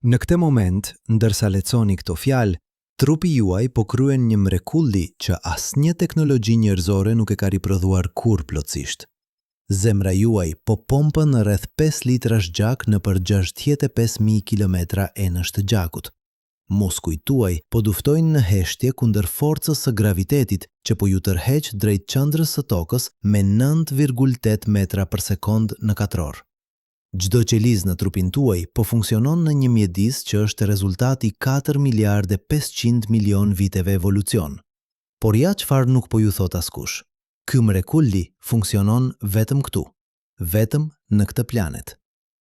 Në këtë moment, ndërsa leconi këto fjalë, trupi juaj po kryen një mrekulli që asnjë teknologji njerëzore nuk e ka riprodhuar kurrë plotësisht. Zemra juaj po pompën rreth 5 litrash gjak nëpër 65.000 kilometra enësh të gjakut. Muskujt tuaj po duftojnë në heshtje kundër forcës së gravitetit që po ju tërheq drejt qendrës së tokës me 9,8 metra për sekond në katror. Çdo qelizë në trupin tuaj po funksionon në një mjedis që është rezultati 4 miliardë 500 milion viteve evolucion. Por ja çfarë nuk po ju thot askush. Ky mrekulli funksionon vetëm këtu, vetëm në këtë planet,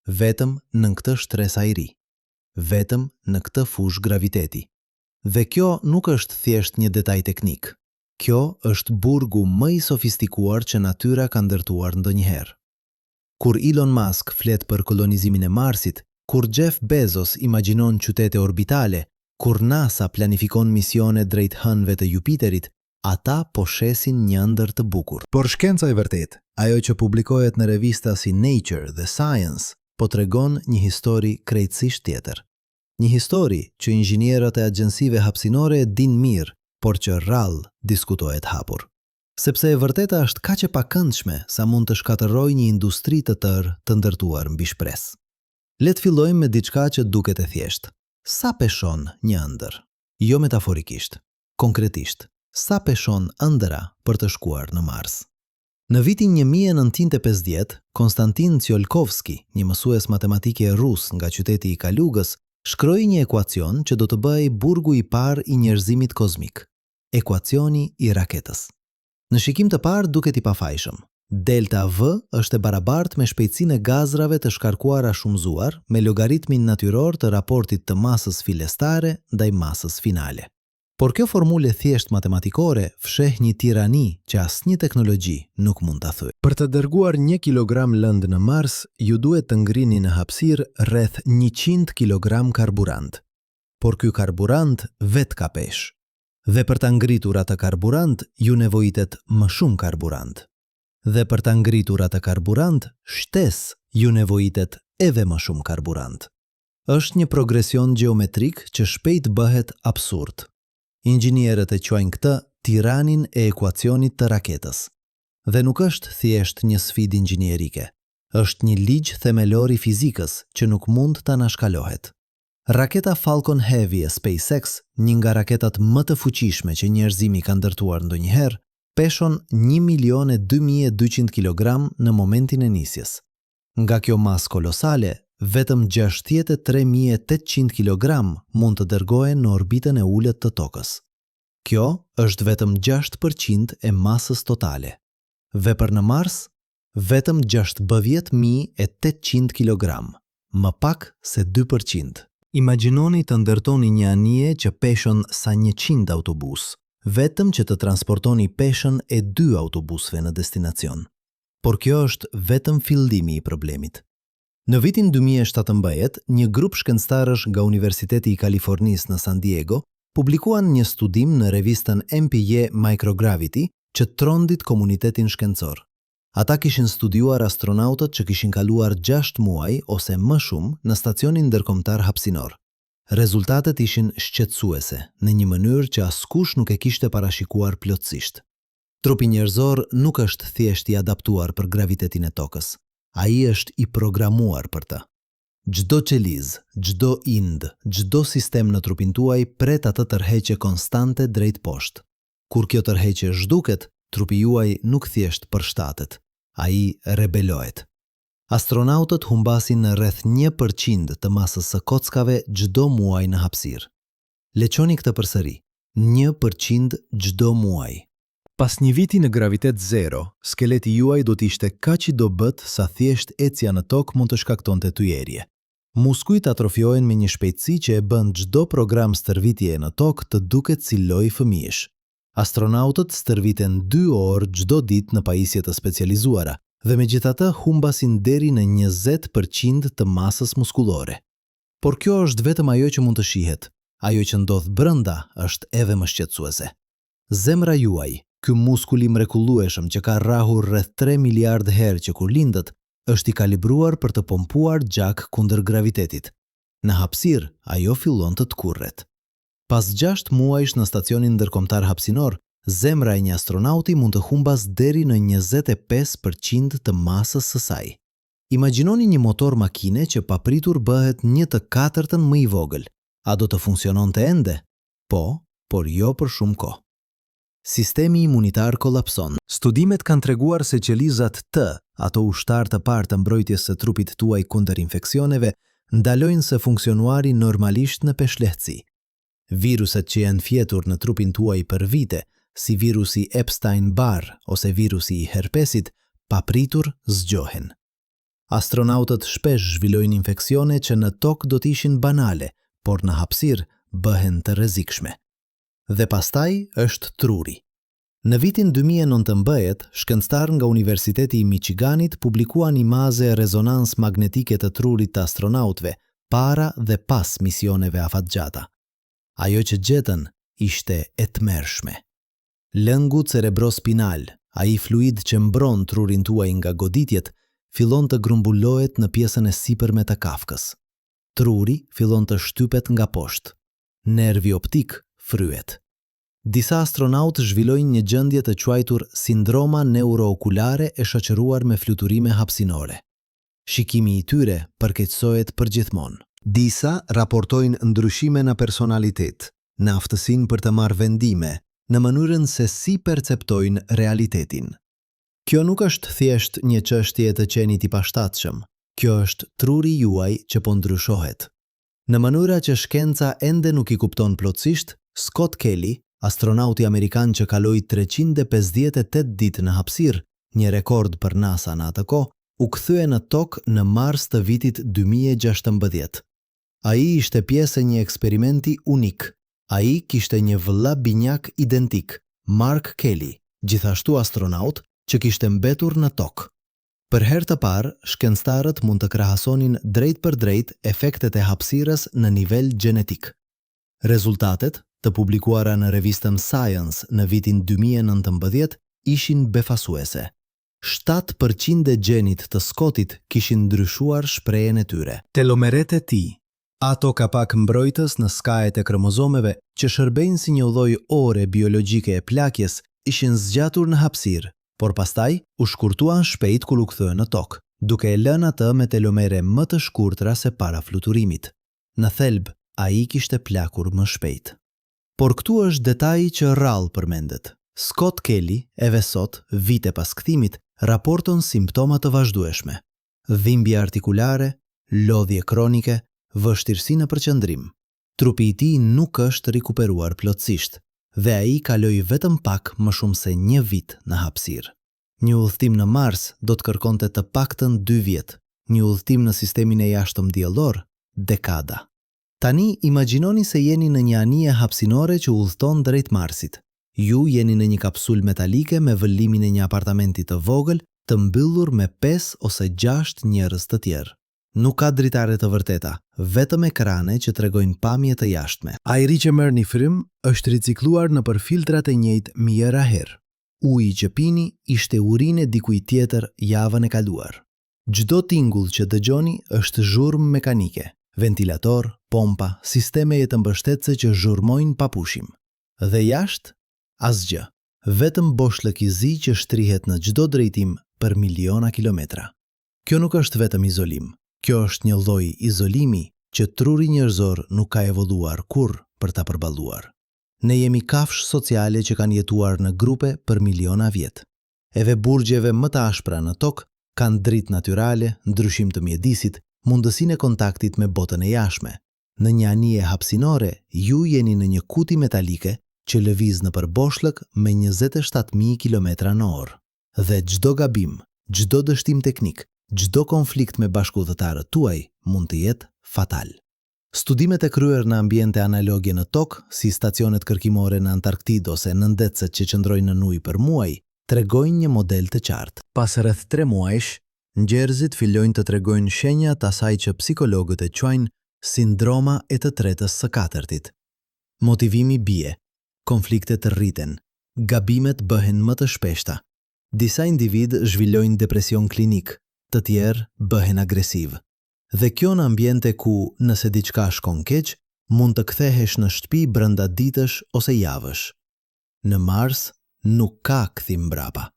vetëm në këtë shtresë ajri, vetëm në këtë fushë graviteti. Dhe kjo nuk është thjesht një detaj teknik. Kjo është burgu më i sofistikuar që natyra ka ndërtuar ndonjëherë. Kur Elon Musk flet për kolonizimin e Marsit, kur Jeff Bezos imagjinon qytete orbitale, kur NASA planifikon misione drejt hënëve të Jupiterit, ata po shesin një ëndër të bukur. Por shkenca e vërtet, ajo që publikohet në revista si Nature dhe Science, po tregon një histori krejtësisht tjetër. Një histori që inxhinierët e agjensive hapësinore e din mirë, por që rrallë diskutohet hapur. Sepse e vërteta është kaq e pakëndshme sa mund të shkatërrojë një industri të tërë të ndërtuar mbi shpresë. Le të fillojmë me diçka që duket e thjeshtë. Sa peshon një ëndër? Jo metaforikisht, konkretisht. Sa peshon ëndëra për të shkuar në Mars? Në vitin 1950, Konstantin Tsiolkovski, një mësues matematike rus nga qyteti i Kalugës, shkroi një ekuacion që do të bëhej burgu i parë i njerëzimit kozmik. Ekuacioni i raketës. Në shikim të parë duket i pafajshëm. Delta V është e barabartë me shpejtësinë e gazrave të shkarkuara shumëzuar me logaritmin natyror të raportit të masës fillestare ndaj masës finale. Por kjo formule thjesht matematikore fsheh një tirani që asnjë teknologji nuk mund ta thyejë. Për të dërguar 1 kilogram lëndë në Mars, ju duhet të ngrini në hapësirë rreth 100 kilogram karburant. Por ky karburant vet ka peshë. Dhe për ta ngritur atë karburant, ju nevojitet më shumë karburant. Dhe për ta ngritur atë karburant, shtesë ju nevojitet edhe më shumë karburant. Është një progresion gjeometrik që shpejt bëhet absurd. Inxhinierët e quajnë këtë tiranin e ekuacionit të raketës. Dhe nuk është thjesht një sfidë inxhinierike. Është një ligj themelor i fizikës që nuk mund ta anashkalohet. Raketa Falcon Heavy e SpaceX, një nga raketat më të fuqishme që njerëzimi ka ndërtuar ndonjëherë, peshon 1.200.000 kg në momentin e nisjes. Nga kjo masë kolosale, vetëm 63.800 kg mund të dërgohen në orbitën e ulët të tokës. Kjo është vetëm 6% e masës totale. Dhe për në Mars, vetëm 60.800 kg, më pak se 2%. Imagjinoni të ndërtoni një anije që peshon sa 100 autobus, vetëm që të transportoni peshën e 2 autobusve në destinacion. Por kjo është vetëm fillimi i problemit. Në vitin 2017, një grup shkencëtarësh nga Universiteti i Kalifornisë në San Diego publikuan një studim në revistën MPJ Microgravity që trondit komunitetin shkencor. Ata kishin studiuar astronautët që kishin kaluar 6 muaj ose më shumë në stacionin ndërkombëtar hapësinor. Rezultatet ishin shqetësuese në një mënyrë që askush nuk e kishte parashikuar plotësisht. Trupi njerëzor nuk është thjesht i adaptuar për gravitetin e tokës. Ai është i programuar për të. Çdo qelizë, çdo ind, çdo sistem në trupin tuaj pret atë tërheqje konstante drejt poshtë. Kur kjo tërheqje zhduket, trupi juaj nuk thjesht përshtatet. Ai rebelohet. Astronautët humbasin në rreth 1% të masës së kockave çdo muaj në hapësirë. Leçoni këtë përsëri. 1% çdo muaj. Pas një viti në gravitet zero, skeleti juaj do të ishte kaq i dobët sa thjesht ecja në tokë mund të shkaktonte tyjerje. Muskujt atrofiohen me një shpejtësi që e bën çdo program stërvitjeje në tokë të duket si lojë fëmijësh. Astronautët stërviten 2 orë çdo ditë në pajisje të specializuara dhe megjithatë humbasin deri në 20% të masës muskulore. Por kjo është vetëm ajo që mund të shihet. Ajo që ndodh brenda është edhe më shqetësuese. Zemra juaj, ky muskul i mrekullueshëm që ka rrahur rreth 3 miliardë herë që kur lindet, është i kalibruar për të pompuar gjak kundër gravitetit. Në hapësirë, ajo fillon të kurret. Pas 6 muajsh në stacionin ndërkombëtar hapësinor, zemra e një astronauti mund të humbas deri në 25% të masës së saj. Imagjinoni një motor makine që papritur bëhet 1/4 më i vogël. A do të funksiononte ende? Po, por jo për shumë kohë. Sistemi imunitar kolapson. Studimet kanë treguar se qelizat T, ato ushtar të parë të mbrojtjes së trupit tuaj kundër infeksioneve, ndalojnë se funksionuari normalisht në peshlehtësi. Viruset që janë fjetur në trupin tuaj për vite, si virusi Epstein-Barr ose virusi i herpesit, papritur zgjohen. Astronautët shpesh zhvillojnë infeksione që në tokë do të ishin banale, por në hapësirë bëhen të rrezikshme. Dhe pastaj është truri. Në vitin 2019, shkencëtar nga Universiteti i Michiganit publikuan imaze rezonans magnetike të trurit të astronautëve para dhe pas misioneve afatgjata. Ajo që gjetën ishte e tmerrshme. Lëngu cerebrospinal, ai fluid që mbron trurin tuaj nga goditjet, fillon të grumbullohet në pjesën e sipërme të kafkës. Truri fillon të shtypet nga poshtë. Nervi optik fryhet. Disa astronautë zhvillojnë një gjendje të quajtur sindroma neurookulare e shoqëruar me fluturime hapësinore. Shikimi i tyre përkeqësohet përgjithmonë. Disa raportojnë ndryshime në personalitet, në aftësinë për të marrë vendime, në mënyrën se si perceptojnë realitetin. Kjo nuk është thjesht një çështje të qenit i pashtatshëm. Kjo është truri juaj që po ndryshohet. Në mënyra që shkenca ende nuk i kupton plotësisht, Scott Kelly, astronauti amerikan që kaloi 358 ditë në hapësirë, një rekord për NASA në atë kohë, u kthye në tokë në mars të vitit 2016. Ai ishte pjesë e një eksperimenti unik. Ai kishte një vëlla binjak identik, Mark Kelly, gjithashtu astronaut që kishte mbetur në tokë. Për herë të parë, shkencëtarët mund të krahasonin drejt për drejt efektet e hapësirës në nivel gjenetik. Rezultatet, të publikuara në revistën Science në vitin 2019, ishin befasuese. 7% e gjenit të Scottit kishin ndryshuar shprehjen e tyre. Telomeret e tij, ato kapak mbrojtës në skajet e kromozomeve që shërbejnë si një lloj ore biologjike e plakjes, ishin zgjatur në hapësirë, por pastaj u shkurtuan shpejt kur u kthyen në tokë, duke e lënë atë me telomere më të shkurtra se para fluturimit. Në thelb, ai kishte plakur më shpejt. Por këtu është detaji që rrallë përmendet. Scott Kelly, edhe sot, vite pas kthimit, raporton simptoma të vazhdueshme: dhimbje artikulare, lodhje kronike, vështirësi në përqendrim. Trupi i tij nuk është rikuperuar plotësisht, dhe ai kaloi vetëm pak më shumë se 1 vit në hapësirë. Një udhëtim në Mars do të kërkonte të paktën 2 vjet, një udhëtim në sistemin e jashtëm diellor, dekada. Tani imagjinoni se jeni në një anije hapësinore që udhëton drejt Marsit. Ju jeni në një kapsul metalike me vëllimin e një apartamenti të vogël, të mbyllur me 5 ose 6 njerëz të tjerë. Nuk ka dritare të vërteta, vetëm ekrane që tregojnë pamje të jashtme. Ajri që merr një frym është ricikluar nëpër filtrat e njëjtë mijëra herë. Uji që pini ishte urinë e dikujt tjetër javën e kaluar. Çdo tingull që dëgjoni është zhurmë mekanike, ventilator, pompa, sisteme jetë mbështetëse që zhurmojnë pa pushim. Dhe jashtë, asgjë, vetëm boshllëk i zi që shtrihet në çdo drejtim për miliona kilometra. Kjo nuk është vetëm izolim. Kjo është një lloj izolimi që truri njerëzor nuk ka evoluar kurrë për ta përballuar. Ne jemi kafshë sociale që kanë jetuar në grupe për miliona vjet. Edhe burgjeve më të ashpra në tokë kanë dritë natyrale, ndryshim të mjedisit, mundësinë e kontaktit me botën e jashtme. Në një anije hapësinore, ju jeni në një kuti metalike që lëviz nëpër boshllëk me 27.000 km/h. Dhe çdo gabim, çdo dështim teknik, çdo konflikt me bashkëudhëtarët tuaj mund të jetë fatal. Studimet e kryer në ambiente analoge në tokë, si stacionet kërkimore në Antarktidë ose nëndetëset që qëndrojnë në ujë për muaj, tregojnë një model të qartë. Pas rreth 3 muajsh, njerëzit fillojnë të tregojnë shenja të asaj që psikologët e quajnë sindroma e të tretës së katërtit. Motivimi bie, konfliktet rriten, gabimet bëhen më të shpeshta. Disa individ zhvillojnë depresion klinik, të tjerë bëhen agresiv. Dhe kjo në ambiente ku, nëse diçka shkon keq, mund të kthehesh në shtëpi brenda ditësh ose javësh. Në Mars nuk ka kthim mbrapa.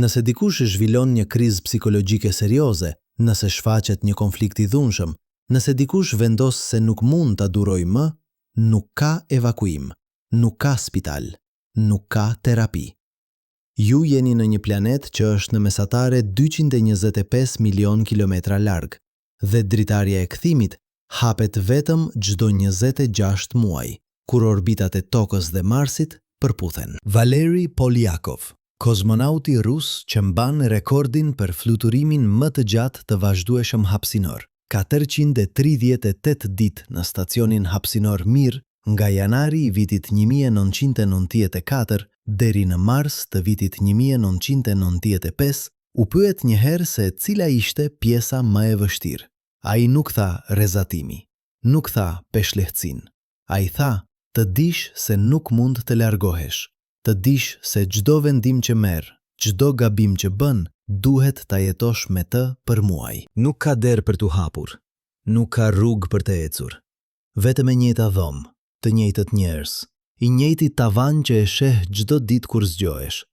Nëse dikush zhvillon një krizë psikologjike serioze, nëse shfaqet një konflikt i dhunshëm, nëse dikush vendos se nuk mund ta durojë më, nuk ka evakuim, nuk ka spital, nuk ka terapi. Ju jeni në një planet që është në mesatare 225 milion kilometra larg, dhe dritarja e kthimit hapet vetëm çdo 26 muaj, kur orbitat e Tokës dhe Marsit përputhen. Valeri Polyakov, kozmonauti rus që mban rekordin për fluturimin më të gjatë të vazhdueshëm hapësinor, 438 ditë në stacionin hapësinor Mir nga janari i vitit 1994 deri në mars të vitit 1995, u pyet një herë se cila ishte pjesa më e vështirë. Ai nuk tha rrezatimi, nuk tha peshlehtësin. Ai tha të dish se nuk mund të largohesh, të dish se çdo vendim që merr, çdo gabim që bën, duhet ta jetosh me të për muaj. Nuk ka derë për t'u hapur, nuk ka rrugë për të ecur. Vetëm e njëjta dhomë, të njëjtët njerëz, i njëjti tavan që e sheh çdo ditë kur zgjohesh.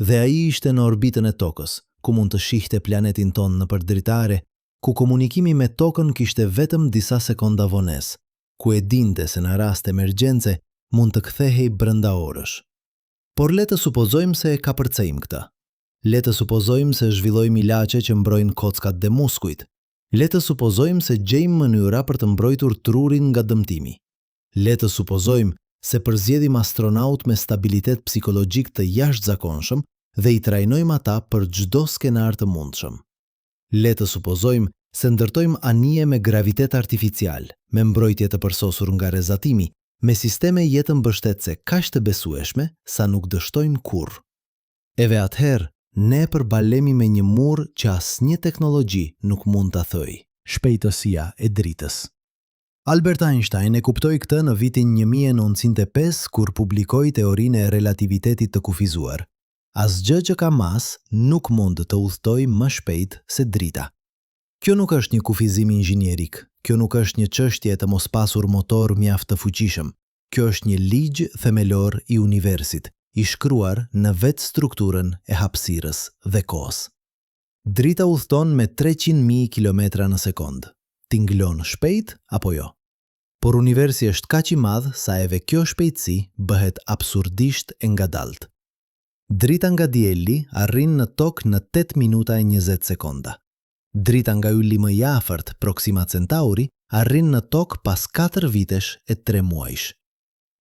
Dhe ai ishte në orbitën e Tokës, ku mund të shihte planetin ton nëpër dritare, ku komunikimi me Tokën kishte vetëm disa sekonda vonesë, ku e dinte se në rast emergjence mund të kthehej brenda orësh. Por le të supozojmë se ka përcejmë këtë. Le të supozojmë se zhvillojmë ilaçe që mbrojnë kockat dhe muskujt. Le të supozojmë se gjejmë mënyra për të mbrojtur trurin nga dëmtimi. Le të supozojmë se përzgjedhim astronaut me stabilitet psikologjik të jashtëzakonshëm dhe i trajnojmë ata për çdo skenar të mundshëm. Le të supozojmë se ndërtojmë anije me gravitet artificial, me mbrojtje të përsosur nga rrezatimi, me sisteme jetë mbështetëse kaq të besueshme sa nuk dështojnë kurrë. Eve atëherë, ne përbalemi me një mur që asnjë teknologji nuk mund ta thojë: shpejtësia e dritës. Albert Einstein e kuptoi këtë në vitin 1905 kur publikoi teorinë e relativitetit të kufizuar. Asgjë që ka masë nuk mund të udhtojë më shpejt se drita. Kjo nuk është një kufizim inxhinierik, kjo nuk është një çështje të mos pasur motor mjaft të fuqishëm. Kjo është një ligj themelor i universit, i shkruar në vetë strukturën e hapësirës dhe kohës. Drita udhton me 300.000 km në sekond. Tinglon shpejt apo jo? Por universi është kaq i madh sa edhe kjo shpejtësi bëhet absurdisht e ngadalt. Drita nga dielli arrin në Tokë në 8 minuta e 20 sekonda. Drita nga ylli më i afërt, Proxima Centauri, arrin në Tokë pas 4 vitesh e 3 muajsh.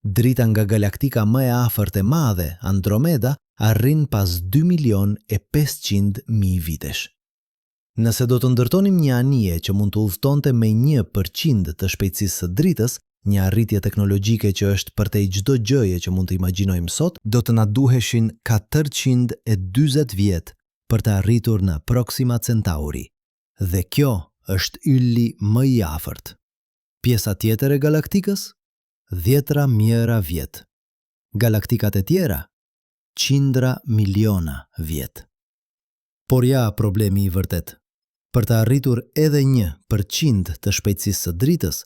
Drita nga galaktika më e afërt e madhe, Andromeda, arrin pas 2.500.000 vitesh. Nëse do të ndërtonim një anije që mund të udhtonte me 1% të shpejtësisë së dritës, një arritje teknologjike që është përtej çdo gjëje që mund të imagjinojmë sot, do të na duheshin 440 vjet për të arritur në Proxima Centauri. Dhe kjo është ylli më i afërt. Pjesa tjetër e galaktikës? 10.000 vjet. Galaktikat e tjera? 100 miliona vjet. Por ja problemi i vërtet. Për të arritur edhe 1% të shpejtësisë së dritës,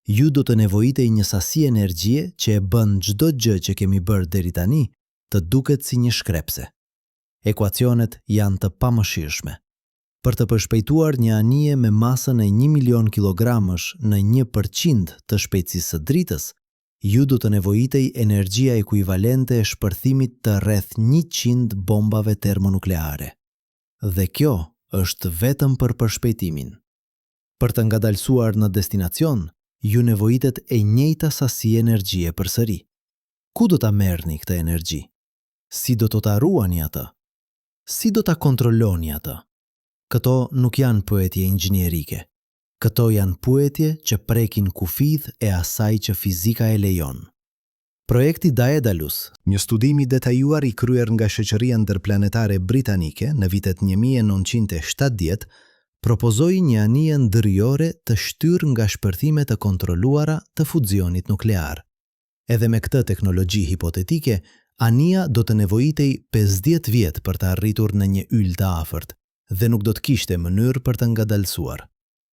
ju do të nevojitej një sasi energjie që e bën çdo gjë që kemi bërë deri tani të duket si një shkrepse. Ekuacionet janë të pamëshirshme. Për të përshpejtuar një anije me masën e 1.000.000 kilogramësh në 1% të shpejtësisë së dritës, ju do të nevojitej energjia ekuivalente e shpërthimit të rreth 100 bombave termonukleare. Dhe kjo është vetëm për përshpejtimin. Për të ngadalsuar në destinacion, ju nevojitet e njëjta sasi energjie përsëri. Ku do ta merrni këtë energji? Si do ta ruani atë? Si do ta kontrolloni atë? Këto nuk janë pyetje inxhinierike. Këto janë pyetje që prekin kufidh e asaj që fizika e lejon. Projekti Daedalus, një studim i detajuar i kryer nga Shoqëria Ndërplanetare Britanike në vitet 1970, propozoi një anije ndërjore të shtyrë nga shpërthime të kontrolluara të fuzionit nuklear. Edhe me këtë teknologji hipotetike, anija do të nevojitej 50 vjet për të arritur në një yll të afërt dhe nuk do të kishte mënyrë për të ngadalsuar.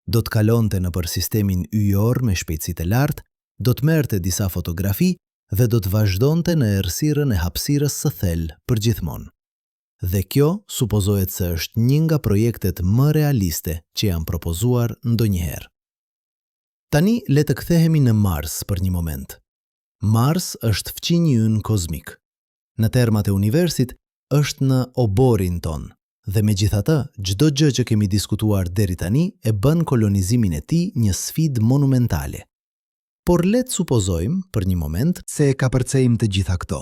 do të kalonte nëpër sistemin yjor me shpejtësitë e lartë, do të merrte disa fotografi dhe do të vazhdonte në errësirën e hapësirës së thellë përgjithmonë. Dhe kjo supozohet se është një nga projektet më realiste që janë propozuar ndonjëherë. Tani le të kthehemi në Mars për një moment. Mars është fqinji ynë kozmik. Në termat e universit, është në oborin ton, dhe megjithatë, çdo gjë që kemi diskutuar deri tani e bën kolonizimin e tij një sfidë monumentale. Por le të supozojmë, për një moment, se e kapërcejmë të gjitha këto.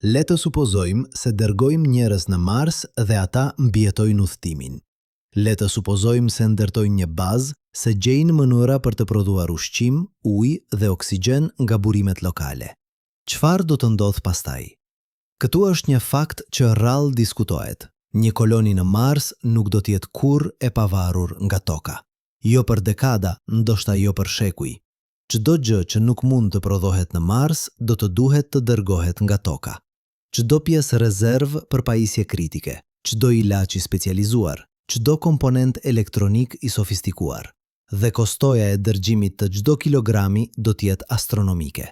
Le të supozojmë se dërgojmë njerëz në Mars dhe ata mbijetojnë udhëtimin. Le të supozojmë se ndërtojnë një bazë, se gjejnë mënyra për të prodhuar ushqim, ujë dhe oksigjen nga burimet lokale. Çfarë do të ndodh pastaj? Këtu është një fakt që rrallë diskutohet. Një koloni në Mars nuk do të jetë kurrë e pavarur nga toka. Jo për dekada, ndoshta jo për shekuj. Çdo gjë që nuk mund të prodhohet në Mars do të duhet të dërgohet nga toka. Çdo pjesë rezervë për pajisje kritike, çdo ilaç i specializuar, çdo komponent elektronik i sofistikuar. Dhe kostoja e dërgjimit të çdo kilogrami do të jetë astronomike.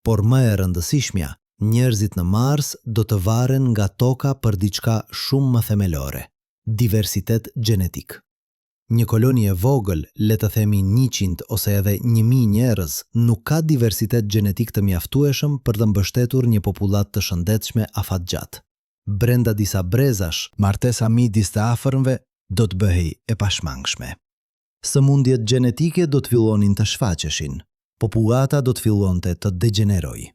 Por më e rëndësishmja, njerëzit në Mars do të varen nga toka për diçka shumë më themelore: diversitet gjenetik. Një koloni e vogël, le të themi 100 ose edhe 1000 njerëz, nuk ka diversitet gjenetik të mjaftueshëm për të mbështetur një popullat të shëndetshme afatgjatë. Brenda disa brezash, martesa midis të afërmve do të bëhej e pashmangshme. Sëmundjet gjenetike do të fillonin të shfaqeshin. Popullata do të fillonte të degenerojë.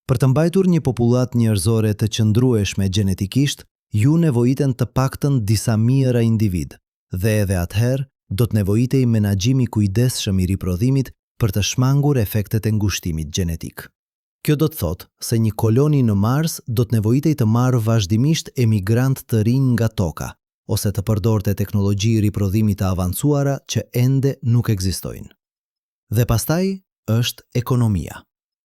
Për të mbajtur një popullat njerëzore të qëndrueshme gjenetikisht, ju nevojiten të paktën disa mijëra individ, dhe edhe atëherë do të nevojitej menaxhimi kujdesshëm i riprodhimit për të shmangur efektet e ngushtimit gjenetik. Kjo do të thotë se një koloni në Mars do të nevojitej të marrë vazhdimisht emigrant të rinj nga toka, ose të përdorte teknologji riprodhimit të avancuara që ende nuk ekzistojnë. Dhe pastaj është ekonomia.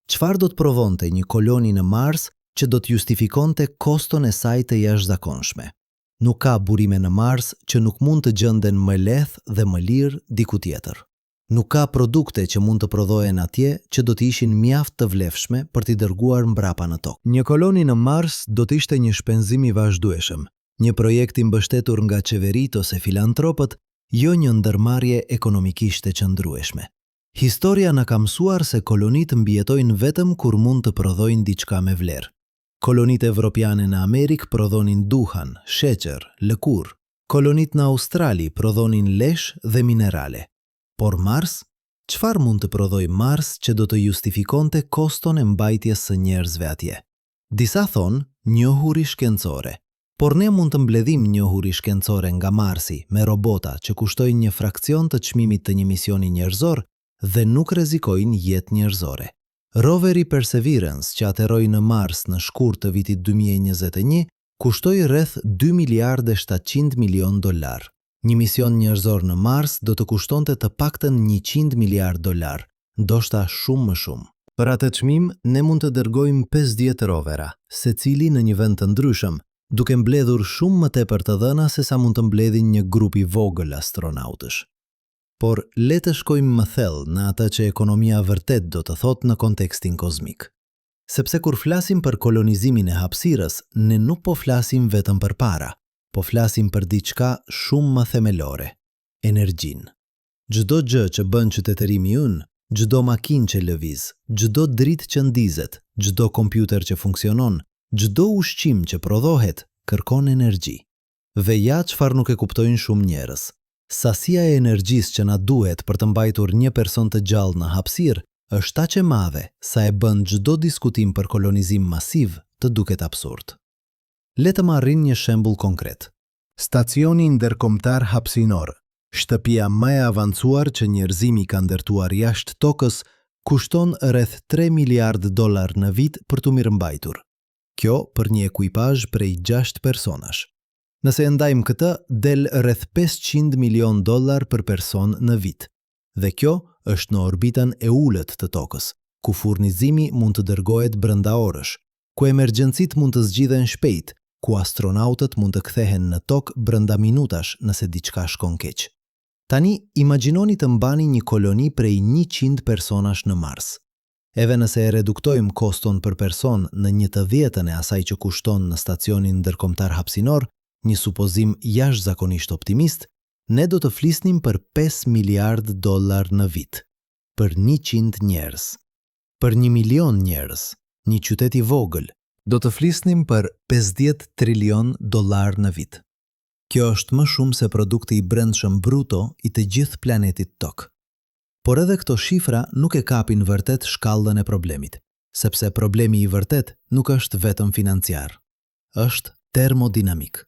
Çfarë do të provonte një koloni në Mars që do të justifikonte koston e saj të jashtëzakonshme? Nuk ka burime në Mars që nuk mund të gjenden më lehtë dhe më lirë diku tjetër. Nuk ka produkte që mund të prodhohen atje që do të ishin mjaft të vlefshme për t'i dërguar mbrapa në tokë. Një koloni në Mars do të ishte një shpenzim i vazhdueshëm, një projekt i mbështetur nga qeveritë ose filantropët, jo një ndërmarrje ekonomikisht e qëndrueshme. Historia na ka mësuar se kolonitë mbijetojnë vetëm kur mund të prodhojnë diçka me vlerë. Kolonitë evropiane në Amerikë prodhonin duhan, sheqer, lëkurë. Kolonitë në Australi prodhonin lesh dhe minerale. Por Mars, çfarë mund të prodhojë Mars që do të justifikonte koston e mbajtjes së njerëzve atje? Disa thonë njohuri shkencore, por ne mund të mbledhim njohuri shkencore nga Marsi me robota që kushtojnë një fraksion të çmimit të një misioni njerëzor dhe nuk rrezikojnë jetë njerëzore. Roveri Perseverance që ateroi në Mars në shkurt të vitit 2021 kushtoi rreth 2 miliardë 700 milion dollar. Një mision njerëzor në Mars do të kushtonte të paktën 100 miliardë dollar, ndoshta shumë më shumë. Për atë çmim, ne mund të dërgojmë 50 rovera, secili në një vend të ndryshëm, duke mbledhur shumë më tepër të dhëna se sa mund të mbledhin një grup i vogël astronautësh. Por le të shkojmë më thellë në atë që ekonomia vërtet do të thotë në kontekstin kozmik. Sepse kur flasim për kolonizimin e hapësirës, ne nuk po flasim vetëm për para, po flasim për diçka shumë më themelore: energjinë. Çdo gjë që bën qytetërimi ynë, çdo makinë që lëviz, çdo dritë që ndizet, çdo kompjuter që funksionon, çdo ushqim që prodhohet, kërkon energji. Dhe ja çfarë nuk e kuptojnë shumë njerëz. Sasia e energjisë që na duhet për të mbajtur një person të gjallë në hapësirë është aq e madhe sa e bën çdo diskutim për kolonizim masiv të duket absurd. Le të marrim një shembull konkret. Stacioni ndërkombëtar hapësinor, shtëpia më e avancuar që njerëzimi ka ndërtuar jashtë tokës, kushton rreth 3 miliardë dollar në vit për t'u mirëmbajtur. Kjo për një ekuipazh prej 6 personash. Nëse e ndajmë këtë, del rreth 500 milion dollar për person në vit. Dhe kjo është në orbitën e ulët të tokës, ku furnizimi mund të dërgohet brenda orësh, ku emergjencit mund të zgjidhen shpejt, ku astronautët mund të kthehen në tokë brenda minutash nëse diçka shkon keq. Tani, imagjinoni të mbani një koloni prej 100 personash në Mars. Eve nëse e reduktojmë koston për person në 1/10 e asaj që kushton në stacionin ndërkombëtar hapësinor, një supozim jashtëzakonisht optimist, ne do të flisnim për $5 miliard në vit, për 100 njerëz. Për 1 milion njerëz, një qytet i vogël, do të flisnim për $50 trilion në vit. Kjo është më shumë se produkti i brendshëm bruto i të gjithë planetit Tokë. Por edhe këto shifra nuk e kapin vërtet shkallën e problemit, sepse problemi i vërtet nuk është vetëm financiar, është termodinamik.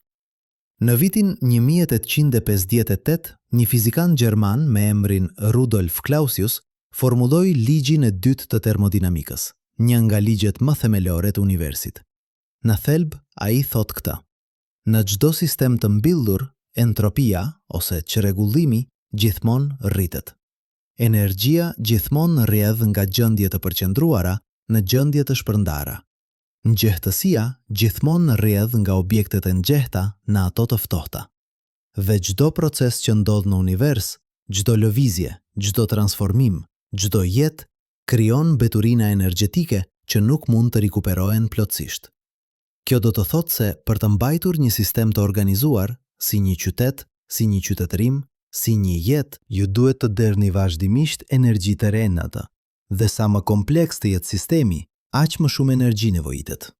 Në vitin 1858, një fizikan gjerman me emrin Rudolf Clausius formuloi ligjin e dytë të termodinamikës, një nga ligjet më themelore të universit. Në thelb, ai thot këta: në çdo sistem të mbyllur, entropia ose çrregullimi gjithmonë rritet. Energjia gjithmonë rrjedh nga gjendje të përqendruara në gjendje të shpërndara. Nxehtësia gjithmonë rrjedh nga objektet e nxehta në ato të ftohta. Dhe çdo proces që ndodh në univers, çdo lëvizje, çdo transformim, çdo jetë krijon mbeturina energjetike që nuk mund të rikuperohen plotësisht. Kjo do të thotë se për të mbajtur një sistem të organizuar, si një qytet, si një qytetërim, si një jetë, ju duhet të derni vazhdimisht energji të re në atë. Dhe sa më kompleks të jetë sistemi, aq më shumë energji nevojitet.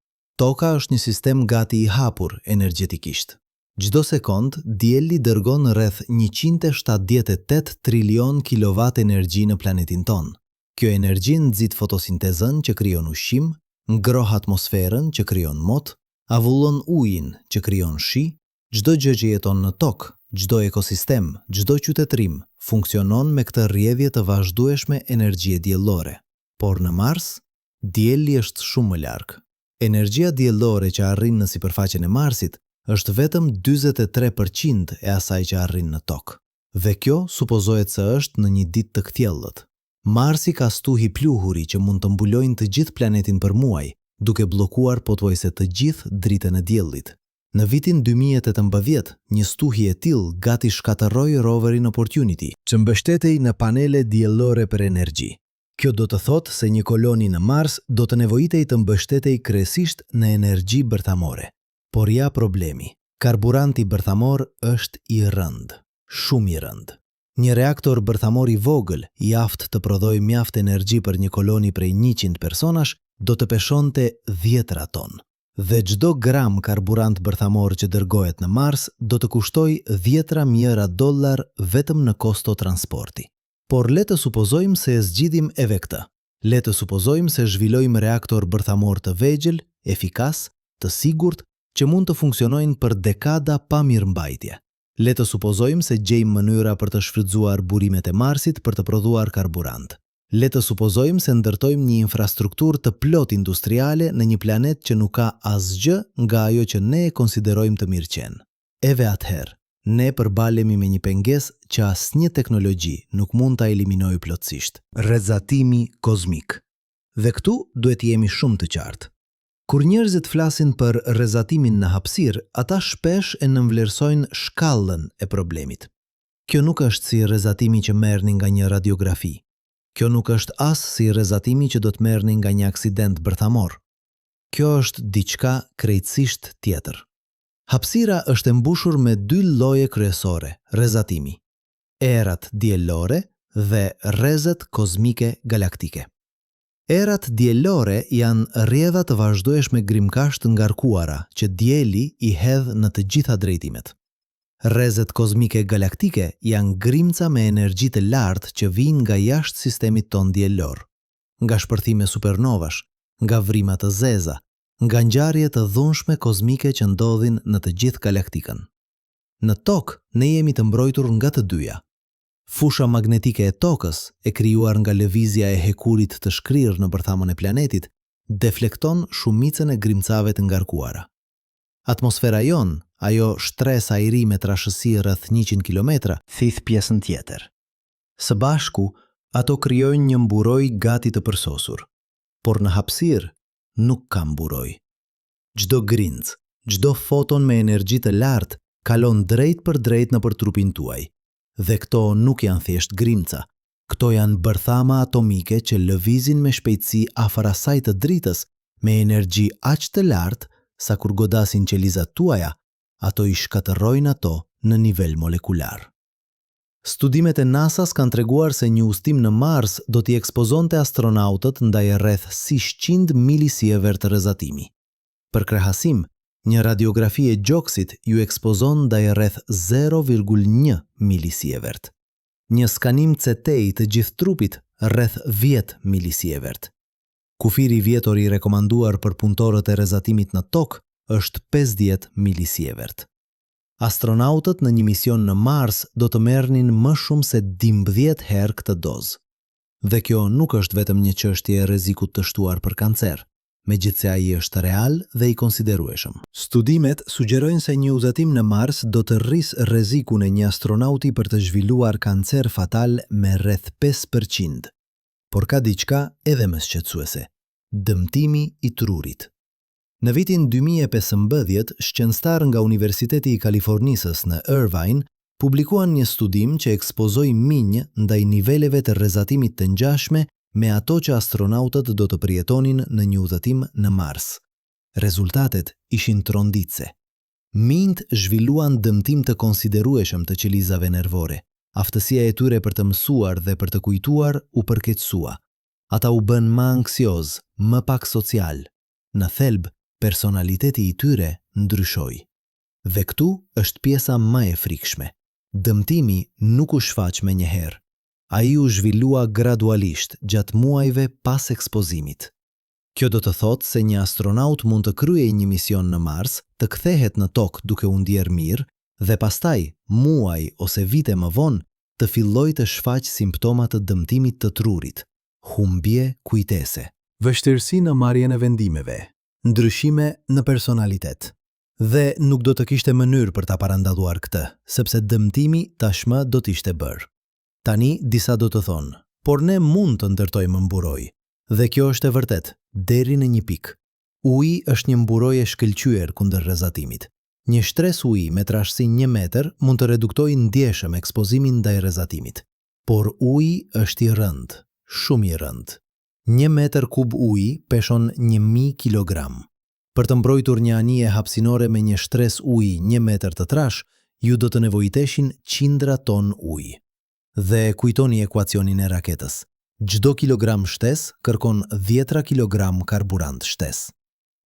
Toka është një sistem gati i hapur energjetikisht. Çdo sekond, dielli dërgon rreth 178 trilion kilovat energji në planetin ton. Kjo energji nxit fotosintezën që krijon ushqim, ngroh atmosferën që krijon mot, avullon ujin që krijon shi. Çdo gjë që jeton në tokë, çdo ekosistem, çdo qytetërim funksionon me këtë rrjedhje të vazhdueshme energjie diellore. Por në Mars, dielli është shumë më larg. Energjia diellore që arrin në sipërfaqen e Marsit është vetëm 43% e asaj që arrin në tokë. Dhe kjo supozohet se është në një ditë të kthiellët. Marsi ka stuhi pluhuri që mund të mbulojnë të gjithë planetin për muaj, duke bllokuar pothuajse të gjithë dritën e diellit. Në vitin 2018, një stuhi e tillë gati shkatërroi roverin Opportunity, që mbështetej në panele diellore për energji. Kjo do të thotë se një koloni në Mars do të nevojitej të mbështetej kryesisht në energji bërthamore. Por ja problemi. Karburanti bërthamor është i rënd, shumë i rënd. Një reaktor bërthamor i vogël, i aftë të prodhojë mjaft energji për një koloni prej 100 personash, do të peshonte 10 ton. Dhe çdo gram karburant bërthamor që dërgohet në Mars do të kushtoj $10,000 vetëm në kosto transporti. Por le të supozojmë se e zgjidhim edhe këtë. Le të supozojmë se zhvillojmë reaktor bërthamor të vegjël, efikas, të sigurt, që mund të funksionojnë për dekada pa mirëmbajtje. Le të supozojmë se gjejmë mënyra për të shfrytzuar burimet e Marsit për të prodhuar karburant. Le të supozojmë se ndërtojmë një infrastrukturë të plot industriale në një planet që nuk ka asgjë nga ajo që ne e konsiderojmë të mirëqen. Edhe atëherë, ne përbalemi me një pengesë që asnjë teknologji nuk mund ta eliminojë plotësisht: rrezatimi kozmik. Dhe këtu duhet jemi shumë të qartë. Kur njerëzit flasin për rrezatimin në hapësirë, ata shpesh e nënvlerësojnë shkallën e problemit. Kjo nuk është si rrezatimi që merrni nga një radiografi. Kjo nuk është as si rrezatimi që do të merrni nga një aksident bërthamor. Kjo është diçka krejtësisht tjetër. Hapësira është e mbushur me 2 lloje kryesore: rrezatimi, erat diellore dhe rrezet kozmike galaktike. Erat diellore janë rrjedha të vazhdueshme grimkasht ngarkuara që dielli i hedh në të gjitha drejtimet. Rrezet kozmike galaktike janë grimca me energji të lartë që vijnë nga jashtë sistemit ton diellor, nga shpërthime supernovash, nga vrima të zeza, nga ngjarje të dhunshme kozmike që ndodhin në të gjithë galaktikën. Në tokë ne jemi të mbrojtur nga të dyja. Fusha magnetike e tokës, e krijuar nga lëvizja e hekurit të shkrirë në bërthamën e planetit, deflekton shumicën e grimcave të ngarkuara. Atmosfera jon, ajo shtres ajri me trashësi rreth 100 km, thith pjesën tjetër. Së bashku, ato krijojnë një mburoj gati të përsosur, por në hapësirë nuk ka mburoj. Çdo grinc, çdo foton me energji të lartë kalon drejt për drejt nëpër trupin tuaj, Dhe këto nuk janë thjesht grimca. Këto janë bërthama atomike që lëvizin me shpejtësi afër asaj të dritës, me energji aq të lartë sa kur godasin qelizat tuaja, ato i shkatërrojnë ato në nivel molekular. Studimet e NASA-s kanë treguar se një udhëtim në Mars do t'i ekspozonte astronautët ndaj rreth 600 milisievert të rrezatimi. Për krahasim, një radiografi e gjoksit ju ekspozon ndaj rreth 0,1 milisievert. Një skanim CT të gjithë trupit rreth 10 milisievert. Kufiri vjetor i rekomanduar për punëtorët e rrezatimit në tokë është 50 milisievert. Astronautët në një mision në Mars do të merrnin më shumë se 12 herë këtë dozë. Dhe kjo nuk është vetëm një çështje e rrezikut të shtuar për kancer, megjithse ai është real dhe i konsiderueshëm. Studimet sugjerojnë se një udhëtim në Mars do të rrisë rrezikun e një astronauti për të zhvilluar kancer fatal me rreth 5%. Por ka diçka edhe më shqetësuese: dëmtimi i trurit. Në vitin 2015, shkencëtar nga Universiteti i Kalifornisë në Irvine publikuan një studim që ekspozoi minj ndaj niveleve të rrezatimit të ngjashme me ato që astronautët do të përjetonin në një udhëtim në Mars. Rezultatet ishin tronditse. Minjt zhvilluan dëmtim të konsiderueshëm të qelizave nervore. Aftësia e tyre për të mësuar dhe për të kujtuar u përkeqësua. Ata u bën më anksioz, më pak social. Në thelb, personaliteti i tyre ndryshoi. Dhe këtu është pjesa më e frikshme. Dëmtimi nuk u shfaq me njëherë. Ai u zhvillua gradualisht gjatë muajve pas ekspozimit. Kjo do të thotë se një astronaut mund të kryejë një mision në Mars, të kthehet në tokë duke u ndier mirë, dhe pastaj, muaj ose vite më vonë, të fillojë të shfaqë simptoma të dëmtimit të trurit, humbje kujtese, vështirësi në marrjen e vendimeve, ndryshime në personalitet. Dhe nuk do të kishte mënyrë për ta parandaluar këtë, sepse dëmtimi tashmë do të ishte bërë. Tani disa do të thonë, por ne mund të ndërtojmë mburoj. Dhe kjo është e vërtet, deri në një pikë. Uji është një mburoj e shkëlqyer kundër rrezatimit. Një shtres uji me trashësi 1 metër mund të reduktojë ndjeshëm ekspozimin ndaj rrezatimit. Por uji është i rëndë, shumë i rëndë. 1 metër kub uji peshon 1000 kilogram. Për të mbrojtur një anije hapësinore me një shtres uji 1 metër të trash, ju do të nevojiteshin qindra ton ujë. Dhe kujtoni ekuacionin e raketës. Çdo kilogram shtes kërkon 10 kilogram karburant shtes.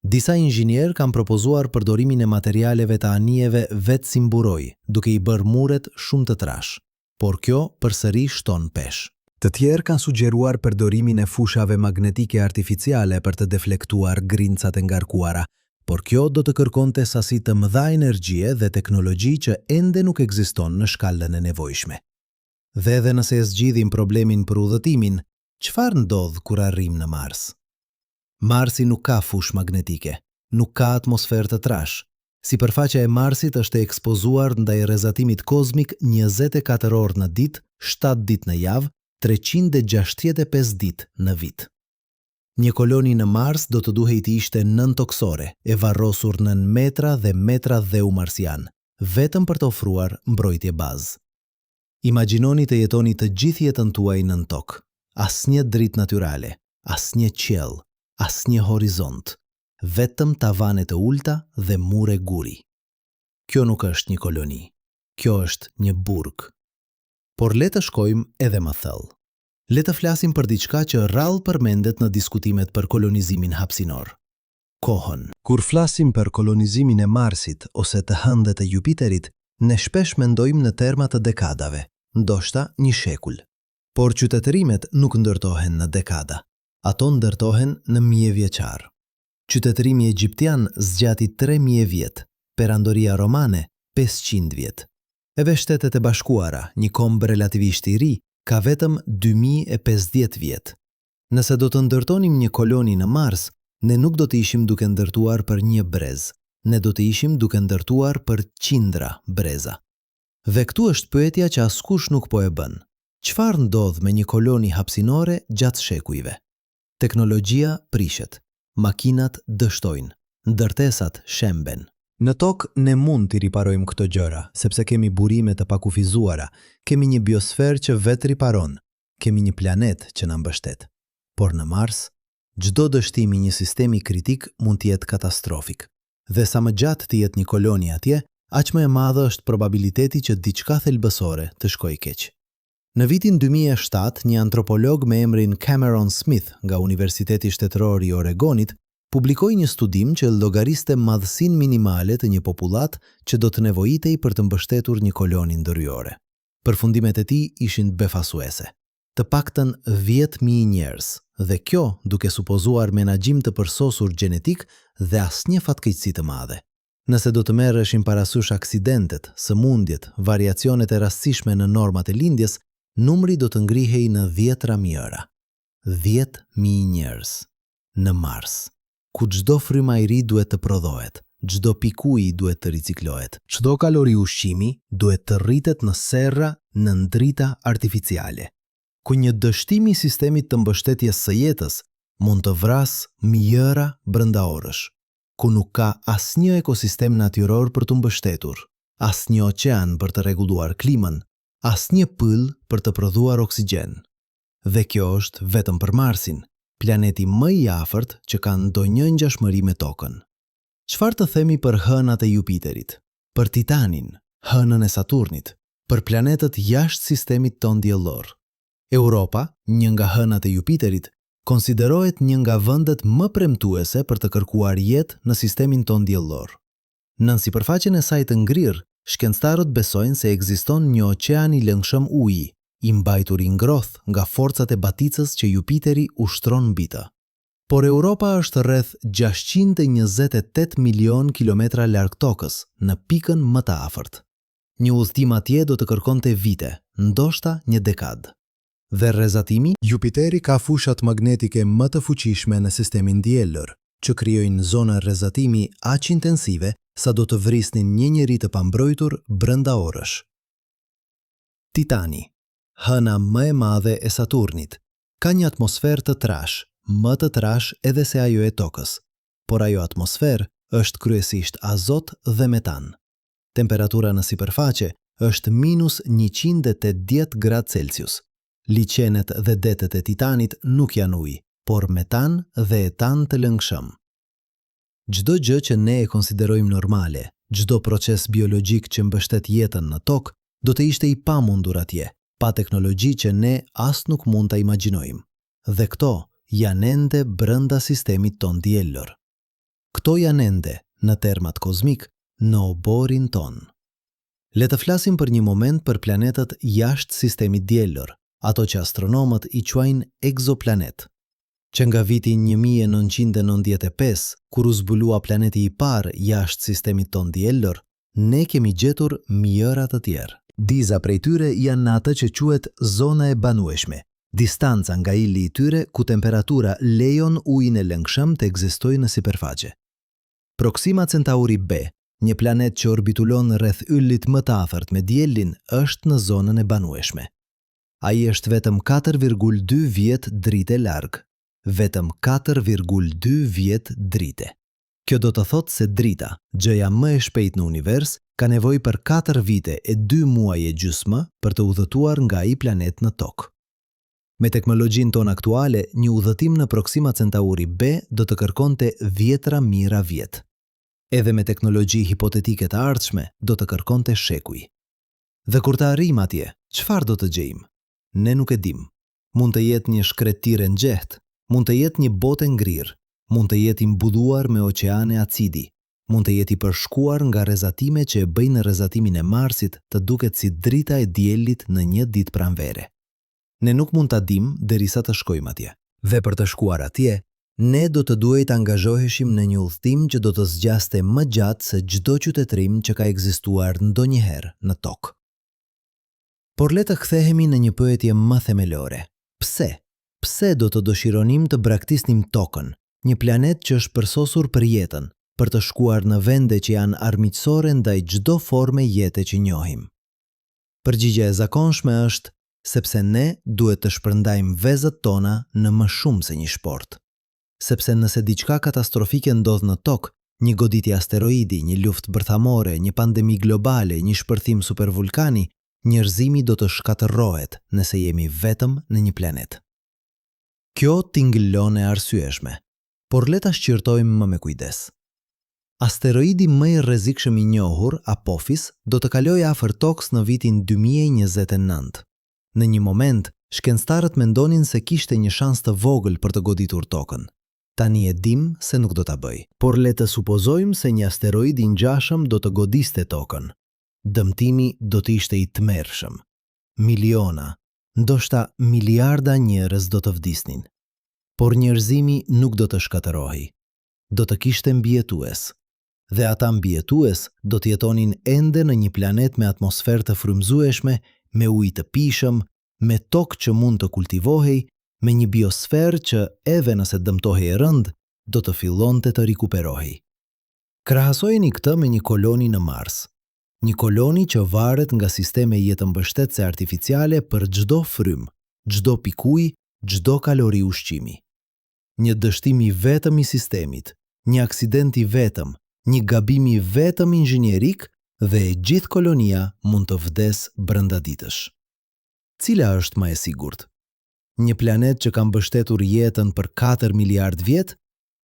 Disa inxhinier kanë propozuar përdorimin e materialeve të anijeve vetë si mburoj, duke i bërë muret shumë të trash. Por kjo përsëri shton pesh. Të tjerë kanë sugjeruar përdorimin e fushave magnetike artificiale për të deflektuar grincat e ngarkuara, por kjo do të kërkonte sasi të mëdha energjie dhe teknologji që ende nuk ekziston në shkallën e nevojshme. Dhe edhe nëse e zgjidhim problemin për udhëtimin, çfarë ndodh kur arrim në Mars? Marsi nuk ka fushë magnetike, nuk ka atmosferë të trash. Sipërfaqja e Marsit është e ekspozuar ndaj rrezatimit kozmik 24 orë në ditë, 7 ditë në javë, 365 ditë në vit. Një koloni në Mars do të duhej të ishte nëntoksore, e varrosur nën metra dhe metra dheu marsian, vetëm për të ofruar mbrojtje bazë. Imagjinoni të jetoni të gjithë jetën tuaj nën tokë. Asnjë dritë natyrale, asnjë qiell, asnjë horizont, vetëm tavane të ulta dhe mure guri. Kjo nuk është një koloni, kjo është një burg. Por le të shkojmë edhe më thellë. Le të flasim për diçka që rrallë përmendet në diskutimet për kolonizimin hapësinor. Kohën. Kur flasim për kolonizimin e Marsit ose të hëndet e Jupiterit, ne shpesh mendojmë në terma të dekadave, ndoshta një shekull. Por qytetërimet nuk ndërtohen në dekada. Ato ndërtohen në mijëvjeçar. Qytetërimi egjiptian zgjati 3000 vjet, perandoria romane 500 vjet. Edhe Shtetet e Bashkuara, një kombë relativisht i ri, ka vetëm 2050 vjet. Nëse do të ndërtonim një koloni në Mars, ne nuk do të ishim duke ndërtuar për një brez, ne do të ishim duke ndërtuar për qindra breza. Dhe këtu është pyetja që askush nuk po e bën. Çfarë ndodh me një koloni hapësinore gjatë shekujve? Teknologjia prishet, makinat dështojnë, ndërtesat shemben. Në tokë ne mund t'i riparojmë këto gjëra, sepse kemi burime të pakufizuara, kemi një biosferë që vetë riparon, kemi një planet që na mbështet. Por në Mars, çdo dështim i një sistemi kritik mund të jetë katastrofik. Dhe sa më gjatë të jetë një koloni atje, aq më e madhe është probabiliteti që diçka thelbësore të shkojë keq. Në vitin 2007, një antropolog me emrin Cameron Smith nga Universiteti Shtetëror i Oregonit publikoi një studim që llogariste madhësinë minimale të një popullat që do të nevojitej për të mbështetur një koloni ndërhyjore. Përfundimet e tij ishin befasuese. Të paktën 10.000 njerëz, dhe kjo duke supozuar menaxhim të përsosur gjenetik dhe asnjë fatkeqësi të madhe. Nëse do të merreshin parasysh aksidentet, sëmundjet, variacionet e rastësishme në normat e lindjes, numri do të ngrihej në 10 mijëra. 10.000 njerëz në Mars, ku çdo frymë ajri duhet të prodhohet, çdo pikë uji duhet të riciklohet, çdo kalori ushqimi duhet të rritet në serra në ndrita artificiale, ku një dështim i sistemit të mbështetjes së jetës mund të vrasë mijëra brenda orësh, ku nuk ka asnjë ekosistem natyror për të mbështetur, asnjë oqean për të rregulluar klimën, asnjë pyll për të prodhuar oksigjen. Dhe kjo është vetëm për Marsin, planeti më i afërt që ka ndonjë ngjashmëri me Tokën. Çfarë të themi për hënat e Jupiterit, për Titanin, hënën e Saturnit, për planetët jashtë sistemit tonë diellor? Europa, një nga hënat e Jupiterit, konsiderohet një nga vendet më premtuese për të kërkuar jetë në sistemin tonë diellor. Nën sipërfaqen e saj të ngrirë, shkencëtarët besojnë se ekziston një oqean i lëngshëm uji, i mbajtur i ngrohtë nga forcat e baticës që Jupiteri ushtron mbi të. Por Europa është rreth 628 milion kilometra larg Tokës, në pikën më të afërt. Një udhëtim atje do të kërkonte vite, ndoshta një dekadë. Dhe rrezatimi, Jupiteri ka fushat magnetike më të fuqishme në sistemin diellor, që krijojnë zona rrezatimi aq intensive sa do të vrisnin një njeri të pambrojtur brenda orësh. Titani, hëna më e madhe e Saturnit, ka një atmosferë të trash, më të trash edhe se ajo e Tokës, por ajo atmosferë është kryesisht azot dhe metan. Temperatura në sipërfaqe është -180 gradë Celsius. Liqenet dhe detet e Titanit nuk janë ujë, por metan dhe etan të lëngshëm. Çdo gjë që ne e konsiderojmë normale, çdo proces biologjik që mbështet jetën në Tokë, do të ishte i pamundur atje, pa teknologji që ne as nuk mund ta imagjinojmë. Dhe këto janë ende brenda sistemit ton diellor. Këto janë ende, në termat kozmik, në oborin ton. Le të flasim për një moment për planetet jashtë sistemit diellor, ato që astronomët i quajnë egzoplanet. Që nga viti 1995, kur u zbulua planeti i parë jashtë sistemit ton diellor, ne kemi gjetur mijëra të tjerë. Diza prej tyre janë në atë që quhet zona e banueshme, distanca nga ili i tyre ku temperatura lejon ujin e lëngshëm të ekzistojë në sipërfaqe. Proxima Centauri B, një planet që orbitulon rreth yllit më të afërt me diellin, është në zonën e banueshme. Ai është vetëm 4,2 vjet drite larg. Vetëm 4,2 vjet drite. Kjo do të thotë se drita, gjëja më e shpejt në univers, ka nevojë për 4 vite e 2 muaj e gjysmë për të udhëtuar nga ai planet në Tokë. Me teknologjinë tonë aktuale, një udhëtim në Proxima Centauri B do të kërkonte 10 mijëra vjet. Edhe me teknologji hipotetike të ardhshme, do të kërkonte shekuj. Dhe kur të arrijmë atje, çfarë do të gjejmë? Ne nuk e dim. Mund të jetë një shkretëtirë ngjehtë, mund të jetë një botë ngrirë, mund të jetë i mbulluar me oqeane acidi, mund të jetë i përshkuar nga rrezatime që e bëjnë rrezatimin e Marsit të duket si drita e diellit në një ditë pranvere. Ne nuk mund ta dimë derisa të shkojmë atje. Dhe për të shkuar atje, ne do të duhej të angazhoheshim në një udhëtim që do të zgjaste më gjatë se çdo qytetërim që ka ekzistuar ndonjëherë në Tokë. Por le të kthehemi në një pyetje më themelore. Pse? Pse do të dëshironim të braktisnim Tokën, një planet që është përsosur për jetën, për të shkuar në vende që janë armiqësore ndaj çdo forme jete që njohim? Përgjigjja e zakonshme është sepse ne duhet të shpërndajmë vezët tona në më shumë se një sport. Sepse nëse diçka katastrofike ndodh në Tokë, Një goditje asteroidi, një luftë bërthamore, një pandemi globale, një shpërthim supervulkani, njerëzimi do të shkatërrohet nëse jemi vetëm në një planet. Kjo tingëllon e arsyeshme, por le ta shqyrtojmë më me kujdes. Asteroidi më i rrezikshëm i njohur, Apophis, do të kalojë afër Tokës në vitin 2029. Në një moment, shkencëtarët mendonin se kishte një shans të vogël për të goditur Tokën. Tani e dim se nuk do ta bëj. Por le të supozojmë se një asteroid i ngjashëm do të godiste Tokën. Dëmtimi do të ishte i tmerrshëm. Miliona, ndoshta miliarda njerëz do të vdisnin. Por njerëzimi nuk do të shkatërrohej. Do të kishte mbijetues. Dhe ata mbijetues do të jetonin ende në një planet me atmosferë të frymëzueshme, me ujë të pijshëm, me tokë që mund të kultivohej, me një biosferë që edhe nëse dëmtohej rënd, do të fillonte të rikuperohej. Krahasojeni këtë me një koloni në Mars. Një koloni që varet nga sisteme jetëmbështetëse artificiale për çdo frymë, çdo pikujë, çdo kalori ushqimi. Një dështim i vetëm i sistemit, një aksident i vetëm, një gabim i vetëm inxhinierik dhe e gjithë kolonia mund të vdes brenda ditësh. Cila është më e sigurt? Një planet që ka mbështetur jetën për 4 miliard vjet,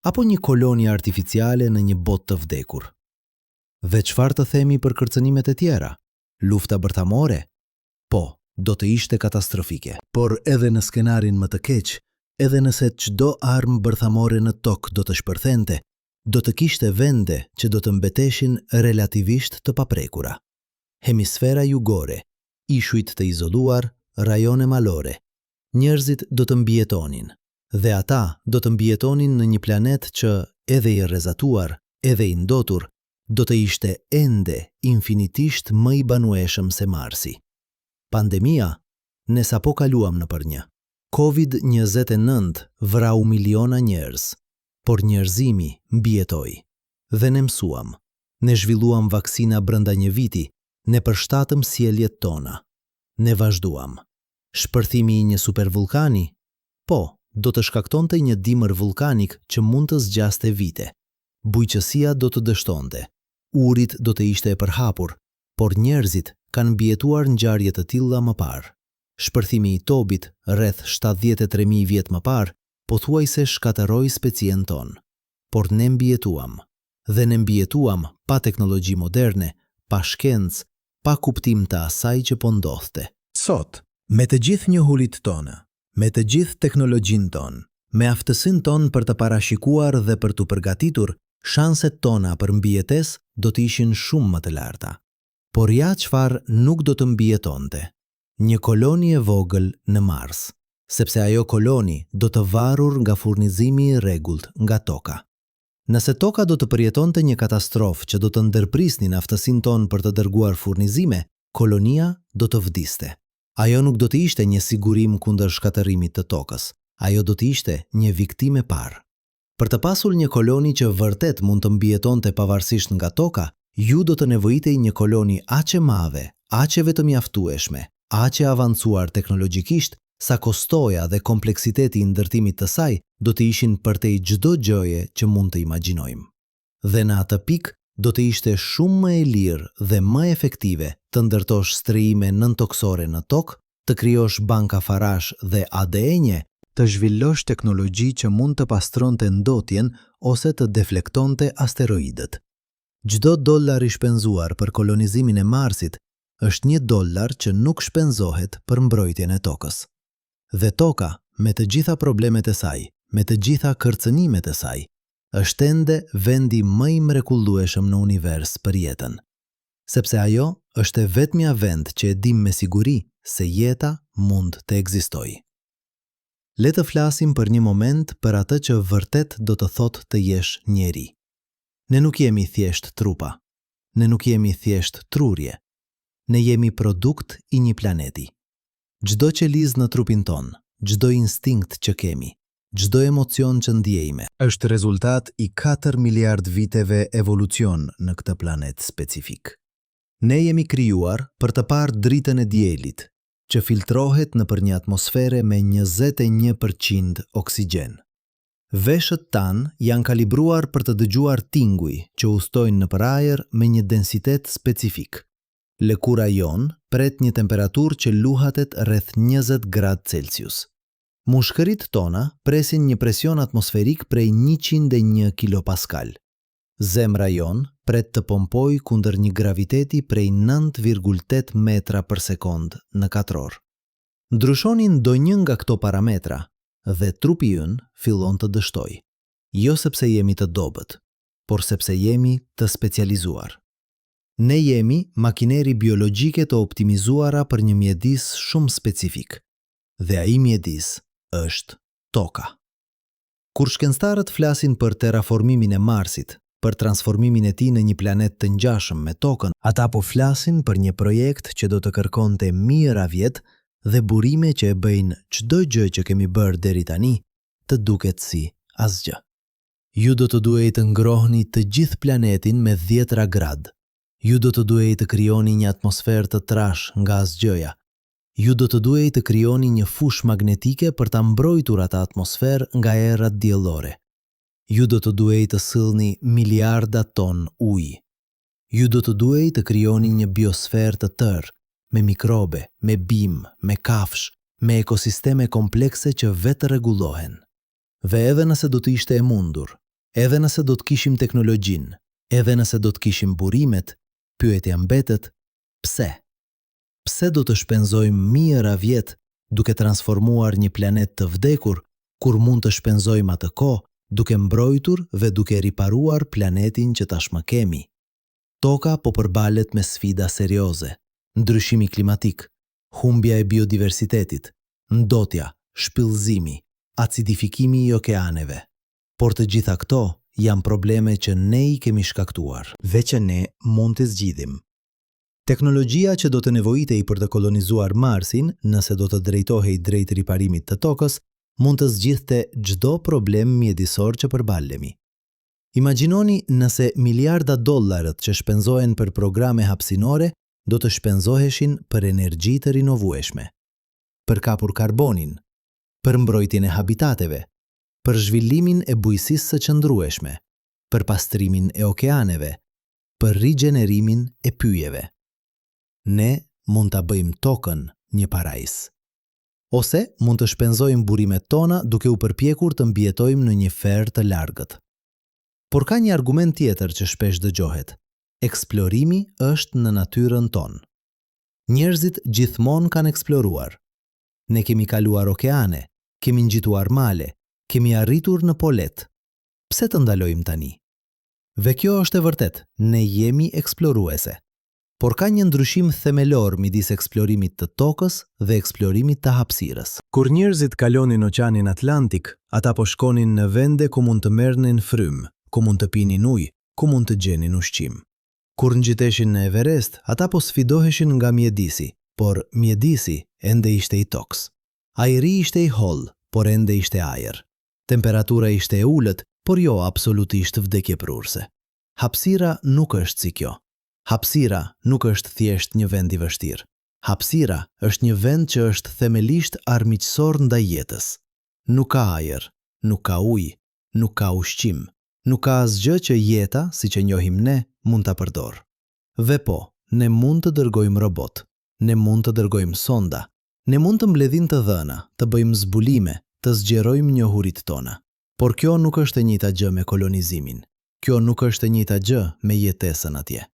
apo një koloni artificiale në një botë të vdekur? Dhe çfarë të themi për kërcënimet e tjera? Lufta bërthamore? Po, do të ishte katastrofike. Por edhe në skenarin më të keq, edhe nëse çdo armë bërthamore në tokë do të shpërthente, do të kishte vende që do të mbeteshin relativisht të paprekura. Hemisfera jugore, ishujt të izoluar, rajone malore. Njerëzit do të mbijetonin, dhe ata do të mbijetonin në një planet që, edhe i rrezatuar, edhe i ndotur, do të ishte ende infinitisht më i banueshëm se Marsi. Pandemia, ne sapo kaluam nëpër një. COVID-29 vrau miliona njerëz, por njerëzimi mbijetoi. Dhe ne mësuam. Ne zhvilluam vaksina brenda një viti, ne përshtatëm sjelljet tona. Ne vazhduam. Shpërthimi i një supervulkani? Po, do të shkaktonte një dimër vulkanik që mund të zgjaste vite. Bujqësia do të dështonte. Urit do të ishte e përhapur, por njerëzit kanë mbijetuar ngjarje të tilla më parë. Shpërthimi i Tobit, rreth 73.000 vjet më parë, pothuajse shkatërroi specien tonë. Por ne mbijetuam. Dhe ne mbijetuam pa teknologji moderne, pa shkencë, pa kuptim të asaj që po ndodhte. Sot, me të gjithë njohurit tonë, me të gjithë teknologjinë tonë, me aftësinë tonë për të parashikuar dhe për të përgatitur, shanset tona për mbijetesë do të ishin shumë më të larta. Por ja çfarë nuk do të mbijetonte? Një koloni e vogël në Mars, sepse ajo koloni do të varur nga furnizimi i rregullt nga toka. Nëse toka do të përjetonte një katastrofë që do të ndërprisnin aftësinë tonë për të dërguar furnizime, kolonia do të vdiste. Ajo nuk do të ishte një sigurim kundër shkatërimit të tokës, ajo do të ishte një viktim e parë. Për të pasur një koloni që vërtet mund të mbijetonte pavarësisht nga toka, ju do të nevojitej një koloni aq e madhe, aq e vetëmjaftueshme, aq e avancuar teknologjikisht, sa kostoja dhe kompleksiteti i ndërtimit të saj do të ishin përtej çdo gjëje që mund të imagjinojmë. Dhe në atë pikë do të ishte shumë më e lirë dhe më efektive të ndërtosh strijime nëntoksore në tokë, të krijosh banka farash dhe ADN-je, të zhvillosh teknologji që mund të pastronte ndotjen ose të deflektonte asteroidët. Çdo dollar i shpenzuar për kolonizimin e Marsit është $1 që nuk shpenzohet për mbrojtjen e tokës. Dhe toka, me të gjitha problemet e saj, me të gjitha kërcënimet e saj, është ende vendi më i mrekullueshëm në univers për jetën. Sepse ajo është e vetmja vend që e dim me siguri se jeta mund të ekzistojë. Le të flasim për një moment për atë që vërtet do të thotë të jesh njeri. Ne nuk jemi thjesht trupa. Ne nuk jemi thjesht trurje. Ne jemi produkt i një planeti. Çdo qeliz në trupin ton, çdo instinkt që kemi, çdo emocion që ndjejme, është rezultat i 4 miliard viteve evolucion në këtë planet specifik. Ne jemi krijuar për të parë dritën e diellit, që filtrohet nëpër një atmosfere me 21% oksigjen. Veshët tanë janë kalibruar për të dëgjuar tinguj që ustojnë nëpër ajër me një densitet specifik. Lëkura jonë pret një temperaturë që luhatet rreth 20 gradë Celsius. Mushkërit tona presin një presion atmosferik prej 101 kilopascal. Zemra jonë pret të pompoj kundër një graviteti prej 9,8 metra për sekond në katror. Ndryshonin ndonjë nga këto parametra dhe trupi ynë fillon të dështoj. Jo sepse jemi të dobët, por sepse jemi të specializuar. Ne jemi makineri biologjike të optimizuara për një mjedis shumë specifik. Dhe ai mjedis është toka. Kur shkencëtarët flasin për terraformimin e Marsit, për transformimin e tij në një planet të ngjashëm me tokën, ata po flasin për një projekt që do të kërkonte mijëra vjet dhe burime që e bëjnë çdo gjë që kemi bërë deri tani të duket si asgjë. Ju do të duhej të ngrohni të gjithë planetin me 10 gradë. Ju do të duhej të krijoni një atmosferë të trash nga asgjëja. Ju do të duhej të krijoni një fushë magnetike për ta mbrojtur atë atmosferë nga errat diellore. Ju do të duhej të sillni miliarda ton ujë. Ju do të duhej të krijoni një biosferë të tërë, me mikrobe, me bimë, me kafshë, me ekosisteme komplekse që vetë rregullohen. Dhe edhe nëse do të ishte e mundur, edhe nëse do të kishim teknologjinë, edhe nëse do të kishim burimet, pyetja mbetet, pse? Pse do të shpenzojmë mijëra vjet duke transformuar një planet të vdekur, kur mund të shpenzojmë atë kohë duke mbrojtur dhe duke riparuar planetin që tashmë kemi? Toka po përballet me sfida serioze: ndryshimi klimatik, humbja e biodiversitetit, ndotja, shpillëzimi, acidifikimi i okeaneve. Por të gjitha këto janë probleme që ne i kemi shkaktuar dhe që ne mund të zgjidhim. Teknologjia që do të nevojitej për të kolonizuar Marsin, nëse do të drejtohej drejt riparimit të tokës, mund të zgjidhte çdo problem mjedisor që përballemi. Imagjinoni nëse miliarda dollarët që shpenzohen për programe hapësinore do të shpenzoheshin për energji të rinovueshme, për kapur karbonin, për mbrojtjen e habitateve, për zhvillimin e bujqësisë së qëndrueshme, për pastrimin e okeaneve, për rigjenerimin e pyjeve. Ne mund ta bëjmë tokën një paradis. Ose mund të shpenzojmë burimet tona duke u përpjekur të mbijetojmë në një ferë të largët. Por ka një argument tjetër që shpesh dëgjohet. Eksplorimi është në natyrën tonë. Njerëzit gjithmonë kanë eksploruar. Ne kemi kaluar okeane, kemi ngjituar male, kemi arritur në polet. Pse të ndalojmë tani? Dhe kjo është e vërtet, ne jemi eksploruese. Por ka një ndryshim themelor midis eksplorimit të tokës dhe eksplorimit të hapësirës. Kur njerëzit kalonin Oqeanin Atlantik, ata po shkonin në vende ku mund të merrnin frymë, ku mund të pinin ujë, ku mund të gjenin ushqim. Kur ngjiteshin në Everest, ata po sfidoheshin nga mjedisi, por mjedisi ende ishte i toks. Ajri ishte i holl, por ende ishte ajër. Temperatura ishte e ulët, por jo absolutisht vdekjeprurse. Hapësira nuk është si kjo. Hapësira nuk është thjesht një vend i vështirë. Hapësira është një vend që është themelisht armiqësor ndaj jetës. Nuk ka ajër, nuk ka ujë, nuk ka ushqim, nuk ka asgjë që jeta, siç e njohim ne, mund ta përdor. Dhe po, ne mund të dërgojmë robot, ne mund të dërgojmë sonda, ne mund të mbledhim të dhëna, të bëjmë zbulime, të zgjerojmë njohurit tona. Por kjo nuk është e njëjta gjë me kolonizimin. Kjo nuk është e njëjta gjë me jetesën atje.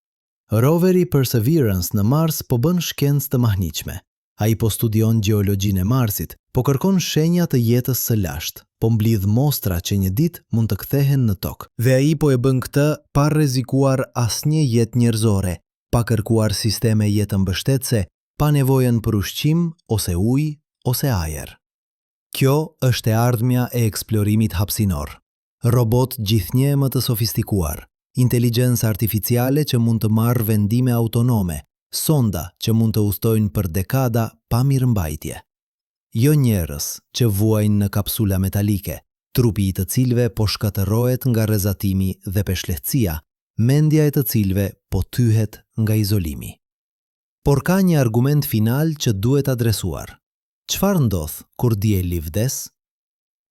Roveri Perseverance në Mars po bën shkencë të mahnitshme. Ai po studion gjeologjinë e Marsit, po kërkon shenja të jetës së lashtë, po mblidh mostra që një ditë mund të kthehen në tokë. Dhe ai po e bën këtë pa rrezikuar asnjë jetë njerëzore, pa kërkuar sisteme jetë mbështetëse, pa nevojën për ushqim ose ujë ose ajër. Kjo është e ardhmja e eksplorimit hapësinor. Robot gjithnjë më të sofistikuar, inteligjencë artificiale që mund të marrë vendime autonome, sonda që mund të udhtojnë për dekada pa mirëmbajtje. Jo njerëz që vuajnë në kapsula metalike, trupi i të cilëve po shkatërrohet nga rrezatimi dhe peshlehtësia, mendja e të cilëve po thyhet nga izolimi. Por ka një argument final që duhet adresuar. Çfarë ndodh kur dielli vdes?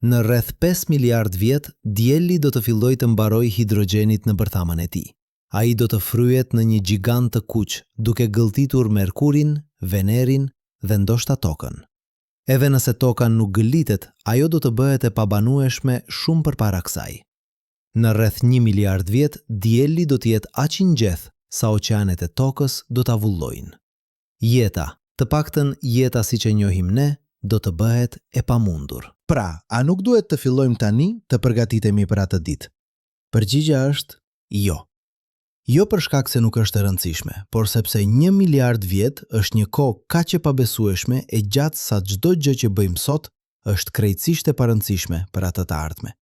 Në rreth 5 miliard vjet, dielli do të fillojë të mbarojë hidrogjenit në bërthamën e tij. Ai do të fryhet në një gjigant të kuq, duke gëlltitur Merkurin, Venerin dhe ndoshta Tokën. Edhe nëse Toka nuk gëllitet, ajo do të bëhet e pabanueshme shumë përpara kësaj. Në rreth 1 miliard vjet, dielli do të jetë aq i ngjethë sa oqeanet e Tokës do ta vullojnë. Jeta, të paktën jeta siç e njohim ne, do të bëhet e pamundur. Pra, a nuk duhet të fillojmë tani të përgatitemi për atë ditë? Përgjigjja është jo. Jo për shkak se nuk është e rëndësishme, por sepse 1 miliard vjet është një kohë kaq e pabesueshme e gjatë sa çdo gjë që bëjmë sot është krejtësisht e parëndësishme për atë të ardhme.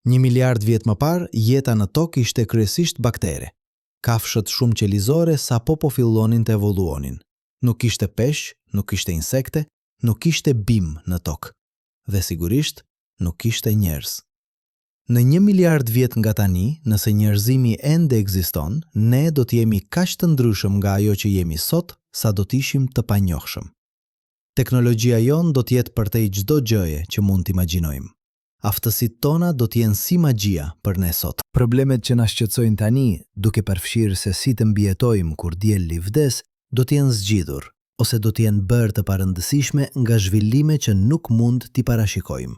1 miliard vjet më parë, jeta në Tokë ishte kryesisht baktere. Kafshët shumë qelizore sapo po fillonin të evoluonin. Nuk kishte peshq, nuk kishte insekte, nuk kishte bimë në Tokë. Dhe sigurisht, nuk kishte njerëz. Në 1 miliard vjet nga tani, nëse njerëzimi ende ekziston, ne do të jemi kaq të ndryshëm nga ajo që jemi sot, sa do të ishim të panjohshëm. Teknologjia jon do të jetë përtej çdo gjëje që mund të imagjinojmë. Aftësitë tona do të jenë si magjia për ne sot. Problemet që na shqetësojnë tani, duke përfshirë se si të mbijetojmë kur dielli vdes, do të jenë zgjidhur, ose do të jenë bërë të parëndësishme nga zhvillime që nuk mund t'i parashikojmë.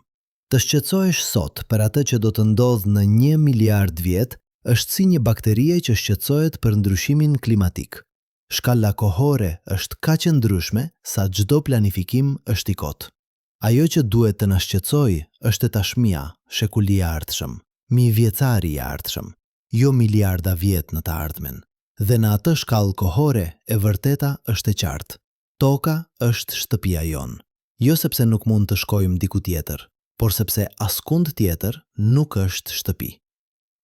Të shqetësohesh sot për atë që do të ndodhë në 1 miliard vjet është si një bakterie që shqetësohet për ndryshimin klimatik. Shkalla kohore është kaq e ndryshme sa çdo planifikim është i kotë. Ajo që duhet të na shqetësojë është tashmia, shekulli i ardhshëm, mijëvjetari i ardhshëm, jo miliarda vjet në të ardhmen. Dhe në atë shkallë kohore e vërteta është e qartë. Toka është shtëpia jonë, jo sepse nuk mund të shkojmë diku tjetër, por sepse askund tjetër nuk është shtëpi.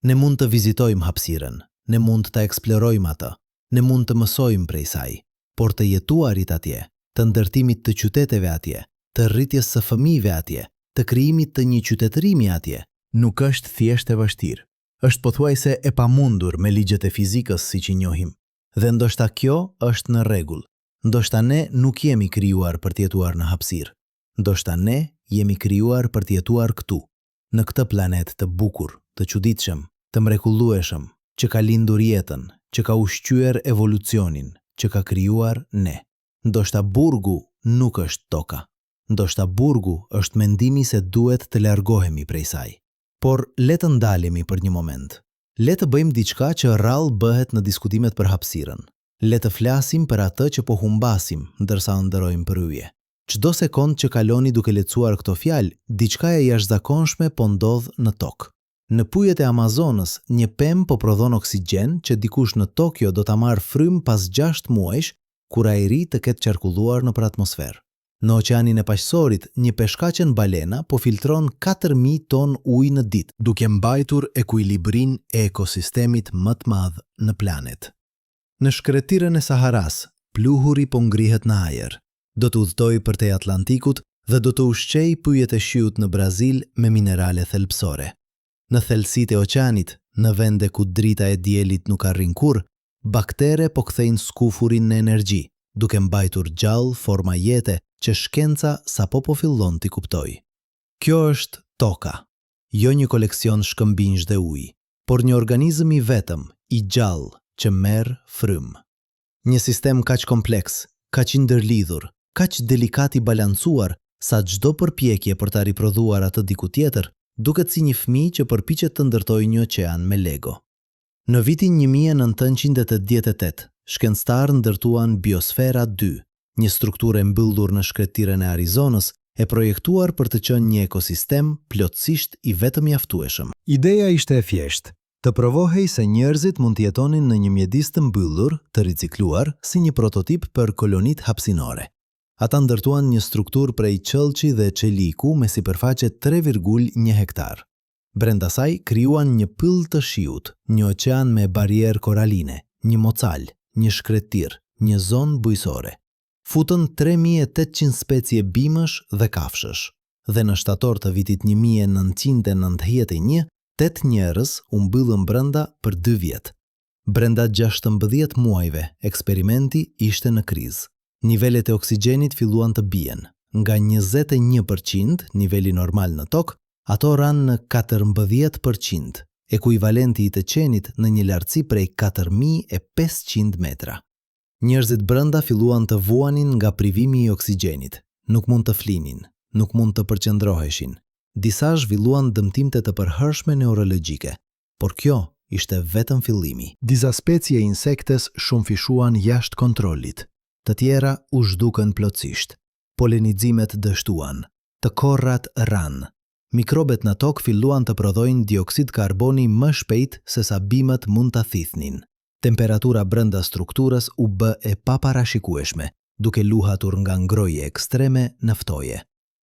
Ne mund të vizitojmë hapësirën, ne mund të eksplorojmë atë, ne mund të mësojmë prej saj, por të jetuarit atje, të ndërtimit të qyteteve atje, të rritjes së fëmijëve atje, të krijimit të një qytetërimi atje, nuk është thjesht e vështirë. Është pothuajse e pamundur me ligjet e fizikës siç i njohim. Dhe ndoshta kjo është në rregull. Ndoshta ne nuk jemi krijuar për të jetuar në hapësirë. Ndoshta ne jemi krijuar për të jetuar këtu, në këtë planet të bukur, të çuditshëm, të mrekullueshëm, që ka lindur jetën, që ka ushqyer evolucionin, që ka krijuar ne. Ndoshta burgu nuk është Toka. Ndoshta burgu është mendimi se duhet të largohemi prej saj. Por le të ndalemi për një moment. Le të bëjmë diçka që rrallë bëhet në diskutimet për hapësirën. Le të flasim për atë që po humbasim ndërsa ndërojmë përryje. Çdo sekond që kaloni duke lecuar këto fjalë, diçka e jashtëzakonshme po ndodh në Tokë. Në pujet e Amazonës, një pemë po prodhon oksigjen që dikush në Tokyo do ta marrë frym pas 6 muajsh, kur ajri të ketë qarkulluar nëpër atmosferë. Në oqeanin e paqësorit, një peshkaqen balena po filtron 4000 ton ujë në ditë, duke mbajtur ekuilibrin e ekosistemit më të madh në planet. Në shkretirën e Saharas, pluhuri po ngrihet në ajër. Do të udhtojë përtej Atlantikut dhe do të ushqejë pyjet e shiut në Brazil me minerale thelbësore. Në thelësitë e oqeanit, në vende ku drita e diellit nuk arrin kurrë, baktere po kthejnë skufurin në energji, duke mbajtur gjallë forma jete që shkenca sapo po fillon t'i kuptojë. Kjo është Toka, jo një koleksion shkëmbinjsh dhe ujë, por një organizëm i vetëm, i gjallë, që merr frym. Një sistem kaq kompleks, kaq i ndërlidhur, kaq delikat i balancuar, sa çdo përpjekje për ta riprodhuar atë diku tjetër, duket si një fëmijë që përpiqet të ndërtojë një oqean me Lego. Në vitin 1988, shkencëtarë ndërtuan Biosfera 2, një strukturë e mbyllur në shkretirën e Arizonës, e projektuar për të qenë një ekosistem plotësisht i vetëm mjaftueshëm. Ideja ishte e thjeshtë, të provohej se njerëzit mund të jetonin në një mjedis të mbyllur, të ricikluar, si një prototip për kolonitë hapësinore. Ata ndërtuan një strukturë prej qëllçi dhe çeliku me sipërfaqe 3,1 hektar. Brenda saj krijuan një pyll të shiut, një oqean me barierë koraline, një mocal, një shkretir, një zonë bujësore. Futën 3800 specie bimësh dhe kafshësh, dhe në shtator të vitit 1991, 8 njerëz u mbyllën brenda për 2 vjet. Brenda 16 muajve, eksperimenti ishte në krizë. Nivelet e oksigjenit filluan të bien, Nga 21% niveli normal në tokë, ato ranë në 14%, ekuivalenti i të qenit në një lartësi prej 4500 metra. Njerëzit brenda filluan të vuanin nga privimi i oksigjenit, nuk mund të flinin, nuk mund të përqendroheshin. Disa zhvilluan dëmtimte të përhershme neurologjike, por kjo ishte vetëm fillimi. Disa specie insektes shumë fishuan jashtë kontrollit, të tjera u zhdukën plotësisht. Polenizimet dështuan, të korrat ranë. Mikrobet në tokë filluan të prodhojnë dioksid karboni më shpejt se sa bimët mund të thithnin. Temperatura brenda strukturës u bë e paparashikueshme, duke luhatur nga ngroje ekstreme në ftoje.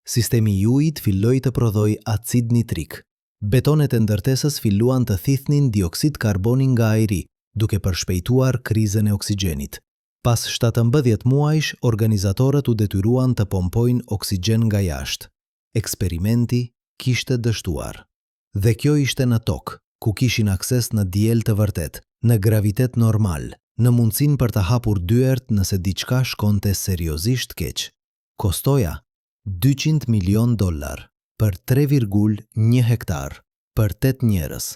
Sistemi i ujit filloi të prodhoj acid nitrik. Betonet e ndërtesës filluan të thithnin dioksid karboni nga ajri, duke përshpejtuar krizën e oksigjenit. Pas 17 muajsh, organizatorët u detyruan të pompojnë oksigjen nga jashtë. Eksperimenti kishte dështuar. Dhe kjo ishte në tokë, ku kishin akses në diell të vërtet, në gravitet normal, në mundësin për të hapur dyert nëse diçka shkonte seriozisht keq. Kostoja $200 milion për 3,1 hektar, për 8 njerëz,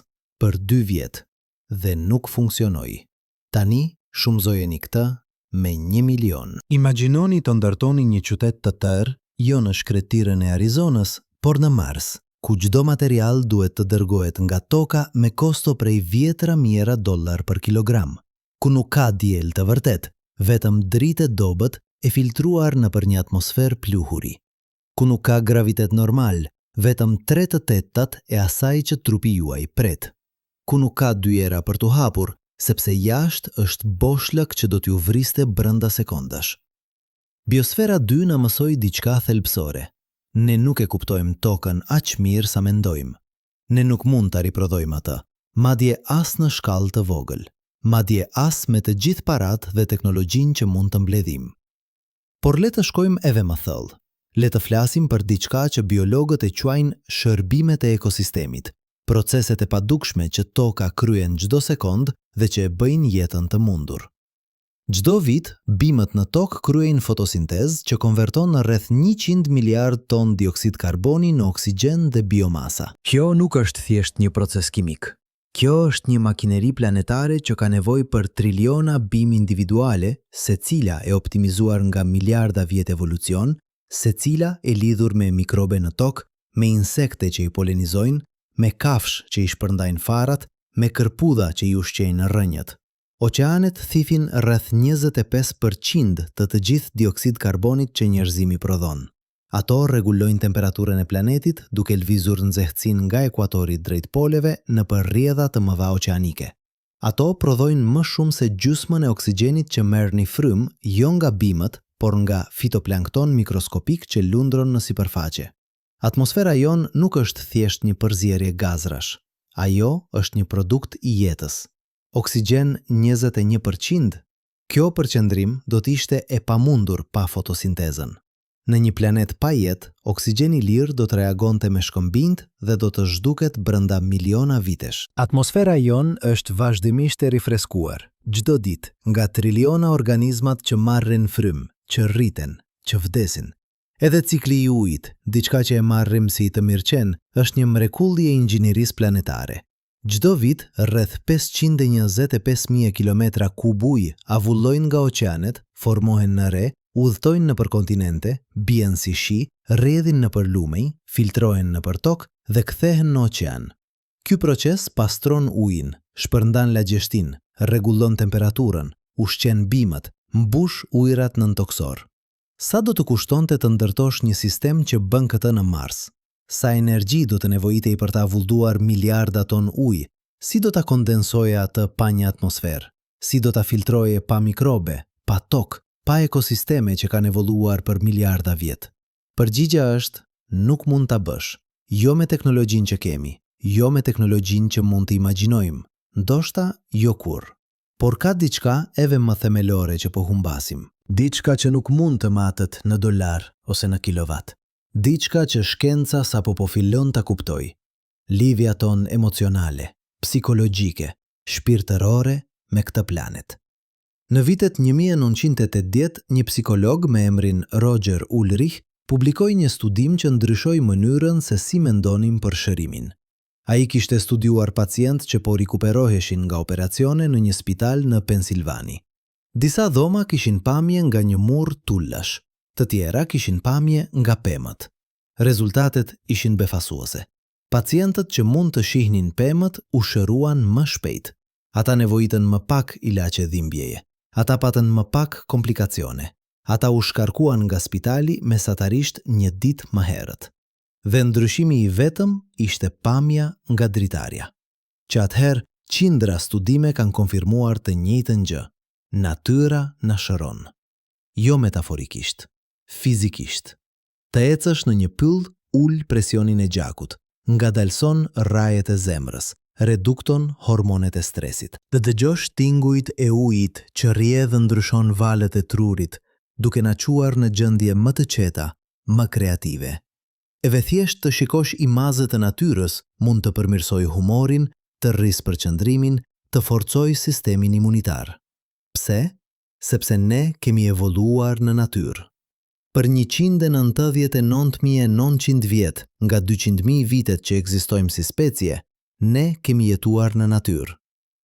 për 2 vjet, dhe nuk funksionoi. Tani shumëzojeni këtë me 1 milion. Imagjinoni të ndërtoni një qytet të tërë, Jo në shkretirën e Arizonës, por në Mars, ku çdo material duhet të dërgohet nga toka me kosto prej $10,000 për kilogram, ku nuk ka diell të vërtet, vetëm dritë dobët e filtruar nëpër një atmosferë pluhuri, ku nuk ka gravitet normal, vetëm 3/8 e asaj që trupi juaj pret, ku nuk ka dyera për t'u hapur, sepse jashtë është boshlëk që do t'ju vriste brenda sekondash. Biosfera 2 na mësoi diçka thelbësore. Ne nuk e kuptojmë tokën aq mirë sa mendojmë. Ne nuk mund ta riprodhojmë atë, madje as në shkallë të vogël, madje as me të gjithë paratë dhe teknologjinë që mund të mbledhim. Por le të shkojmë edhe më thellë. Le të flasim për diçka që biologët e quajnë shërbimet e ekosistemit, proceset e padukshme që toka kryen çdo sekond dhe që e bëjnë jetën të mundur. Çdo vit, bimët në tokë kryejnë fotosintezë që konverton në rreth 100 miliard ton dioksid karboni në oksigjen dhe biomasa. Kjo nuk është thjesht një proces kimik. Kjo është një makineri planetare që ka nevojë për triliona bim individuale, secila e optimizuar nga miliarda vjet evolucion, secila e lidhur me mikrobe në tokë, me insekte që i polenizojnë, me kafsh që i shpërndajnë farat, me kërpudha që i ushqejnë rrënjët. Oqeanet thithin rreth 25% të gjithë dioksid karbonit që njerëzimi prodhon. Ato rregullojnë temperaturën e planetit duke lvizur nxehtësinë nga ekuatori drejt poleve nëpër rrjedha të mëdha oqeanike. Ato prodhojnë më shumë se gjysmën e oksigjenit që merr në frym, jo nga bimët, por nga fitoplankton mikroskopik që lundron në sipërfaqe. Atmosfera jon nuk është thjesht një përzierje gazrash. Ajo është një produkt i jetës. Oksigjen 21%, kjo përqendrim do të ishte e pamundur pa fotosintezën. Në një planet pa jetë, oksigjeni lirë do të reagonte me shkëmbind dhe do të zhduket brenda miliona vitesh. Atmosfera jon është vazhdimisht e rifreskuar, çdo ditë, nga triliona organizmat që marrin frym, që rriten, që vdesin. Edhe cikli i ujit, diçka që e marrim si të mirëqen, është një mrekulli e inxhinierisë planetare. Çdo vit, rreth 525.000 kilometra kub ujë avullojnë nga oqeanet, formohen në re, udhtojnë nëpër kontinente, bien si shi, rrjedhin nëpër lumej, filtrohen nëpër tokë dhe kthehen në oqean. Ky proces pastron ujin, shpërndan lagjeshtinë, rregullon temperaturën, ushqen bimët, mbush ujërat nëntoksor. Sa do të kushtonte të ndërtosh një sistem që bën këtë në Mars? Sa energji do të nevojitej për ta vullduar miliarda ton ujë? Si do ta kondensoje atë pa një atmosferë? Si do ta filtroje pa mikrobe, pa tokë, pa ekosisteme që kanë evoluar për miliarda vjet? Përgjigjja është, nuk mund ta bësh. Jo me teknologjinë që kemi, jo me teknologjinë që mund të imagjinojmë, ndoshta jo kurrë. Por ka diçka edhe më themelore që po humbasim. Diçka që nuk mund të matet në dolar ose në kilovat. Diçka që shkenca sapo po fillon ta kuptoj. Lidhja ton emocionale, psikologjike, shpirtërore me këtë planet. Në vitet 1980, një psikolog me emrin Roger Ulrich publikoi një studim që ndryshoi mënyrën se si mendonim për shërimin. Ai kishte studiuar pacientë që po rikuperoheshin nga operacione në një spital në Pensilvani. Disa dhoma kishin pamje nga një murr tullash, të tjera kishin pamje nga pemët. Rezultatet ishin befasuese. Pacientët që mund të shihnin pemët u shëruan më shpejt. Ata nevojitën më pak ilaçe dhimbjeje. Ata patën më pak komplikacione. Ata u shkarkuan nga spitali mesatarisht një ditë më herët. Dhe ndryshimi i vetëm ishte pamja nga dritarja. Që atëherë, qindra studime kanë konfirmuar të njëjtën gjë. Natyra na shëron. Jo metaforikisht, fizikisht. Të ecësh në një pyll, ul presionin e gjakut, ngadalson rajet e zemrës, redukton hormonet e stresit. Të dëgjosh tingujt e ujit që rrjedh dhe ndryshon valët e trurit, duke na quar në gjendje më të qeta, më kreative. Edhe thjesht të shikosh imazet e natyrës mund të përmirësoj humorin, të rrisë përqëndrimin, të forcoj sistemin imunitar. Pse? Sepse ne kemi evoluar në natyrë. Për 199.900 vjet nga 200.000 vitet që ekzistojmë si specie, ne kemi jetuar në natyrë.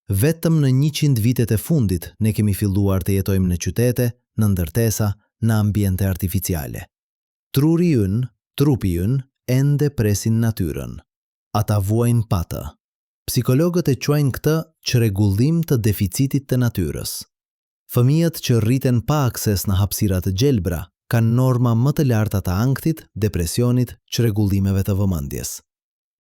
Vetëm në 100 vitet e fundit ne kemi filluar të jetojmë në qytete, në ndërtesa, në ambiente artificiale. Trupi ynë, ende presin natyrën. Ata vuajnë patë. Psikologët e quajnë këtë çrregullim të deficitit të natyrës. Fëmijët që rriten pa akses në hapësira të gjelbra kanë norma më të larta të ankthit, depresionit, çrregullimeve të vëmendjes.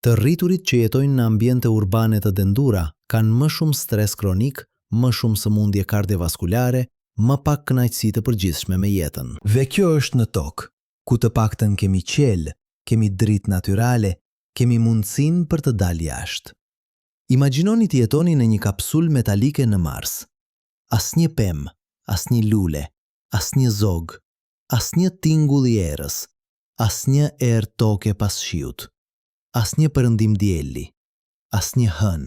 Të rriturit që jetojnë në ambiente urbane të dendura kanë më shumë stres kronik, më shumë sëmundje kardiovaskulare, më pak kënaqësi të përgjithshme me jetën. Dhe kjo është në tokë, ku të paktën kemi qelë, kemi dritë natyrale, kemi mundësinë për të dalë jashtë. Imagjinoni të jetoni në një kapsul metalike në Mars. Asnjë pemë, asnjë lule, asnjë zog, asnjë tingull i erës, asnjë erë toke pas shiut, asnjë perëndim dielli, asnjë hën,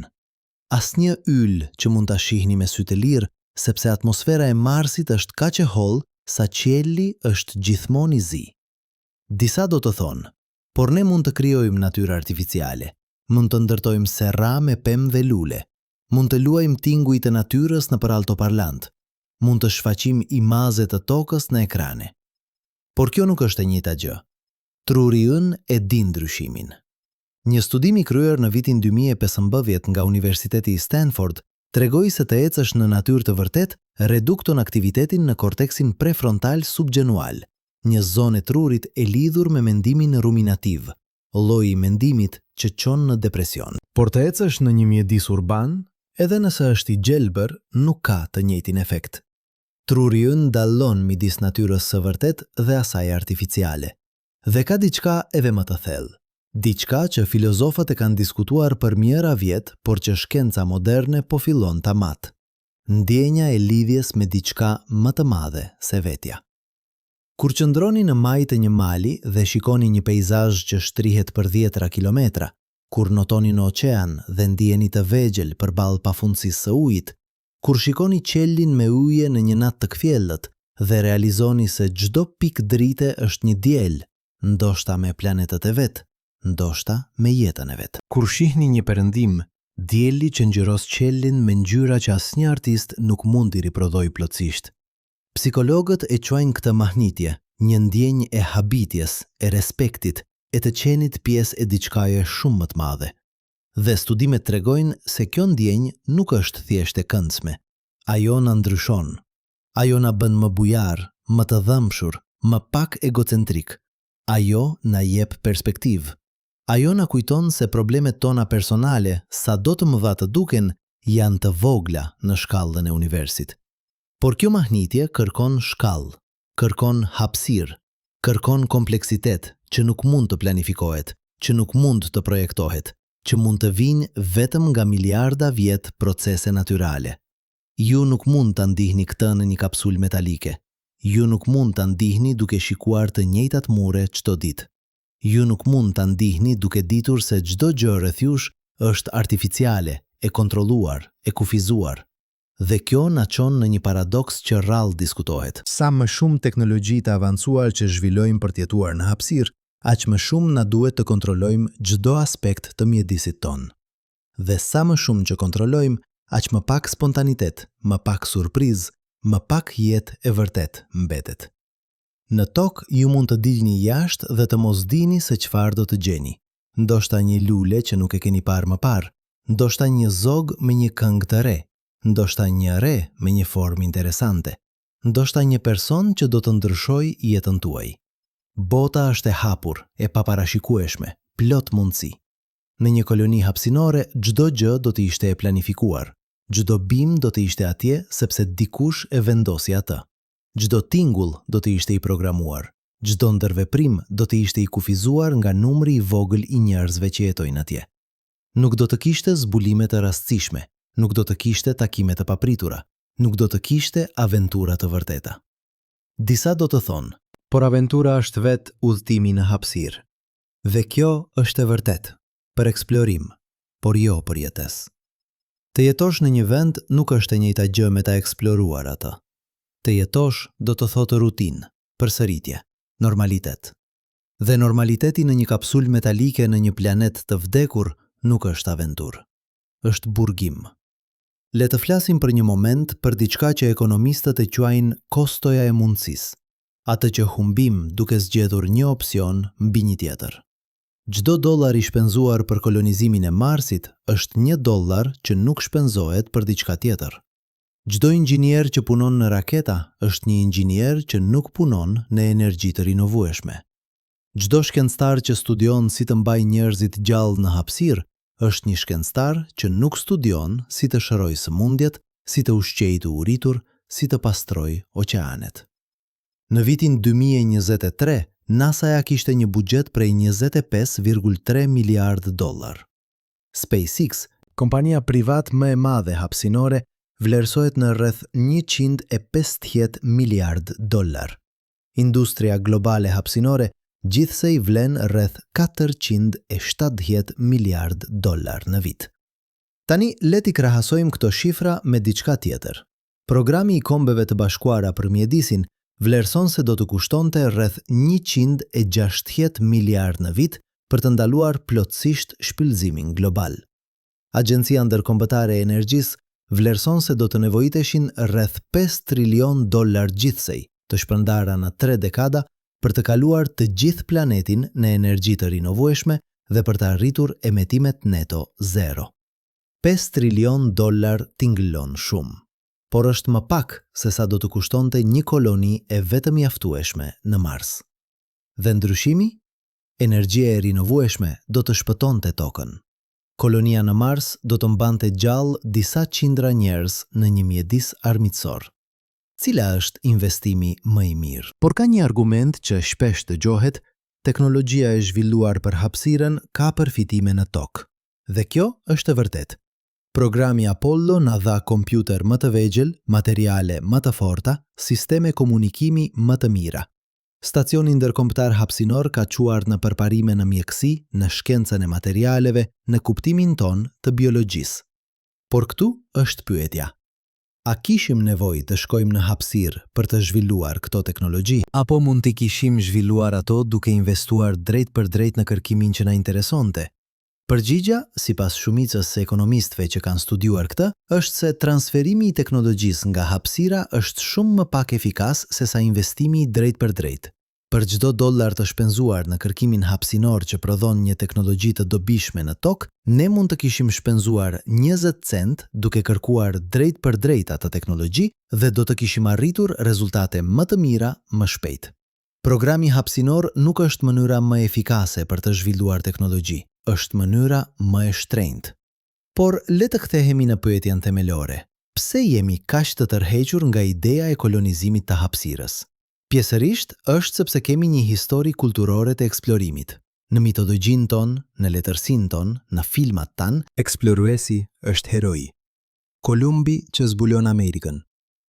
asnjë yll që mund ta shihni me sy të lirë, sepse atmosfera e Marsit është kaq e hollë sa qielli është gjithmonë i zi. Disa do të thonë, por ne mund të krijojmë natyrë artificiale, mund të ndërtojmë serra me pemë dhe lule, mund të luajmë tinguj të natyrës në për altoparlant, mund të shfaqim imaze të tokës në ekrane. Por kjo nuk është e njëjta gjë. Truri ynë e di ndryshimin. Një studim i kryer në vitin 2015 nga Universiteti i Stanford tregoi se të ecësh në natyrë të vërtet redukton aktivitetin në korteksin prefrontal subgenual, një zonë e trurit e lidhur me mendimin ruminativ, lloji i mendimit që çon në depresion. Por të ecësh në një mjedis urban, edhe nëse është i gjelbër, nuk ka të njëjtin efekt. Truri ynë dallon midis natyrës së vërtet dhe asaj artificiale. Dhe ka diçka edhe më të thellë. Diçka që filozofët e kanë diskutuar për mijëra vjet, por që shkenca moderne po fillon ta mat. Ndjenja e lidhjes me diçka më të madhe se vetja. Kur qëndroni në majë të një mali dhe shikoni një peizazh që shtrihet për 10 kilometra, kur notoni në oqean dhe ndjeni të vegjël përballë pafundësisë së ujit, kur shikoni qellin me uje në një natë të kthjellët dhe realizoni se çdo pikë drite është një diel, ndoshta me planetet e vet, ndoshta me jetën e vet. Kur shihni një perëndim, dielli që ngjyros qellin me ngjyra që asnjë artist nuk mund i riprodhojë plotësisht. Psikologët e quajnë këtë mahnitje, një ndjenjë e habitjes, e respektit, e të qenit pjesë e diçkaje shumë më të madhe. Dhe studimet tregojnë se kjo ndjenjë nuk është thjesht e këndshme. Ajo na ndryshon. Ajo na bën më bujar, më të dhëmshur, më pak egocentrik. Ajo na jep perspektivë. Ajo na kujton se problemet tona personale, sado të mëdha të duken, janë të vogla në shkallën e universit. Por kjo mahnitje kërkon shkallë, kërkon hapësirë, kërkon kompleksitet që nuk mund të planifikohet, që nuk mund të projektohet, që mund të vinë vetëm nga miliarda vjet procese natyrale. Ju nuk mund të ndihni këtë në një kapsul metalike. Ju nuk mund të ndihni duke shikuar të njëjtat mure çdo ditë. Ju nuk mund të ndihni duke ditur se çdo gjë rreth jush është artificiale, e kontrolluar, e kufizuar. Dhe kjo na çon në një paradoks që rrallë diskutohet. Sa më shumë teknologji të avancuar që zhvillojmë për të jetuar në hapësirë, aq më shumë na duhet të kontrollojmë çdo aspekt të mjedisit ton. Dhe sa më shumë që kontrollojmë, aq më pak spontanitet, më pak surprizë, më pak jetë e vërtet mbetet. Në tokë ju mund të dilni jashtë dhe të mos dini se çfarë do të gjeni. Ndoshta një lule që nuk e keni parë më parë, ndoshta një zog me një këngë të re, ndoshta një re me një formë interesante, ndoshta një person që do të ndryshojë jetën tuaj. Bota është e hapur, e paparashikueshme, plot mundësi. Në një koloni hapësinore, çdo gjë do të ishte e planifikuar. Çdo bim do të ishte atje sepse dikush e vendosi atë. Çdo tingull do të ishte i programuar. Çdo ndërveprim do të ishte i kufizuar nga numri i vogël i njerëzve që jetojnë atje. Nuk do të kishte zbulime të rastësishme, nuk do të kishte takime të papritura, nuk do të kishte aventura të vërteta. Disa do të thonë, por aventura është vetë udhëtimi në hapësirë. Dhe kjo është e vërtet, për eksplorim, por jo për jetesë. Të jetosh në një vend nuk është e njëjta gjë me ta eksploruar atë. Të jetosh do të thotë rutinë, përsëritje, normalitet. Dhe normaliteti në një kapsul metalike në një planet të vdekur nuk është aventurë, është burgim. Le të flasim për një moment për diçka që ekonomistët e quajnë kostoja e mundësisë, atë që humbim duke zgjedhur një opsion mbi një tjetër. Çdo dollar i shpenzuar për kolonizimin e Marsit është $1 që nuk shpenzohet për diçka tjetër. Çdo inxhinier që punon në raketa është një inxhinier që nuk punon në energji të rinovueshme. Çdo shkencëtar që studion si të mbajë njerëzit gjallë në hapësirë është një shkencëtar që nuk studion si të shërojë sëmundjet, si të ushqejë të uritur, si të pastrojë oqeanet. Në vitin 2023, NASA ja kishte një buxhet prej $25.3 miliard. SpaceX, kompania privat më e madhe hapësinore, vlerësohet në rreth $150 miliard. Industria globale hapësinore gjithsej vlen rreth $470 miliard në vit. Tani leti krahasojmë këto shifra me diçka tjetër. Programi i Kombeve të Bashkuara për mjedisin vlerëson se do të kushtonte rreth $160 miliard në vit për të ndaluar plotësisht shpillëzimin global. Agjencia Ndërkombëtare e Energjisë vlerëson se do të nevojiteshin rreth $5 trilion gjithsej, të shpërndara në 3 dekada për të kaluar të gjithë planetin në energji të rinovueshme dhe për të arritur emetimet neto zero. $5 trilion tingëllon shumë, por është më pak se sa do të kushtonte një koloni e vetëm mjaftueshme në Mars. Dhe ndryshimi? Energjia e rinovueshme do të shpëtonte tokën. Kolonia në Mars do të mbante gjallë disa qindra njerëz në një mjedis armiqësor. Cila është investimi më i mirë? Por ka një argument që shpesh dëgjohet, teknologjia e zhvilluar për hapësirën ka përfitime në tokë. Dhe kjo është e vërtet. Programi Apollo na dha kompjuter më të vegjël, materiale më të forta, sisteme komunikimi më të mira. Stacioni ndërkombëtar hapësinor ka quar në përparime në mjekësi, në shkencën e materialeve, në kuptimin ton të biologjisë. Por këtu është pyetja. A kishim nevojë të shkojmë në hapësirë për të zhvilluar këto teknologji? Apo mund t'i kishim zhvilluar ato duke investuar drejt për drejt në kërkimin që na interesonte? Përgjigja, sipas shumicës së ekonomistëve që kanë studiuar këtë, është se transferimi i teknologjisë nga hapësira është shumë më pak efikas se sa investimi drejt për drejt. Për çdo dollar të shpenzuar në kërkimin hapësinor që prodhon një teknologji të dobishme në tokë, ne mund të kishim shpenzuar 20 cent duke kërkuar drejt për drejt atë teknologji dhe do të kishim arritur rezultate më të mira më shpejt. Programi hapësinor nuk është mënyra më efikase për të zhvilluar teknologji, është mënyra më e shtrenjtë. Por le të kthehemi në pyetjen themelore. Pse jemi kaq të tërhequr nga ideja e kolonizimit të hapësirës? Pjesërisht është sepse kemi një histori kulturore të eksplorimit. Në mitologjin ton, në letërsin ton, në filmat tan, eksploruesi është heroi. Kolumbi që zbulon Amerikën,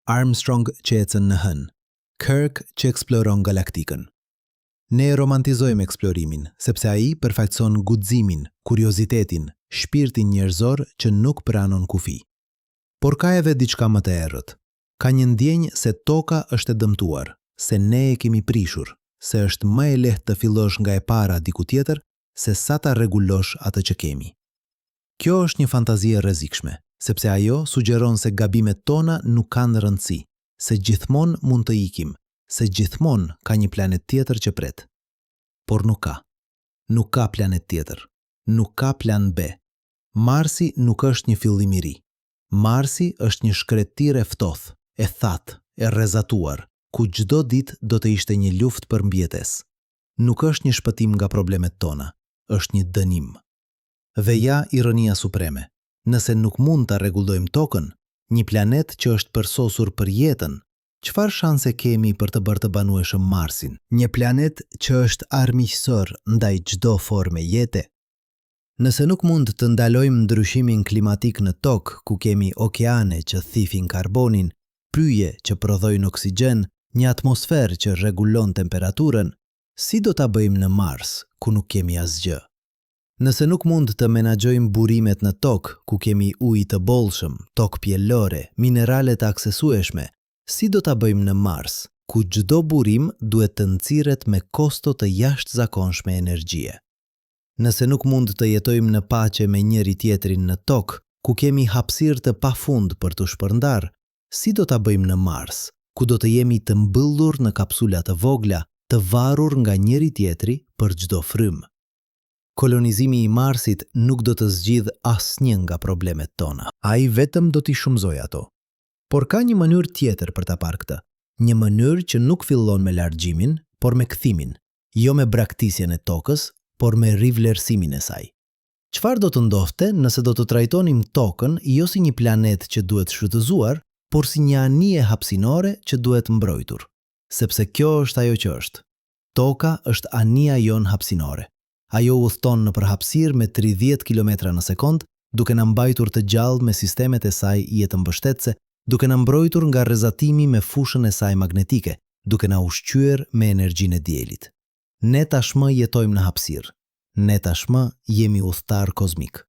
Armstrong që ecën në hën, Kirk që eksploron galaktikën. Ne romantizojmë eksplorimin, sepse ai përfaqëson guximin, kuriozitetin, shpirtin njerëzor që nuk pranon kufi. Por ka edhe diçka më të errët. Ka një ndjenjë se toka është e dëmtuar, se ne e kemi prishur, se është më e lehtë të fillosh nga e para diku tjetër se sa ta rregullosh atë që kemi. Kjo është një fantazi e rrezikshme, sepse ajo sugjeron se gabimet tona nuk kanë rëndësi, se gjithmonë mund të ikim, se gjithmonë ka një planet tjetër që pret. Por nuk ka. Nuk ka planet tjetër. Nuk ka plan B. Marsi nuk është një fillim i ri. Marsi është një shkretëtirë e ftohtë, e thatë, e rrezatuar, ku çdo ditë do të ishte një luftë për mbjetesë. Nuk është një shpëtim nga problemet tona, është një dënim. Dhe ja ironia supreme. Nëse nuk mund ta rregullojmë tokën, një planet që është përsosur për jetën, çfarë shanse kemi për të bërë të banueshëm Marsin? Një planet që është armiqësor ndaj çdo forme jete? Nëse nuk mund të ndalojmë ndryshimin klimatik në tokë, ku kemi okeane që thifin karbonin, pyje që prodhojnë oksigjen, një atmosferë që rregullon temperaturën, si do ta bëjmë në Mars, ku nuk kemi asgjë? Nëse nuk mund të menaxhojmë burimet në tokë, ku kemi ujë të bollshëm, tokë pjellore, minerale të aksesueshme, si do ta bëjmë në Mars, ku çdo burim duhet të nxirret me kosto të jashtëzakonshme energjie? Nëse nuk mund të jetojmë në paqe me njëri tjetrin në tokë, ku kemi hapësirë të pafund për të shpërndar, si do ta bëjmë në Mars, ku do të jemi të mbyllur në kapsula të vogla, të varur nga njëri tjetri për çdo frymë? Kolonizimi i Marsit nuk do të zgjidh asnjë nga problemet tona. Ai vetëm do t'i shumëzojë ato. Por ka një mënyrë tjetër për ta parë këtë. Një mënyrë që nuk fillon me largimin, por me kthimin, jo me braktisjen e tokës, por me rivlerësimin e saj. Çfarë do të ndodhte nëse do të trajtonim tokën jo si një planet që duhet shfrytëzuar, por si një anije hapësinore që duhet mbrojtur? Sepse kjo është ajo që është. Toka është anija jonë hapësinore. Ajo udhton nëpër hapësirë me 30 km në sekond, duke na mbajtur të gjallë me sistemet e saj jetëmbështetëse, duke na mbrojtur nga rrezatimi me fushën e saj magnetike, duke na ushqyer me energjinë e diellit. Ne tashmë jetojmë në hapësirë. Ne tashmë jemi udhëtar kozmik.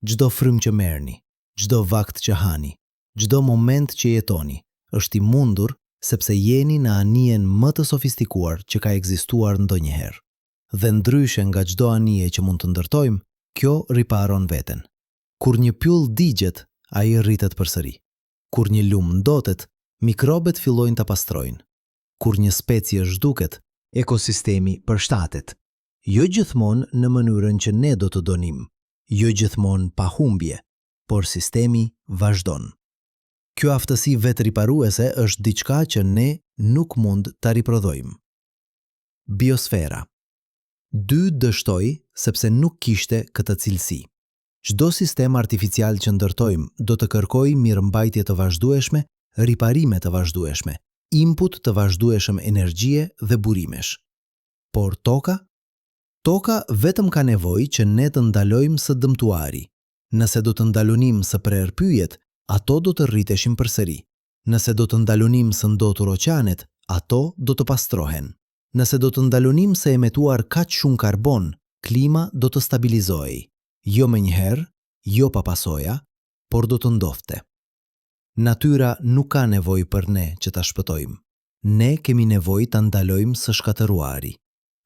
Çdo frymë që merrni, çdo vakt që hani, çdo moment që jetoni, është i mundur sepse jeni në anijen më të sofistikuar që ka ekzistuar ndonjëherë. Dhe ndryshe nga çdo anije që mund të ndërtojmë, kjo riparon veten. Kur një pyll digjet, ai rritet përsëri. Kur një lum ndotet, mikrobet fillojnë ta pastrojnë. Kur një specie zhduket, ekosistemi përshtatet. Jo gjithmonë në mënyrën që ne do të donim, jo gjithmonë pa humbje, por sistemi vazhdon. Kjo aftësi vetriparuese është diçka që ne nuk mund ta riprodhojmë. Biosfera. 2 dështoi sepse nuk kishte këtë cilësi. Çdo sistem artificial që ndërtojmë do të kërkojë mirëmbajtje të vazhdueshme, riparime të vazhdueshme, input të vazhdueshëm energjie dhe burimesh. Por toka? Toka vetëm ka nevojë që ne të ndalojmë së dëmtuari. Nëse do të ndalunim së prerë pyjet, ato do të rriteshin përsëri. Nëse do të ndalunim së ndotur oqeanet, ato do të pastrohen. Nëse do të ndalunim së emetuar kaq shumë karbon, klima do të stabilizohej. Jo menjëherë, jo pa pasoja, por do të ndodhte. Natyra nuk ka nevojë për ne që ta shpëtojmë. Ne kemi nevojë ta ndalojmë së shkatëruari.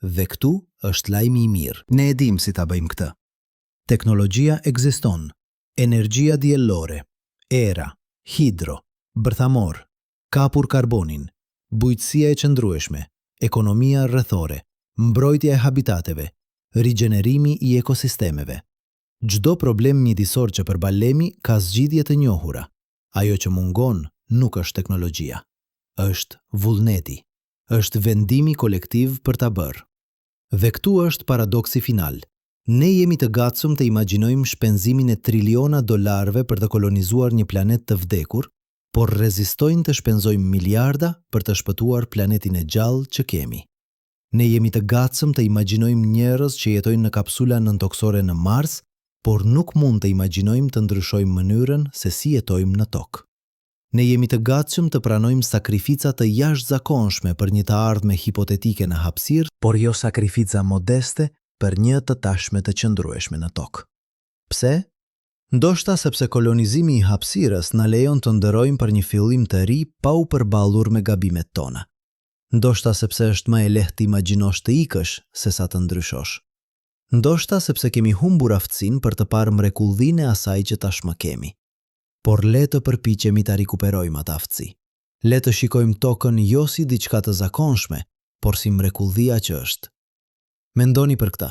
Dhe këtu është lajmi i mirë. Ne e dim si ta bëjmë këtë. Teknologjia ekziston. Energjia diellore, era, hidro, bërthamor, kapur karbonin, bujqësia e qëndrueshme, ekonomia rrethore, mbrojtja e habitateve, rigjenerimi i ekosistemeve. Çdo problem mjedisor që përbalemi ka zgjidhje të njohura. Ajo që mungon nuk është teknologjia. Është vullneti. Është vendimi kolektiv për ta bërë. Dhe këtu është paradoksi final. Ne jemi të gatshëm të imagjinojmë shpenzimin e triliona dollarëve për të kolonizuar një planet të vdekur, por rezistojnë të shpenzojmë miliarda për të shpëtuar planetin e gjallë që kemi. Ne jemi të gatshëm të imagjinojmë njerëz që jetojnë në kapsula nëntoksore në Mars, por nuk mund të imagjinojmë të ndryshojmë mënyrën se si jetojmë në tokë. Ne jemi të gatshëm të pranojmë sakrifica të jashtëzakonshme për një të ardhme hipotetike në hapësirë, por jo sakrifica modeste për një të tashme të qëndrueshme në tokë. Pse? Ndoshta sepse kolonizimi i hapësirës na lejon të ndërojmë për një fillim të ri pa u përballur me gabimet tona. Ndoshta sepse është më e lehtë të imagjinosh të ikësh se sa të ndryshosh. Ndoshta sepse kemi humbur aftësinë për të parë mrekullinë e asaj që tashmë kemi. Por le të përpiqemi ta rikuperojmë atë aftësi. Le të shikojmë tokën jo si diçka të zakonshme, por si mrekullia që është. Mendoni për këtë.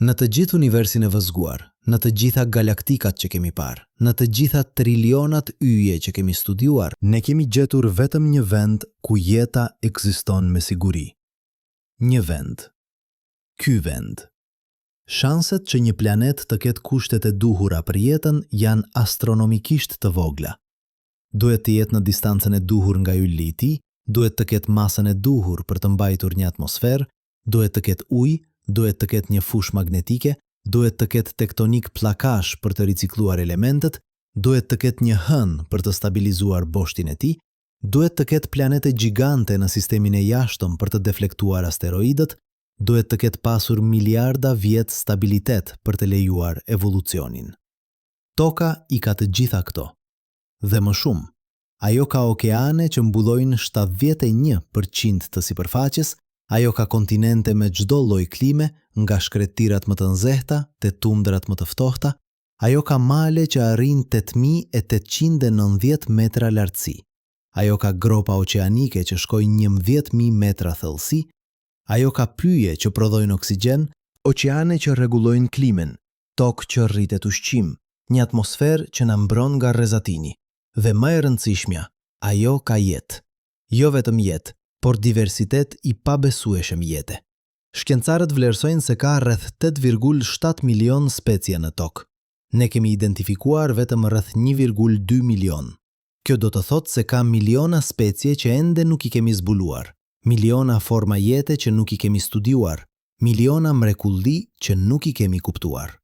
Në të gjithë universin e vëzguar, në të gjitha galaktikat që kemi parë, në të gjitha trilionat yje që kemi studiuar, ne kemi gjetur vetëm një vend ku jeta ekziston me siguri. Një vend. Ky vend. Shanset që një planet të ketë kushtet e duhura për jetën janë astronomikisht të vogla. Duhet të jetë në distancën e duhur nga yli i tij, duhet të ketë masën e duhur për të mbajtur një atmosferë, duhet të ketë ujë, duhet të ketë një fushë magnetike, duhet të ketë tektonik pllakash për të ricikluar elementet, duhet të ketë një hënë për të stabilizuar boshtin e tij, duhet të ketë planete gjigante në sistemin e jashtëm për të deflektuar asteroidët, duhet të ketë pasur miliarda vjet stabilitet për të lejuar evolucionin. Toka i ka të gjitha këto. Dhe më shumë, ajo ka okeane që mbullojnë 71% të sipërfaqes, ajo ka kontinente me çdo lloj klime, nga shkrettirat më të nxehta te tundrat më të ftohta, ajo ka male që arrin 8890 metra lartësi. Ajo ka gropa oqeanike që shkojnë 11000 metra thellësi, ajo ka pyje që prodhojnë oksigjen, oqeane që rregullojnë klimën, tokë që rritet ushqim, një atmosferë që na mbron nga rrezatini. Dhe më e rëndësishmja, ajo ka jetë. Jo vetëm jetë, por diversitet i pabesueshëm jete. Shkencarët vlerësojnë se ka rreth 8,7 milion specie në tokë. Ne kemi identifikuar vetëm rreth 1,2 milion. Kjo do të thotë se ka miliona specie që ende nuk i kemi zbuluar, miliona forma jete që nuk i kemi studiuar, miliona mrekulli që nuk i kemi kuptuar.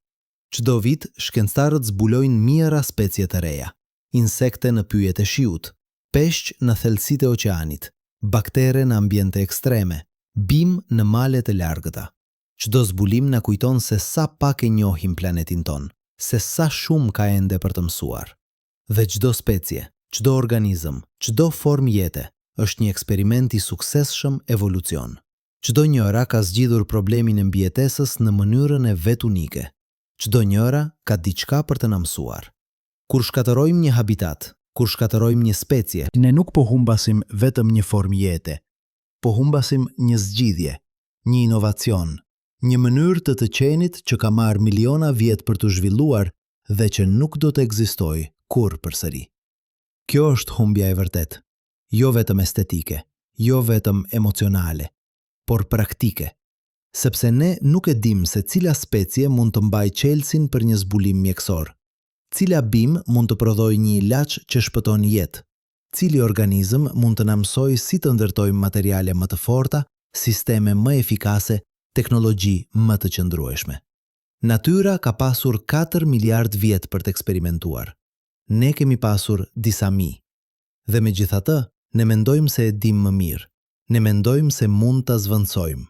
Çdo vit, shkencëtarët zbulojnë mijëra specie të reja, insekte në pyjet e shiut, peshq në thelësitë e oqeanit, baktere në ambiente ekstreme, bim në male të largëta. Çdo zbulim na kujton se sa pak e njohim planetin ton, se sa shumë ka ende për të mësuar. Dhe çdo specie, çdo organizëm, çdo formë jete është një eksperiment i suksesshëm evolucion. Çdo njëra ka zgjidhur problemin e mbijetesës në mënyrën e vet unike. Çdo njëra ka diçka për të na mësuar. Kur shkatërrojmë një habitat, kur shkatërrojmë një specie, ne nuk po humbasim vetëm një formë jete, po humbasim një zgjidhje, një inovacion, një mënyrë të qenit që ka marrë miliona vjet për të zhvilluar dhe që nuk do të ekzistojë kurrë përsëri. Kjo është humbja e vërtet, jo vetëm estetike, jo vetëm emocionale, por praktike, sepse ne nuk e dim se cila specie mund të mbajë qelsin për një zbulim mjekësor. Cila bim mund të prodhojë një ilaç që shpëton jetë? Cili organizëm mund të na mësojë si të ndërtojmë materiale më të forta, sisteme më efikase, teknologji më të qëndrueshme? Natyra ka pasur 4 miliard vjet për të eksperimentuar. Ne kemi pasur disa mijë. Dhe megjithatë, ne mendojmë se e dim më mirë. Ne mendojmë se mund ta zvendçojmë.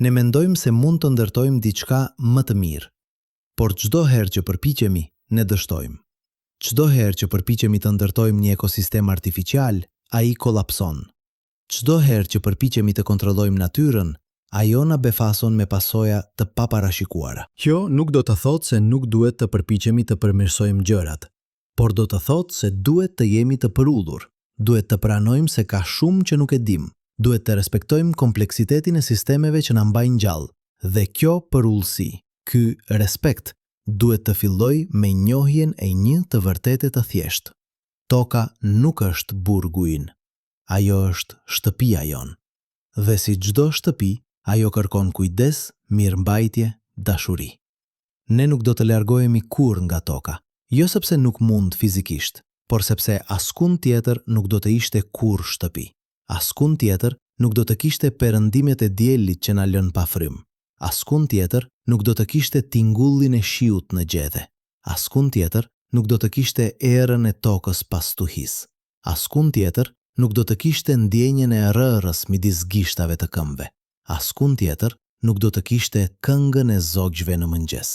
Ne mendojmë se mund të ndërtojmë diçka më të mirë. Por çdo herë që përpiqemi, ne dështojmë. Çdo herë që përpiqemi të ndërtojmë një ekosistem artificial, ai kolapson. Çdo herë që përpiqemi të kontrollojmë natyrën, ajo na befason me pasoja të paparashikuara. Kjo nuk do të thotë se nuk duhet të përpiqemi të përmirësojmë gjërat, por do të thotë se duhet të jemi të përulur, duhet të pranojmë se ka shumë që nuk e dim, duhet të respektojmë kompleksitetin e sistemeve që na mbajnë gjallë, dhe kjo përullësi, ky respekt, duhet të filloj me njohjen e një të vërtetë të thjeshtë. Toka nuk është burgu ynë, ajo është shtëpia jon. Dhe si çdo shtëpi, ajo kërkon kujdes, mirëmbajtje, dashuri. Ne nuk do të largohemi kurrë nga toka, jo sepse nuk mund fizikisht, por sepse askund tjetër nuk do të ishte kurrë shtëpi. Askund tjetër nuk do të kishte perëndimet e diellit që na lën pa frym. Askund tjetër nuk do të kishte tingullin e shiut në gjedhe. Askund tjetër nuk do të kishte erën e tokës pas tuhis. Askund tjetër nuk do të kishte ndjenjen e rrërës midis gishtave të këmbëve. Askund tjetër nuk do të kishte këngën e zogjve në mëngjes.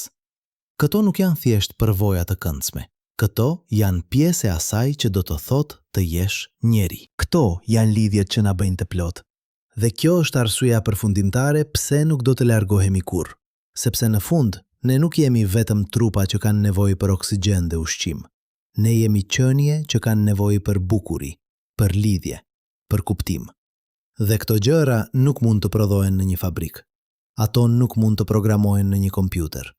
Këto nuk janë thjesht përvoja të këndshme. Këto janë pjesë e asaj që do të thotë të jesh njeri. Këto janë lidhjet që na bëjnë të plot. Dhe kjo është arsyeja përfundimtare pse nuk do të largohemi kurrë. Sepse në fund, ne nuk jemi vetëm trupa që kanë nevojë për oksigjen dhe ushqim. Ne jemi qenie që kanë nevojë për bukuri, për lidhje, për kuptim. Dhe këto gjëra nuk mund të prodhohen në një fabrik. Ato nuk mund të programohen në një kompjuter.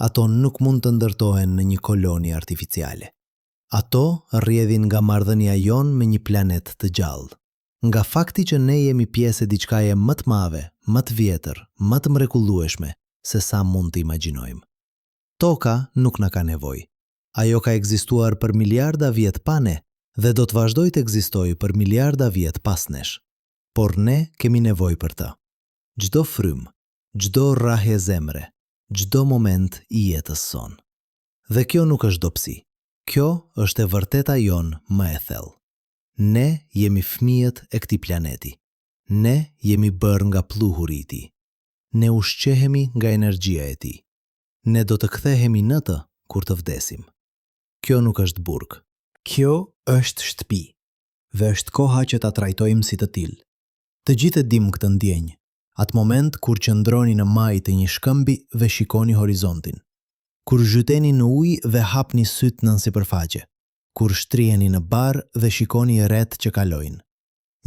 Ato nuk mund të ndërtohen në një koloni artificiale. Ato rrjedhin nga marrëdhënia jon me një planet të gjallë. Nga fakti që ne jemi pjesë e diçkaje më të madhe, më të vjetër, më të mrekullueshme se sa mund të imagjinojmë. Toka nuk na ka nevojë. Ajo ka ekzistuar për miliarda vjet pa ne dhe do të vazhdojë të ekzistojë për miliarda vjet pas nesh. Por ne kemi nevojë për të. Çdo frymë, çdo rrahje zemre, çdo moment i jetës son. Dhe kjo nuk është dobësi. Kjo është e vërteta jonë më e thellë. Ne jemi fëmijët e këtij planeti. Ne jemi bërë nga pluhuri i tij. Ne ushqehemi nga energjia e tij. Ne do të kthehemi në të kur të vdesim. Kjo nuk është burg. Kjo është shtëpi. Dhe është koha që ta trajtojmë si të tillë. Të gjithë e dim këtë ndjenjë. Atë moment kur qëndroni në majë të një shkëmbi dhe shikoni horizontin. Kur zhyteni në ujë dhe hapni sytë nën sipërfaqe. Kur shtriheni në barë dhe shikoni erret që kalojnë.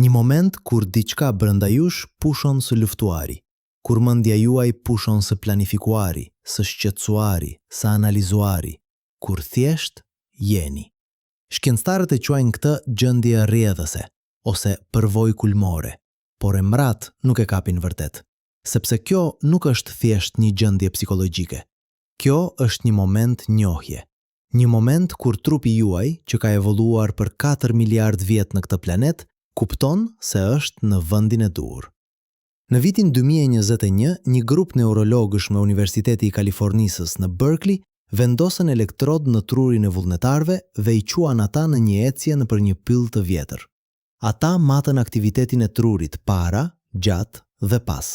Një moment kur diçka brenda jush pushon së luftuari. Kur mendja juaj pushon së planifikuari, së shqetësuari, së analizuari. Kur thjesht jeni. Shkencëtarët e quajnë këtë gjendje rrjedhëse ose përvojë kulmore, por emrat nuk e kapin vërtet, sepse kjo nuk është thjesht një gjendje psikologjike. Kjo është një moment njohje. Një moment kur trupi juaj, që ka evoluar për 4 miliard vjet në këtë planet, kupton se është në vendin e duhur. Në vitin 2021, një grup neurologësh me Universiteti i Kalifornisë në Berkeley vendosën elektrod në trurin e vullnetarëve dhe i quan ata në një ecje nëpër një pyll të vjetër. Ata matën aktivitetin e trurit para, gjatë dhe pas.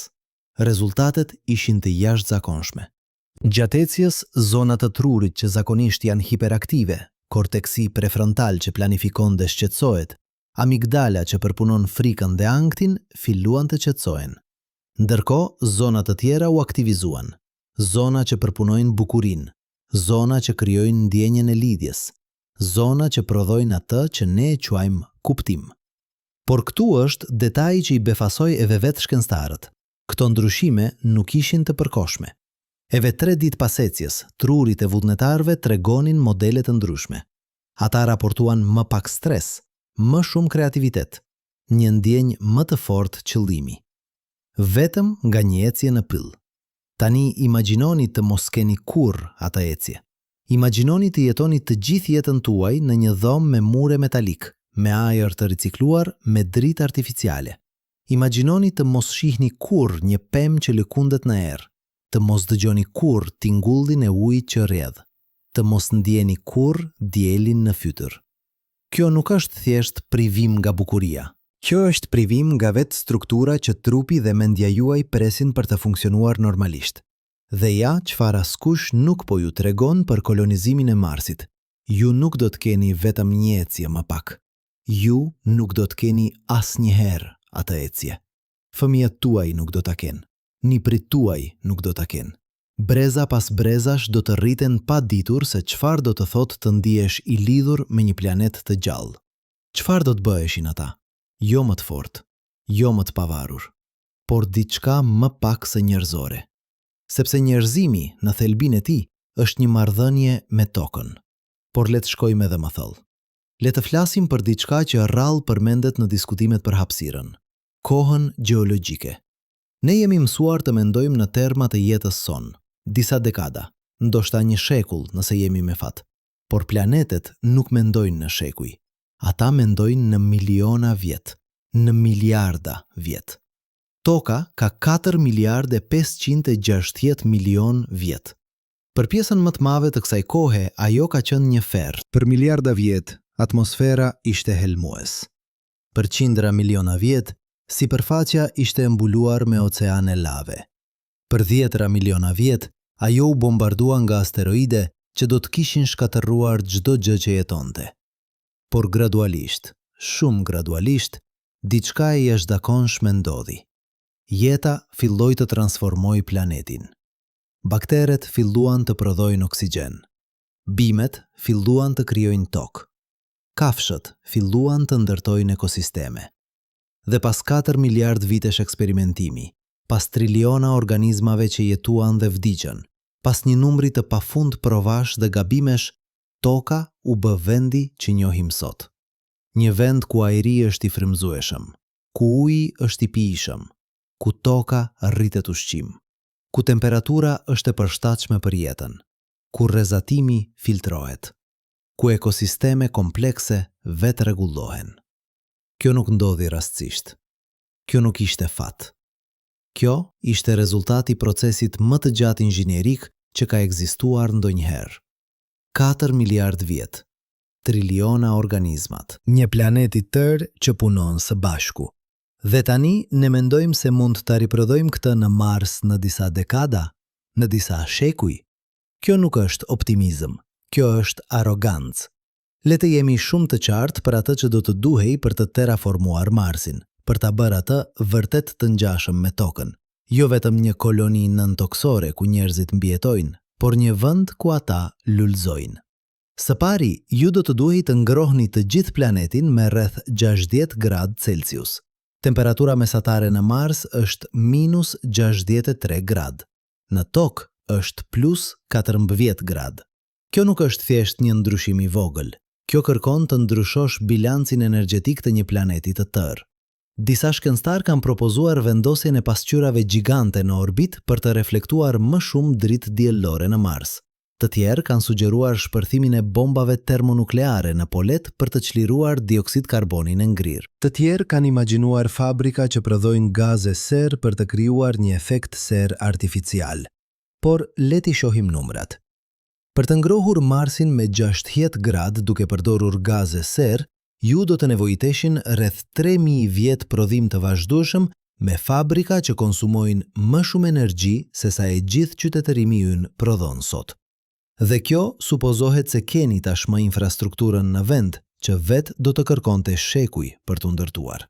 Rezultatet ishin të jashtëzakonshme. Gjatë ecjes, zonat të trurit që zakonisht janë hiperaktive, korteksi prefrontal që planifikon dhe shqetësohet, amigdala që përpunon frikën dhe anktin, filluan të qetësohen. Ndërkohë, zonat të tjera u aktivizuan. Zona që përpunojnë bukurinë, zona që krijojnë ndjenjen e lidhjes, zona që prodhojnë atë që ne e quajmë kuptim. Por këtu është detaji që i befasoi edhe vetë shkencëtarët. Këto ndryshime nuk ishin të përkohshme. Edhe 3 ditë pas ecjes, trurit e vullnetarëve tregonin modele të ndryshme. Ata raportuan më pak stres, më shumë kreativitet, një ndjenjë më të fortë qëllimi. Vetëm nga një ecje në pyll. Tani imagjinoni të mos keni kurrë atë ecje. Imagjinoni të jetoni të gjithë jetën tuaj në një dhomë me mure metalik, me ajër të ricikluar, me dritë artificiale. Imagjinoni të mos shihni kurrë një pemë që lëkundet në erë, të mos dëgjoni kurrë tingullin e ujit që rrjedh, të mos ndjeni kurrë dielin në fytyrë. Kjo nuk është thjesht privim nga bukuria. Kjo është privim nga vetë struktura që trupi dhe mendja juaj presin për të funksionuar normalisht. Dhe ja, çfarë askush nuk po ju tregon për kolonizimin e Marsit. Ju nuk do të keni vetëm një ecje më pak. Ju nuk do të keni asnjëherë atë ecje. Fëmijët tuaj nuk do ta kenë. Niprit tuaj nuk do ta kenë. Breza pas brezash do të rriten pa ditur se çfarë do të thotë të ndihesh i lidhur me një planet të gjallë. Çfarë do të bëheshin ata? Jo më të fortë, jo më të pavarur, por diçka më pak se njerëzore. Sepse njerëzimi në thelbin e tij është një marrëdhënie me tokën. Por le të shkojmë edhe më thellë. Le të flasim për diçka që rrallë përmendet në diskutimet për hapësirën, kohën gjeologjike. Ne jemi mësuar të mendojmë në terma të jetës son, disa dekada, ndoshta një shekull nëse jemi me fat. Por planetet nuk mendojnë në shekuj. Ata mendojnë në miliona vjet, në miliarda vjet. Toka ka 4 miliardë e 560 milion vjet. Për pjesën më të madhe të kësaj kohe, ajo ka qenë një ferr. Për miliarda vjet, atmosfera ishte helmues. Për qindra miliona vjet, sipërfaqja ishte mbuluar me oceane lave. Për 10 miliona vjet, Ajo u bombardua nga asteroide që do të kishin shkatërruar çdo gjë që jetonte. Por gradualisht, shumë gradualisht, diçka e jashtëzakonshme ndodhi. Jeta filloi të transformojë planetin. Bakteret filluan të prodhojnë oksigjen. Bimet filluan të krijojnë tokë. Kafshët filluan të ndërtojnë ekosisteme. Dhe pas 4 miliard vitesh eksperimentimi, pas triliona organizmave që jetuan dhe vdiqën, pas një numri të pafund provash dhe gabimesh, toka u bë vendi që njohim sot. Një vend ku ajri është i frymëzueshëm, ku uji është i pijshëm, ku toka rritet ushqim, ku temperatura është e përshtatshme për jetën, ku rrezatimi filtrohet, ku ekosisteme komplekse vetë rregullohen. Kjo nuk ndodhi rastësisht. Kjo nuk ishte fat. Kjo ishte rezultati i procesit më të gjatë inxhinierik që ka ekzistuar ndonjëherë. 4 miliard vjet, triliona organizmat, një planet i tërë që punon së bashku. Dhe tani ne mendojmë se mund ta riprodhojmë këtë në Mars në disa dekada, në disa shekuj. Kjo nuk është optimizëm, kjo është arrogancë. Le të jemi shumë të qartë për atë që do të duhej për të terraformuar Marsin, për ta bërë atë vërtet të ngjashëm me tokën. Jo vetëm një koloni nëntoksore ku njerëzit mbijetojnë, por një vend ku ata lulëzojnë. Së pari, ju do të duhej të ngrohni të gjithë planetin me rreth 60 gradë Celsius. Temperatura mesatare në Mars është -63 gradë. Në tokë është +14 gradë. Kjo nuk është thjesht një ndryshim i vogël. Kjo kërkon të ndryshosh bilancin energjetik të një planeti të tërë. Disa shkencëtar kanë propozuar vendosjen e pasqyrave gjigante në orbit për të reflektuar më shumë dritë diellore në Mars. Të tjerë kanë sugjeruar shpërthimin e bombave termonukleare në polet për të çliruar dioksid karboni në ngrirë. Të tjerë kanë imagjinuar fabrika që prodhojnë gaze ser për të krijuar një efekt ser artificial. Por le t'i shohim numrat. Për të ngrohur Marsin me 60 gradë duke përdorur gaze ser, ju do të nevojiteshin rreth 3000 vjet prodhim të vazhdueshëm me fabrika që konsumojnë më shumë energji se sa e gjithë qytetërimi ynë prodhon sot. Dhe kjo supozohet se keni tashmë infrastrukturën në vend që vetë do të kërkonte shekuj për të ndërtuar.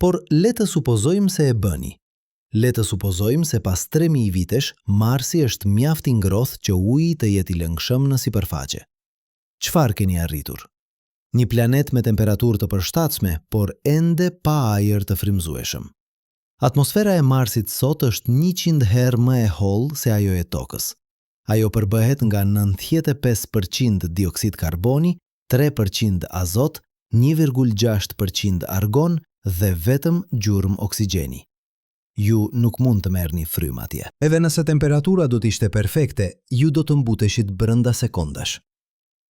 Por le të supozojmë se e bëni. Le të supozojmë se pas 3000 vitesh, Marsi është mjaft i ngrohtë që uji të jetë i lëngshëm në sipërfaqe. Çfarë keni arritur? Një planet me temperaturë të përshtatshme, por ende pa ajër të frymëzueshëm. Atmosfera e Marsit sot është 100 herë më e hollë se ajo e Tokës. Ajo përbëhet nga 95% dioksid karboni, 3% azot, 1,6% argon dhe vetëm gjurmë oksigjeni. Ju nuk mund të merrni frym atje. Edhe nëse temperatura do të ishte perfekte, ju do të mbuteshit brenda sekondash.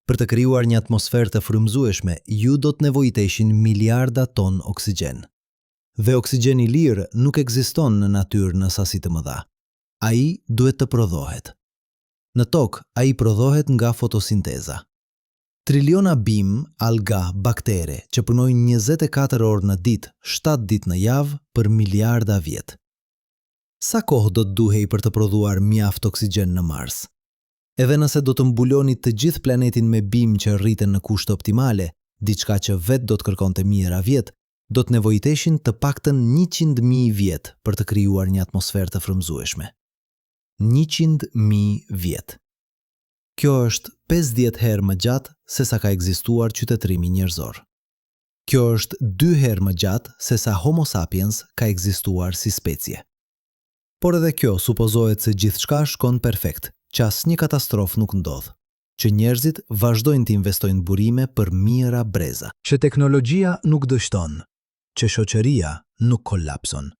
Për të krijuar një atmosferë të frymëzueshme, ju do të nevojiteshin miliarda ton oksigjen. Dhe oksigjeni i lirë nuk ekziston në natyrë në sasi të mëdha. Ai duhet të prodhohet. Në tokë, ai prodhohet nga fotosinteza. Triliona bim, alga, baktere që punojnë 24 orë në ditë, 7 ditë në javë për miliarda vjet. Sa kohë do të duhej për të prodhuar mjaft oksigjen në Mars? Edhe nëse do të mbuloni të gjithë planetin me bim që rriten në kushte optimale, diçka që vetë do të kërkonte mijëra vjet, do të nevojiteshin të paktën 100.000 vjet për të krijuar një atmosferë të frymëzueshme. 100.000 vjet. Kjo është 50 herë më gjatë se sa ka ekzistuar qytetërimi njerëzor. Kjo është 2 herë më gjatë se sa Homo sapiens ka ekzistuar si specie. Por edhe kjo supozohet se gjithçka shkon perfekt, që asnjë katastrofë nuk ndodh, që njerëzit vazhdojnë të investojnë burime për mijëra breza, që teknologjia nuk dështon, që shoqëria nuk kollapson.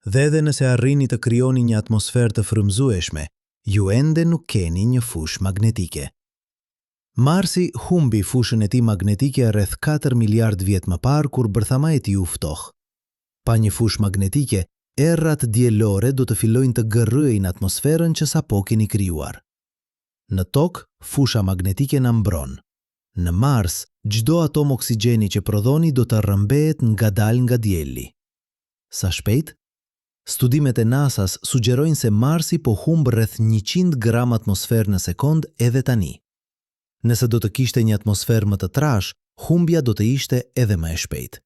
Dhe edhe nëse arrini të krijoni një atmosferë të frymëzueshme, ju ende nuk keni një fushë magnetike. Marsi humbi fushën e tij magnetike rreth 4 miliard vjet më parë kur bërthama e tij u ftoh. Pa një fushë magnetike, errat diellore do të fillojnë të gërryejnë atmosferën që sapo keni krijuar. Në tokë, fusha magnetike na mbron. Në Mars, çdo atom oksigjeni që prodhoni do të rrëmbehet ngadalë nga dielli. Sa shpejt? Studimet e NASA-s sugjerojnë se Marsi po humb rreth 100 gram atmosferë në sekond edhe tani. Nëse do të kishte një atmosferë më të trash, humbja do të ishte edhe më e shpejtë.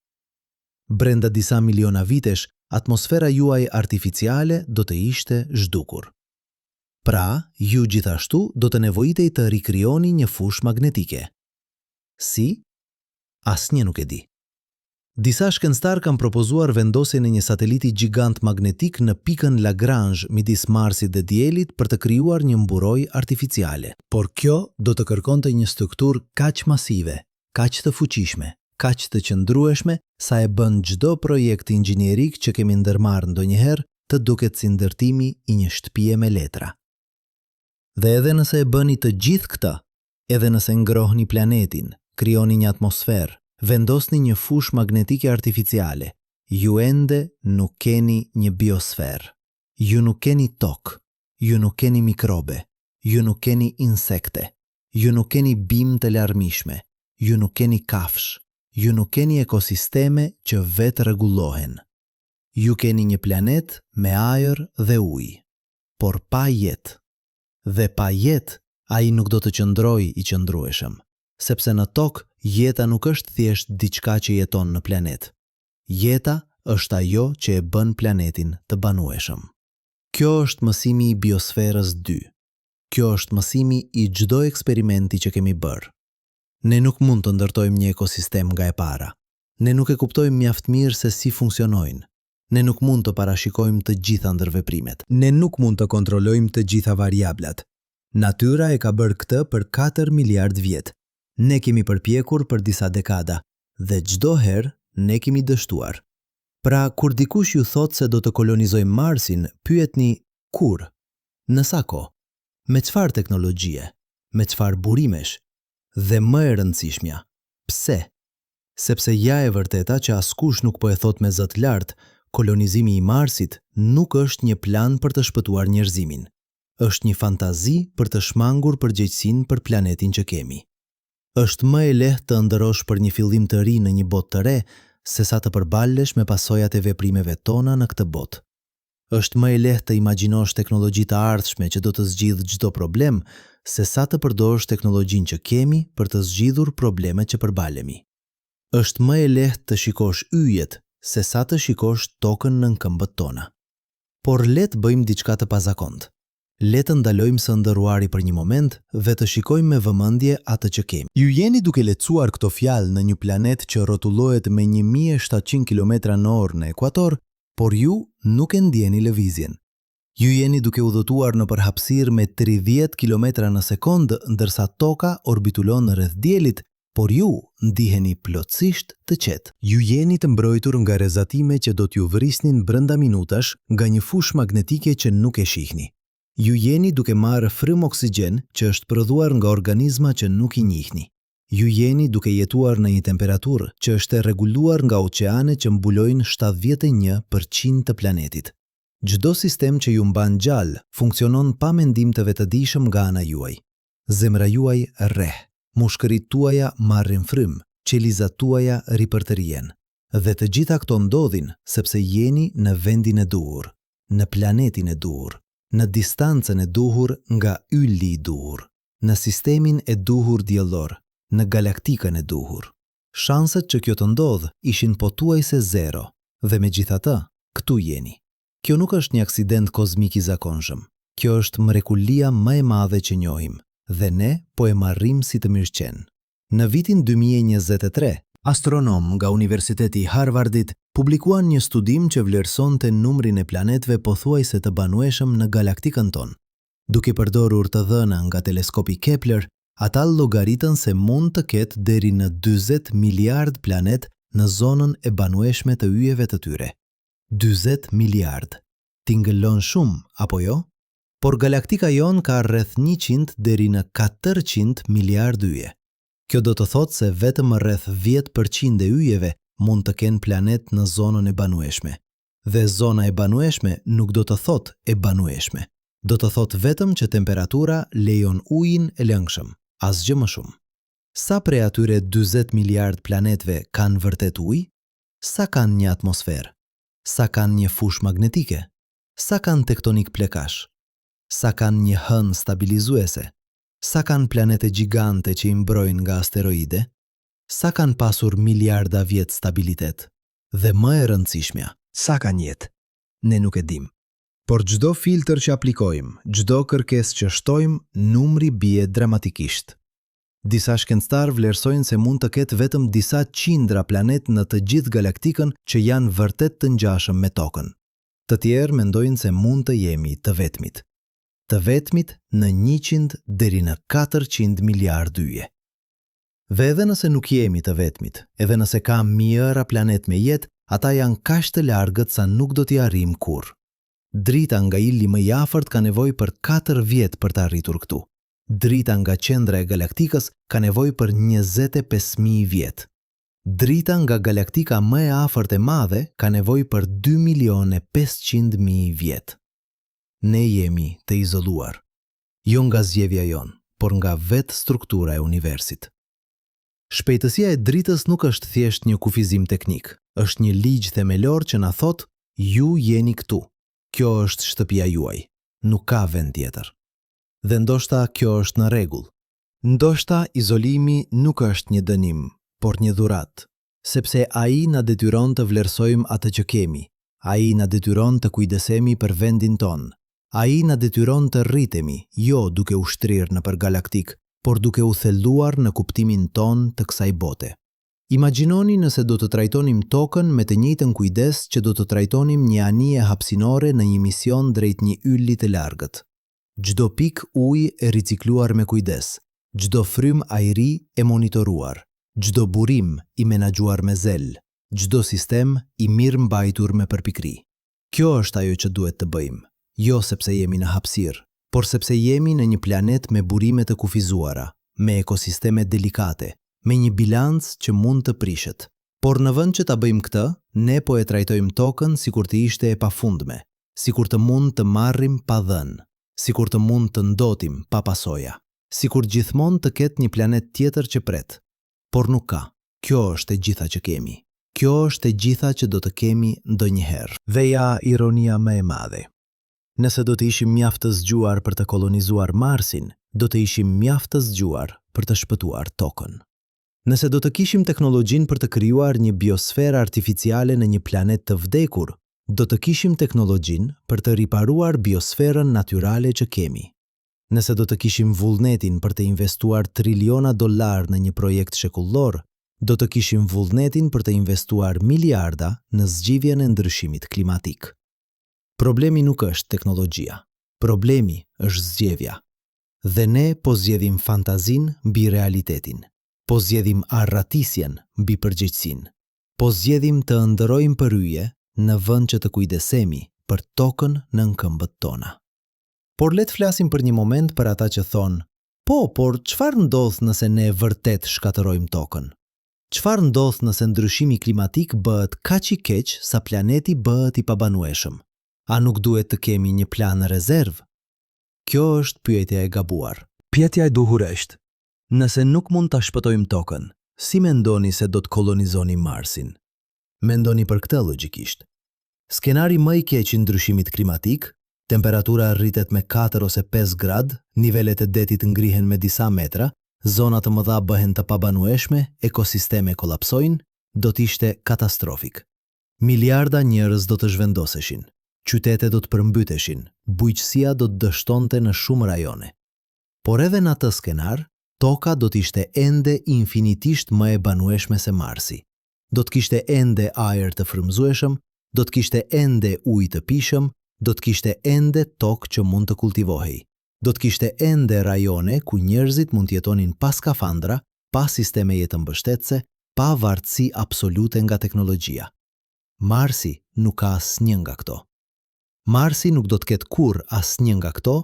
Brenda disa miliona vitesh, atmosfera juaj artificiale do të ishte zhdukur. Pra, ju gjithashtu do të nevojitej të rikrijoni një fushë magnetike. Si? Asnjë nuk e di. Disa shkencëtar kanë propozuar vendosjen e një sateliti gjigant magnetik në pikën Lagrange midis Marsit dhe Diellit për të krijuar një mburojë artificiale. Por kjo do të kërkonte një strukturë kaq masive, kaq të fuqishme, kaq të qëndrueshme sa e bën çdo projekt inxhinierik që kemi ndërmarrë ndonjëherë të duket si ndërtimi i një shtëpie me letra. Dhe edhe nëse e bëni të gjithë këtë, edhe nëse ngrohni planetin, krijoni një atmosferë, vendosni një fushë magnetike artificiale, ju ende nuk keni një biosferë. Ju nuk keni tokë, ju nuk keni mikrobe, ju nuk keni insekte, ju nuk keni bimë të larmishme, ju nuk keni kafsh, ju nuk keni ekosisteme që vetë rregullohen. Ju keni një planet me ajër dhe ujë, por pa jetë. Dhe pa jetë, ai nuk do të qëndrojë i qëndrueshëm, sepse në tokë jeta nuk është thjesht diçka që jeton në planet. Jeta është ajo që e bën planetin të banueshëm. Kjo është mësimi i biosferës 2. Kjo është mësimi i çdo eksperimenti që kemi bërë. Ne nuk mund të ndërtojmë një ekosistem nga e para. Ne nuk e kuptojmë mjaft mirë se si funksionojnë. Ne nuk mund të parashikojmë të gjitha ndërveprimet. Ne nuk mund të kontrollojmë të gjitha variablat. Natyra e ka bërë këtë për 4 miliard vjet. Ne kemi përpjekur për disa dekada dhe çdo herë ne kemi dështuar. Pra, kur dikush ju thot se do të kolonizojmë Marsin, pyetni kur? Në sa kohë? Me çfarë teknologjie? Me çfarë burimesh? Dhe më e rëndësishmja, pse? Sepse ja e vërteta që askush nuk po e thot me zot lart, kolonizimi i Marsit nuk është një plan për të shpëtuar njerëzimin. Është një fantazi për të shmangur përgjegjësinë për planetin që kemi. Është më e lehtë të ndërosh për një fillim të ri në një botë të re, se sa të përballesh me pasojat e veprimeve tona në këtë botë. Është më e lehtë të imagjinosh teknologji të ardhshme që do të zgjidhë çdo problem, se sa të përdorësh teknologjinë që kemi për të zgjidhur problemet që përballemi. Është më e lehtë të shikosh yjet se sa të shikosh tokën nën këmbët tona. Por le të bëjmë diçka të pazakontë. Le të ndalojmë së ndërruari për një moment dhe të shikojmë me vëmendje atë që kemi. Ju jeni duke lecuar këto fjalë në një planet që rrotullohet me 1700 km/h në ekuator, por ju nuk e ndjeni lëvizjen. Ju jeni duke udhëtuar në përhapësirë me 30 km në sekond, ndërsa toka orbitulon rreth Diellit, por ju ndiheni plotësisht të qetë. Ju jeni të mbrojtur nga rrezatime që do t'ju vrisnin brenda minutash nga një fushë magnetike që nuk e shihni. Ju jeni duke marrë frym oksigjen që është prodhuar nga organizma që nuk i njihni. Ju jeni duke jetuar në një temperaturë që është e rregulluar nga oqeane që mbulojnë 71% të planetit. Çdo sistem që ju mban gjallë funksionon pa mendim të vetëdijshëm nga ana juaj. Zemra juaj rreh, mushkërit tuaja marrin frym, qelizat tuaja ripërtërien. Dhe të gjitha këto ndodhin sepse jeni në vendin e duhur, në planetin e duhur, në distancën e duhur nga ylli i duhur, në sistemin e duhur diellor, në galaktikën e duhur. Shanset që kjo të ndodh ishin pothuajse zero, dhe megjithatë, këtu jeni. Kjo nuk është një aksident kozmik i zakonshëm. Kjo është mrekullia më e madhe që njohim, dhe ne po e marrim si të mirëqen. Në vitin 2023, astronom nga Universiteti i Harvardit publikuan një studim që vlerësonte numrin e planetëve pothuajse të banueshëm në galaktikën tonë. Duke përdorur të dhëna nga teleskopi Kepler, ata llogaritën se mund të ketë deri në 40 miliard planet në zonën e banueshme të yjeve të tyre. 40 miliard. Tingëllon shumë, apo jo? Por galaktika jon ka rreth 100 deri në 400 miliard yje. Kjo do të thotë se vetëm rreth 10% e yjeve mund të kenë planet në zonën e banueshme. Dhe zona e banueshme nuk do të thotë e banueshme. Do të thotë vetëm që temperatura lejon ujin e lëngshëm, asgjë më shumë. Sa prej atyre 40 miliard planetve kanë vërtet ujë? Sa kanë një atmosferë? Sa kanë një fushë magnetike? Sa kanë tektonik plekash? Sa kanë një hënë stabilizuese? Sa kanë planete gjigante që i mbrojnë nga asteroide? Sa kanë pasur miliarda vjet stabilitet? Dhe më e rëndësishmja, sa kanë jetë? Ne nuk e dim. Por çdo filtr që aplikojmë, çdo kërkesë që shtojmë, numri bie dramatikisht. Disa shkencëtarë vlerësojnë se mund të ketë vetëm disa qindra planet në të gjithë galaktikën që janë vërtet të ngjashëm me Tokën. Të tjerë mendojnë se mund të jemi të vetmit. Të vetmit në 100 deri në 400 miliard yje. Dhe edhe nëse nuk jemi të vetmit, edhe nëse ka mijëra planet me jetë, ata janë kaq të largët sa nuk do t'i arrijmë kurrë. Drita nga illi më i afërt ka nevojë për 4 vjet për të arritur këtu. Drita nga qendra e galaktikës ka nevojë për 25.000 vjet. Drita nga galaktika më e afërt e madhe ka nevojë për 2.500.000 vjet. Ne jemi të izoluar, jo nga zgjedhja jon, por nga vetë struktura e universit. Shpejtësia e dritës nuk është thjesht një kufizim teknik, është një ligj themelor që na thot, ju jeni këtu. Kjo është shtëpia juaj, nuk ka vend tjetër. Dhe ndoshta kjo është në rregull. Ndoshta izolimi nuk është një dënim, por një dhuratë, sepse ai na detyron të vlerësojmë atë që kemi, ai na detyron të kujdesemi për vendin ton, ai na detyron të rritemi, jo duke u shtrirë nëpër galaktik, por duke u thelluar në kuptimin ton të kësaj bote. Imagjinoni nëse do të trajtonim Tokën me të njëjtën kujdes që do të trajtonim një anije hapësinore në një mision drejt një ylli të largët. Çdo pikë ujë e ricikluar me kujdes, çdo frym ajri e monitoruar, çdo burim i menaxhuar me zel, çdo sistem i mirë mbajtur me përpikri. Kjo është ajo që duhet të bëjmë, jo sepse jemi në hapësirë, por sepse jemi në një planet me burime të kufizuara, me ekosisteme delikate, me një bilancë që mund të prishet. Por në vend që ta bëjmë këtë, ne po e trajtojmë Tokën sikur të ishte e pafundme, sikur të mund të marrim pa dhënë, sikur të mund të ndotim pa pasoja, sikur gjithmonë të ketë një planet tjetër që pret. Por nuk ka. Kjo është e gjitha që kemi. Kjo është e gjitha që do të kemi ndonjëherë. Dhe ja ironia më e madhe. Nëse do të ishim mjaft të zgjuar për të kolonizuar Marsin, do të ishim mjaft të zgjuar për të shpëtuar Tokën. Nëse do të kishim teknologjinë për të krijuar një biosferë artificiale në një planet të vdekur, do të kishim teknologjinë për të riparuar biosferën natyrale që kemi. Nëse do të kishim vullnetin për të investuar triliona dollar në një projekt shekullor, do të kishim vullnetin për të investuar miliarda në zgjidhjen e ndryshimit klimatik. Problemi nuk është teknologjia. Problemi është zgjedhja. Dhe ne po zgjedhim fantazinë mbi realitetin. Po zgjedhim arratisjen mbi përgjegjësinë. Po zgjedhim të ëndërrojmë përhyje në vend që të kujdesemi për Tokën nën këmbët tona. Por le të flasim për një moment për ata që thonë, por çfarë ndodh nëse ne vërtet shkatërrojmë Tokën? Çfarë ndodh nëse ndryshimi klimatik bëhet kaq i keq sa planeti bëhet i pabanueshëm? A nuk duhet të kemi një plan rezervë? Kjo është pyetja e gabuar. Pyetja e duhur është: nëse nuk mund ta shpëtojmë Tokën, si mendoni se do të kolonizoni Marsin? Mendoni për këtë logjikisht. Skenari më i keq i ndryshimit klimatik, temperatura rritet me 4 ose 5 grad, nivelet e detit ngrihen me disa metra, zona të mëdha bëhen të pabanueshme, ekosisteme kolapsojnë, do të ishte katastrofik. Miliarda njerëz do të zhvendoseshin, qytete do të përmbyteshin, bujqësia do të dështonte në shumë rajone. Por edhe në atë skenar, Toka do të ishte ende infinitisht më e banueshme se Marsi. Do të kishte ende ajër të frymëzueshëm, do të kishte ende ujë të pishëm, do të kishte ende tokë që mund të kultivohej. Do të kishte ende rajone ku njerëzit mund të jetonin pa skafandra, pa sisteme jetë mbështetëse, pa varësi absolute nga teknologjia. Marsi nuk ka asnjë nga këto. Marsi nuk do të ketë kurrë asnjë nga këto,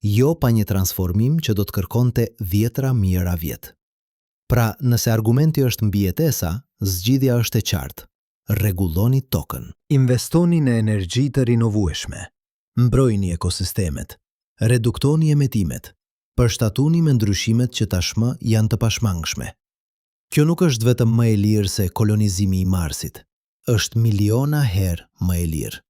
jo pa një transformim që do të kërkonte 10 mijëra vjet. Pra, nëse argumenti është mbijetesa, zgjidhja është e qartë. Rregulloni Tokën. Investoni në energji të rinovueshme. Mbrojini ekosistemet. Reduktoni emetimet. Përshtatuni me ndryshimet që tashmë janë të pashmangshme. Kjo nuk është vetëm më e lirë se kolonizimi i Marsit. është miliona herë më e lirë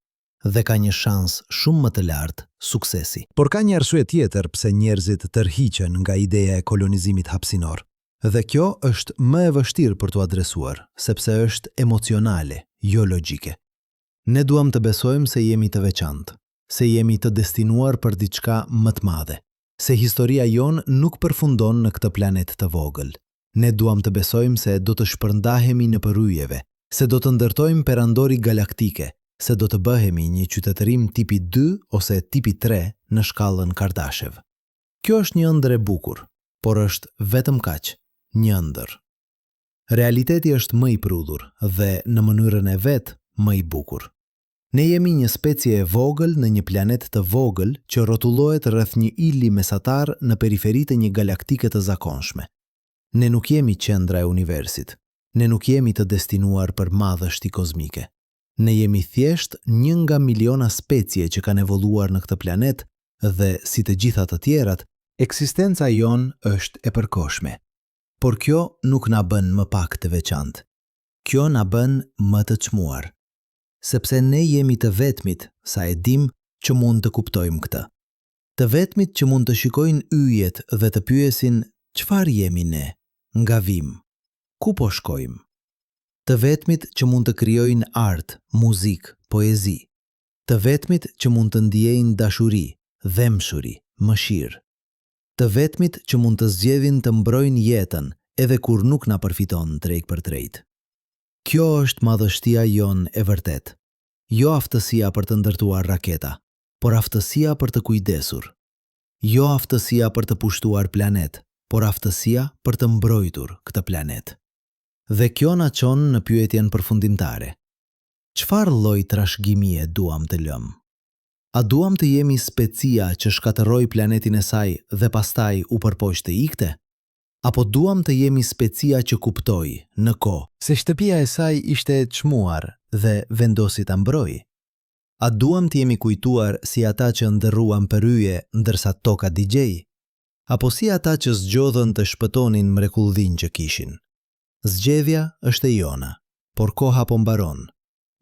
dhe ka një shans shumë më të lartë suksesi. Por ka një arsye tjetër pse njerëzit tërhiqen nga ideja e kolonizimit hapësinor. Dhe kjo është më e vështirë për t'u adresuar, sepse është emocionale, jo logjike. Ne duam të besojmë se jemi të veçantë, se jemi të destinuar për diçka më të madhe, se historia jonë nuk përfundon në këtë planet të vogël. Ne duam të besojmë se do të shpërndahemi në përryjeve, se do të ndërtojmë perandori galaktike, se do të bëhemi një qytetërim tipi 2 ose tipi 3 në shkallën Kardashev. Kjo është një ëndër e bukur, por është vetëm kaq, një ëndër. Realiteti është më i prudhur dhe në mënyrën e vet më i bukur. Ne jemi një specie e vogël në një planet të vogël që rrotullohet rreth një ili mesatar në periferi të një galaktike të zakonshme. Ne nuk jemi qendra e universit. Ne nuk jemi të destinuar për madhështi kozmike. Ne jemi thjesht një nga miliona specie që kanë evoluar në këtë planet dhe, si të gjitha të tjerat, eksistenca jon është e përkohshme. Por kjo nuk na bën më pak të veçantë. Kjo na bën më të çmuar. Sepse ne jemi të vetmit sa e dim që mund të kuptojmë këtë. Të vetmit që mund të shikojnë yjet dhe të pyesin çfarë jemi ne, nga vim, ku po shkojmë. Të vetmit që mund të krijojnë art, muzikë, poezi. Të vetmit që mund të ndjejnë dashuri, dhemshuri, mëshirë. Të vetmit që mund të zgjedhin të mbrojnë jetën edhe kur nuk na përfiton drejt për drejt. Kjo është madhështia jonë e vërtet. Jo aftësia për të ndërtuar raketa, por aftësia për të kujdesur. Jo aftësia për të pushtuar planet, por aftësia për të mbrojtur këtë planet. Dhe kjo na çon në pyetjen përfundimtare. Çfarë lloj trashëgimie duam të lëmë? A duam të jemi specia që shkatërroi planetin e saj dhe pastaj u përpoq të ikte? Apo duam të jemi specia që kuptoi në kohë se shtëpia e saj ishte e çmuar dhe vendosi ta mbrojë? A duam të jemi kujtuar si ata që ndërruan përryje ndërsa toka digjej? Apo si ata që zgjodhen të shpëtonin mrekullin që kishin? Zgjedhja është e jona, por koha po mbaron.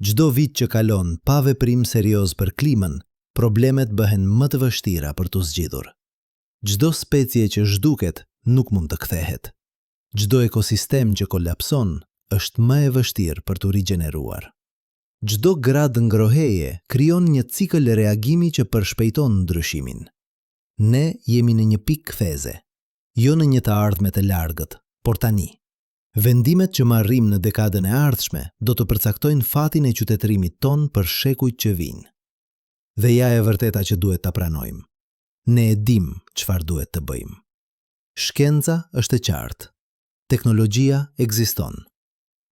Çdo vit që kalon pa veprim serioz për klimën, problemet bëhen më të vështira për t'u zgjidhur. Çdo specie që zhduket nuk mund të kthehet. Çdo ekosistem që kolapson është më e vështirë për t'u rigjeneruar. Çdo grad ngroheje krijon një cikël reagimi që përshpejton ndryshimin. Ne jemi në një pikë ktheze, jo në një të ardhme të largët, por tani. Vendimet që marrim në dekadën e ardhshme do të përcaktojnë fatin e qytetërimit ton për shekujt që vijnë. Dhe ja e vërteta që duhet ta pranojmë. Ne e dim çfarë duhet të bëjmë. Shkenca është e qartë. Teknologjia ekziston.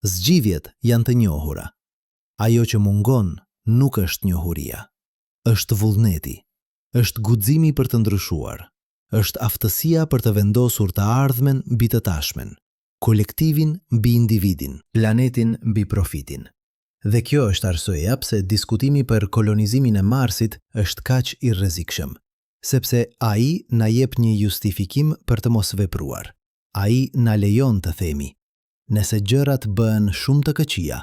Zgjidhjet janë të njohura. Ajo që mungon nuk është njohuria. Është vullneti. Është guximi për të ndryshuar. Është aftësia për të vendosur të ardhmen mbi të tashmen. Kolektivin mbi individin, planetin mbi profitin. Dhe kjo është arsyeja pse diskutimi për kolonizimin e Marsit është kaq i rrezikshëm, sepse ai na jep një justifikim për të mos vepruar. Ai na lejon të themi, nëse gjërat bëhen shumë të këqija,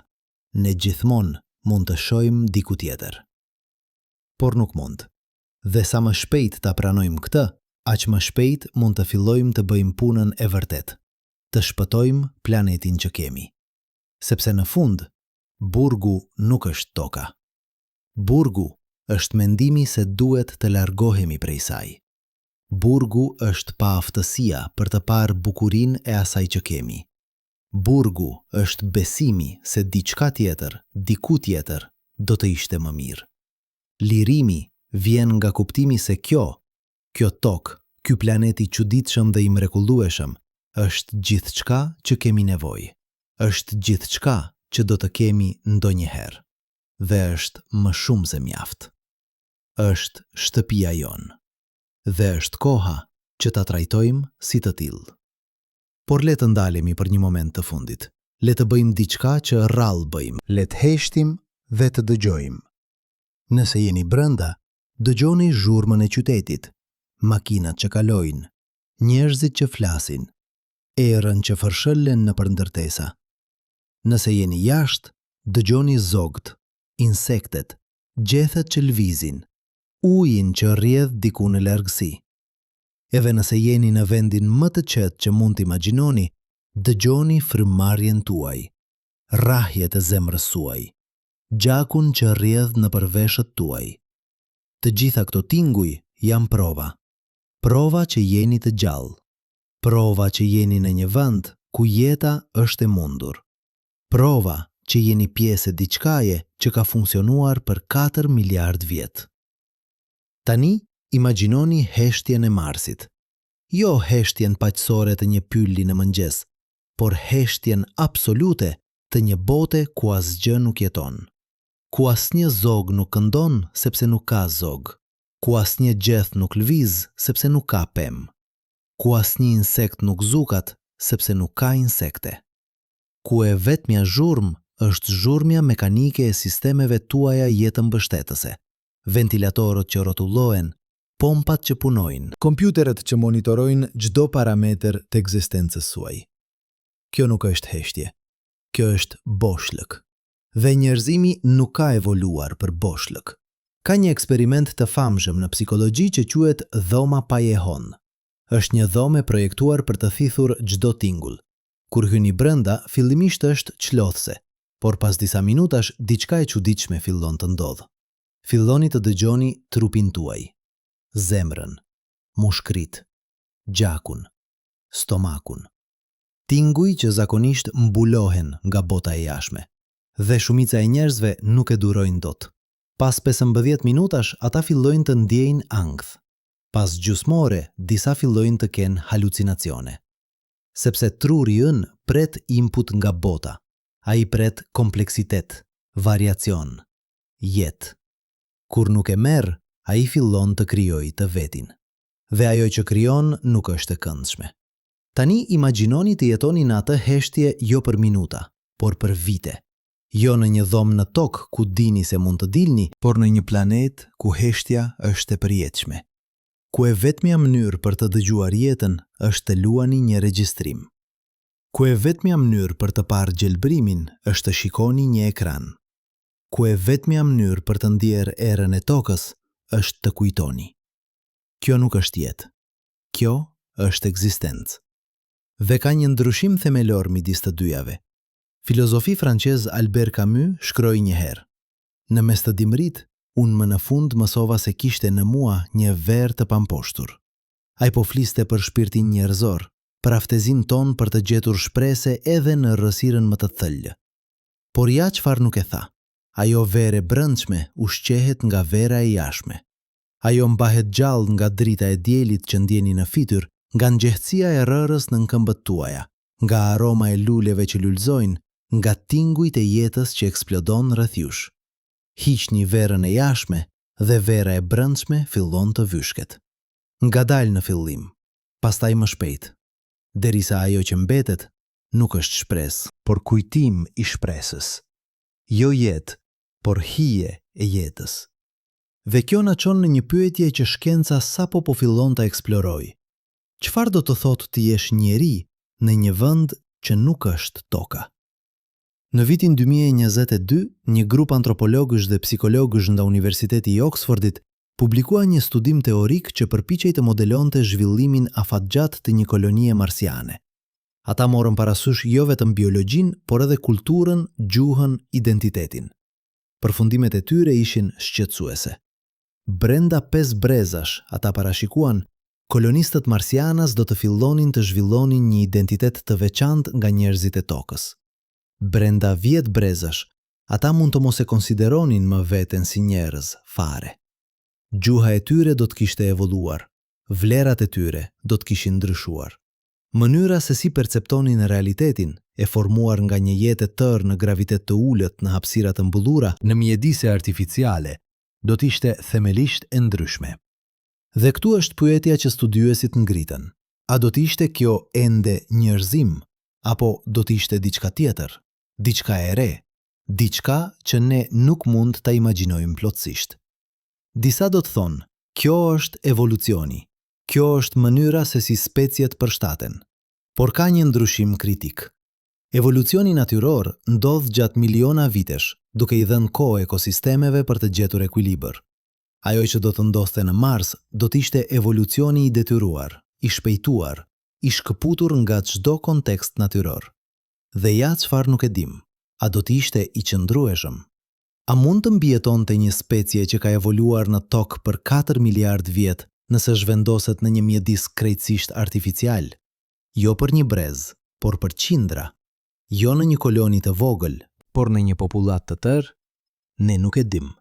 ne gjithmonë mund të shohim diku tjetër. Por nuk mund. Dhe sa më shpejt ta pranojmë këtë, aq më shpejt mund të fillojmë të bëjmë punën e vërtet. Të shpëtojmë planetin që kemi. Sepse në fund, burgu nuk është toka. Burgu është mendimi se duhet të largohemi prej saj. Burgu është pa aftësia për të parë bukurinë e asaj që kemi. Burgu është besimi se diçka tjetër, diku tjetër, do të ishte më mirë. Lirimi vjen nga kuptimi se kjo tokë, ky planeti çuditshëm dhe i mrekullueshëm, është gjithçka që kemi nevojë. Është gjithçka që do të kemi ndonjëherë. Dhe është më shumë se mjaft. Është shtëpia jonë. Dhe është koha që ta trajtojmë si të tillë. Por le të ndalemi për një moment të fundit. Le të bëjmë diçka që rrallë bëjmë. Le të heshtim dhe të dëgjojmë. Nëse jeni brenda, dëgjoni zhurmën e qytetit, makinat që kalojnë, njerëzit që flasin, erën që fërshëllen në përndërtesa. Nëse jeni jashtë, Dëgjoni zogt, insektet, gjethet që lvizin, ujin që rrjedh diku në largësi. Edhe nëse jeni në vendin më të qetë që mund të imagjinoni, dëgjoni frymëmarrjen tuaj, rrahjet e zemrës suaj, gjakun që rrjedh nëpër veshët tuaj. Të gjitha këto tinguj janë prova. Prova që jeni të gjallë. Prova që jeni në një vend ku jeta është e mundur. Prova që jeni pjesë e diçkaje që ka funksionuar për 4 miliard vjet. Tani, imagjinoni heshtjen e Marsit. Jo heshtjen paqësore të një pylli në mëngjes, por heshtjen absolute të një bote ku asgjë nuk jeton. Ku asnjë zog nuk këndon sepse nuk ka zog. Ku asnjë gjeth nuk lviz sepse nuk ka pemë. Ku asnjë insekt nuk zukat sepse nuk ka insekte. Ku e vetmja zhurmë është zhurmja mekanike e sistemeve tuaja jetëmbështetëse, ventilatorët që rrotullohen, pompat që punojnë, kompjuterët që monitorojnë çdo parametër të ekzistencës suaj. Kjo nuk është heshtje. Kjo është boshllëk. Dhe njerëzimi nuk ka evoluar për boshllëk. Ka një eksperiment të famshëm në psikologji që quhet dhoma Pajehon. Është një dhomë e projektuar për të thithur çdo tingull. Kur hyni brenda, fillimisht është çlodhse, por pas disa minutash diçka e çuditshme fillon të ndodhë. Filloni të dëgjoni trupin tuaj, zemrën, mushkrit, gjakun, stomakun. Tinguj që zakonisht mbulohen nga bota e jashtme. Dhe shumica e njerëzve nuk e durojnë dot. Pas 15 minutash, ata fillojnë të ndjejnë ankth. Pas gjysmore, disa fillojnë të kenë halucinacione. Sepse truri ynë pret input nga bota. Ai pret kompleksitet, variacion, jetë. Kur nuk e merr, ai fillon të krijojë të vetin. Dhe ajo që krijon nuk është e këndshme. Tani imagjinoni të jetoni në atë heshtje jo për minuta, por për vite. Jo në një dhomë në tokë ku dini se mund të dilni, por në një planet ku heshtja është e përjetshme. Ku e vetmja mënyrë për të dëgjuar jetën është të luani një regjistrim. Ku e vetmja mënyrë për të parë gjelbrimin është të shikoni një ekran. Ku e vetmja mënyrë për të ndjerë erën e tokës është të kujtoni. Kjo nuk është jetë. Kjo është ekzistencë. Dhe ka një ndryshim themelor midis të dyjave. Filozofi francez Albert Camus shkroi një herë: në mes të dimrit, unë më në fund mësova se kishte në mua një verë të pamposhtur. Ai po fliste për shpirtin njerëzor, për aftësinë tonë për të gjetur shprese edhe në rrësirën më të thellë. Por ja çfarë nuk e tha. Ajo verë e brendshme ushqehet nga vera e jashtme. Ajo mbahet gjallë nga drita e diellit që ndjeni në fytyrë, nga ngjehtësia e rërës në këmbët tuaja, nga aroma e luleve që lulëzojnë, nga tingujt e jetës që eksplodon rreth jush. Hiqni verën e jashtme dhe vera e brendshme fillon të vyshket. Ngadalë në fillim, pastaj më shpejt, derisa ajo që mbetet nuk është shpresë, por kujtim i shpresës. Jo jetë, por hije e jetës. Dhe kjo na çon në një pyetje që shkenca sapo po fillon ta eksplorojë. Çfarë do të thotë të jesh njeri në një vend që nuk është toka? Në vitin 2022, një grup antropologësh dhe psikologësh nga Universiteti i Oxfordit publikua një studim teorik që përpiqej të modelonte zhvillimin afatgjat të një kolonie marsiane. Ata morën parasysh jo vetëm biologjin, por edhe kulturën, gjuhën, identitetin. Përfundimet e tyre ishin shqetësuese. Brenda 5 brezash, ata parashikuan, kolonistët marsianas do të fillonin të zhvillonin një identitet të veçantë nga njerëzit e tokës. Brenda 10 brezash, ata mund të mos e konsideronin më veten si njerëz fare. Gjuha e tyre do të kishte evoluar, vlerat e tyre do të kishin ndryshuar. Mënyra se si perceptonin realitetin, e formuar nga një jetë e tërë në gravitet të ulët në hapësira të mbullura në mjedise artificiale, do të ishte themelisht e ndryshme. Dhe këtu është pyetja që studiuesit ngritën. A do të ishte kjo ende njerëzim, apo do të ishte diçka tjetër, diçka e re, diçka që ne nuk mund ta imagjinojmë plotësisht? Disa do të thonë, kjo është evolucioni, kjo është mënyra se si speciet përshtaten, por ka një ndryshim kritik. Evolucioni natyror ndodh gjatë miliona vitesh, duke i dhënë kohë ekosistemeve për të gjetur ekuilibër. Ajo që do të ndodhte në Mars do të ishte evolucioni i detyruar, i shpejtuar, i shkëputur nga çdo kontekst natyror. Dhe ja çfarë nuk e dim, a do të ishte i qëndrueshëm? A mund të mbijetonte një specie që ka evoluar në tokë për 4 miliard vjet nëse zhvendoset në një mjedis krejtësisht artificial? Jo për një brez, por për qindra. Jo në një koloni të vogël, por në një popullat të tërë? Ne nuk e dim.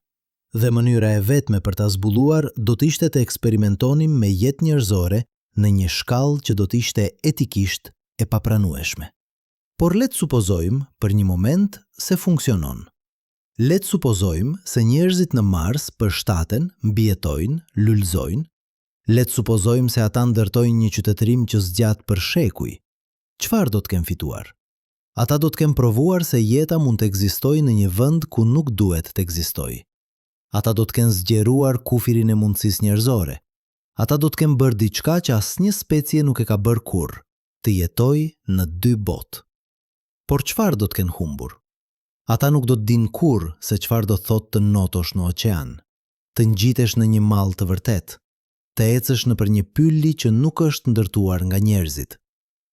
Dhe mënyra e vetme për ta zbuluar do të ishte të eksperimentonim me jetë njerëzore në një shkallë që do të ishte etikisht e papranueshme. Por le të supozojmë për një moment se funksionon. Le të supozojmë se njerëzit në Mars përshtaten, mbijetojnë, lulëzojnë. Le të supozojmë se ata ndërtojnë një qytetërim që zgjat për shekuj. Çfarë do të kem fituar? Ata do të kem provuar se jeta mund të ekzistojë në një vend ku nuk duhet të ekzistojë. Ata do të kenë zgjeruar kufirin e mundësisë njerëzore. Ata do të kenë bërë diçka që asnjë specie nuk e ka bërë kurrë, të jetojë në 2 botë. Por çfarë do të kenë humbur? Ata nuk do të dinë kurrë se çfarë do thotë të notosh në oqean, të ngjitesh në një mall të vërtet, të ecësh nëpër një pylli që nuk është ndërtuar nga njerëzit,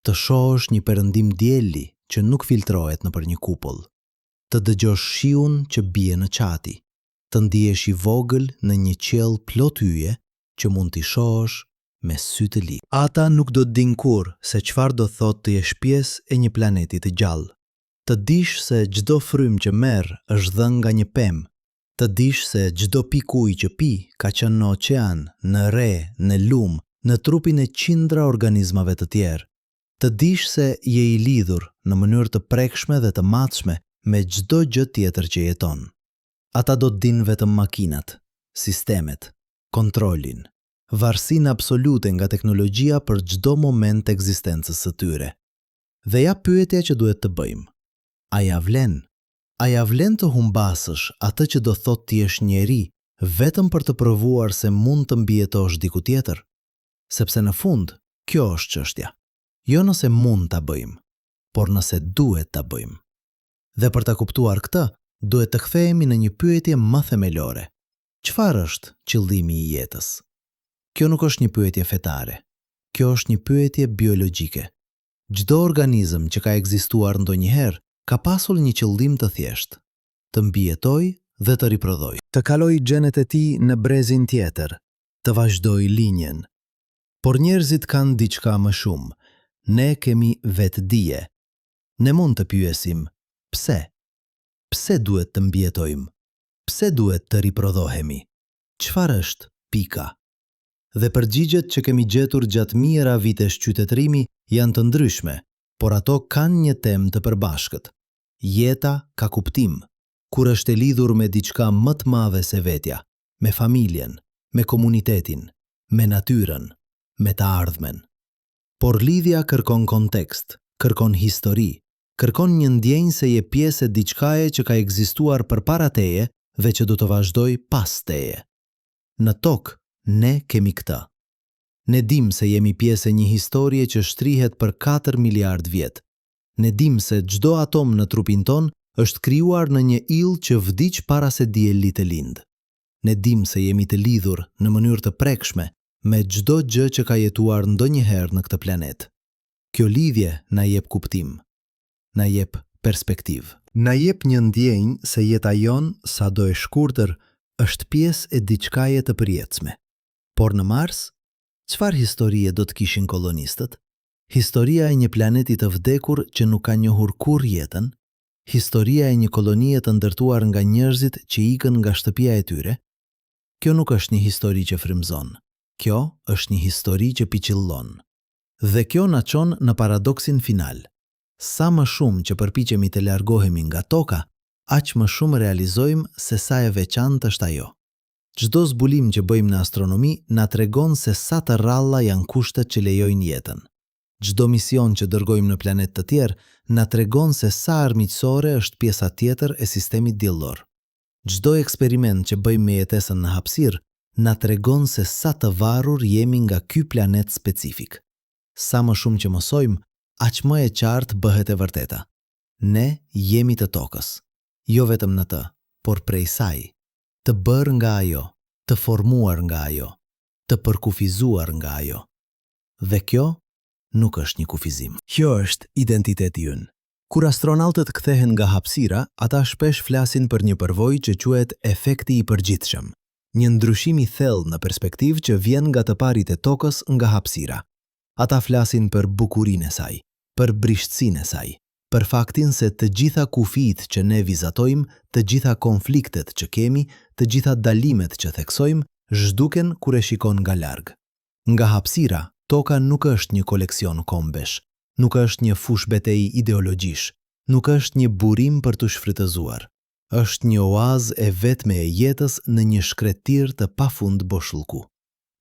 të shohësh një perëndim dielli që nuk filtrohet nëpër një kupull, të dëgjosh shiun që bie në qati, të ndihesh i vogël në një qiell plot yje që mund t'i shohësh me sy të li. Ata nuk do të dinë kurrë se çfarë do thotë të jesh pjesë e një planeti të gjallë. Të dish se çdo frym që merr është dhënë nga një pemë, të dish se çdo pikë ujë që pi ka qenë në oqean, në re, në lum, në trupin e qindra organizmave të tjerë, të dish se je i lidhur në mënyrë të prekshme dhe të matshme me çdo gjë tjetër që jeton. Ata do të dinë vetëm makinat, sistemet, kontrolin, varësinë absolute nga teknologjia për çdo moment të ekzistencës së tyre. Dhe ja pyetja që duhet të bëjmë. A ja vlen? A ja vlen të humbasësh atë që do thotë ti jesh njeri vetëm për të provuar se mund të mbijetosh diku tjetër? Sepse në fund, kjo është çështja. Jo nëse mund ta bëjmë, por nëse duhet ta bëjmë. Dhe për ta kuptuar këtë, duhet të kthehemi në një pyetje më themelore. Çfarë është qëllimi i jetës? Kjo nuk është një pyetje fetare. Kjo është një pyetje biologjike. Çdo organizëm që ka ekzistuar ndonjëherë ka pasur një qëllim të thjeshtë, të mbijetojë dhe të riprodhojë, të kalojë gjenet e tij në brezin tjetër, të vazhdojë linjen. Por njerëzit kanë diçka më shumë. Ne kemi vetdije. Ne mund të pyesim, pse? Pse duhet të mbijetojmë? Pse duhet të riprodhohemi? Çfarë është pika? Dhe përgjigjet që kemi gjetur gjatë mijëra vitesh qytetërimi janë të ndryshme, por ato kanë një temë të përbashkët. Jeta ka kuptim, kur është e lidhur me diçka më të madhe se vetja, me familjen, me komunitetin, me natyrën, me të ardhmen. Por lidhja kërkon kontekst, kërkon histori, kërkon një ndjenjë se je pjesë e diçkaje që ka ekzistuar përpara teje dhe që do të vazhdoj pas teje. Në tokë, ne kemi këtë. Ne dim se jemi pjesë e një historie që shtrihet për 4 miliard vjet. Ne dim se çdo atom në trupin ton është krijuar në një ill që vdiq para se dielli të lind. Ne dim se jemi të lidhur në mënyrë të prekshme me çdo gjë që ka jetuar ndonjëherë në këtë planet. Kjo lidhje na jep kuptim, na jep perspektivë, na jep një ndjenjë se jeta jon, sado e shkurtër, është pjesë e diçkaje të përjetshme. Por në Mars, çfarë historie do të kishin kolonistët? Historia e një planeti të vdekur që nuk ka njohur kurrë jetën, historia e një kolonie të ndërtuar nga njerëzit që ikën nga shtëpia e tyre. Kjo nuk është një histori që frymëzon. Kjo është një histori që piqillon. Dhe kjo na çon në paradoksin final. Sa më shumë që përpiqemi të largohemi nga toka, aq më shumë realizojmë se sa e veçantë është ajo. Çdo zbulim që bëjmë në astronomi na tregon se sa të rralla janë kushtet që lejojnë jetën. Çdo mision që dërgojmë në planet të tjerë na tregon se sa armiqësore është pjesa tjetër e sistemit diellor. Çdo eksperiment që bëjmë me jetesën në hapësirë na tregon se sa të varur jemi nga ky planet specifik. Sa më shumë që mësojmë, aq më e qartë bëhet e vërteta. Ne jemi të tokës, jo vetëm në të, por prej saj, të bërë nga ajo, të formuar nga ajo, të përkufizuar nga ajo. Dhe kjo nuk është një kufizim. Kjo është identiteti ynë. Kur astronautët kthehen nga hapësira, ata shpesh flasin për një përvojë që quhet efekti i përgjithshëm, një ndryshim i thellë në perspektivë që vjen nga të parit e tokës nga hapësira. Ata flasin për bukurinë e saj, për brishtësinë e saj, për faktin se të gjitha kufijtë që ne vizatojmë, të gjitha konfliktet që kemi, të gjitha dalimet që theksojmë, zhduken kur e shikon nga larg. Nga hapësira, toka nuk është një koleksion kombesh, nuk është një fush betej ideologjish, nuk është një burim për të shfrytëzuar. Është një oazë e vetme e jetës në një shkretir të pafund boshllku.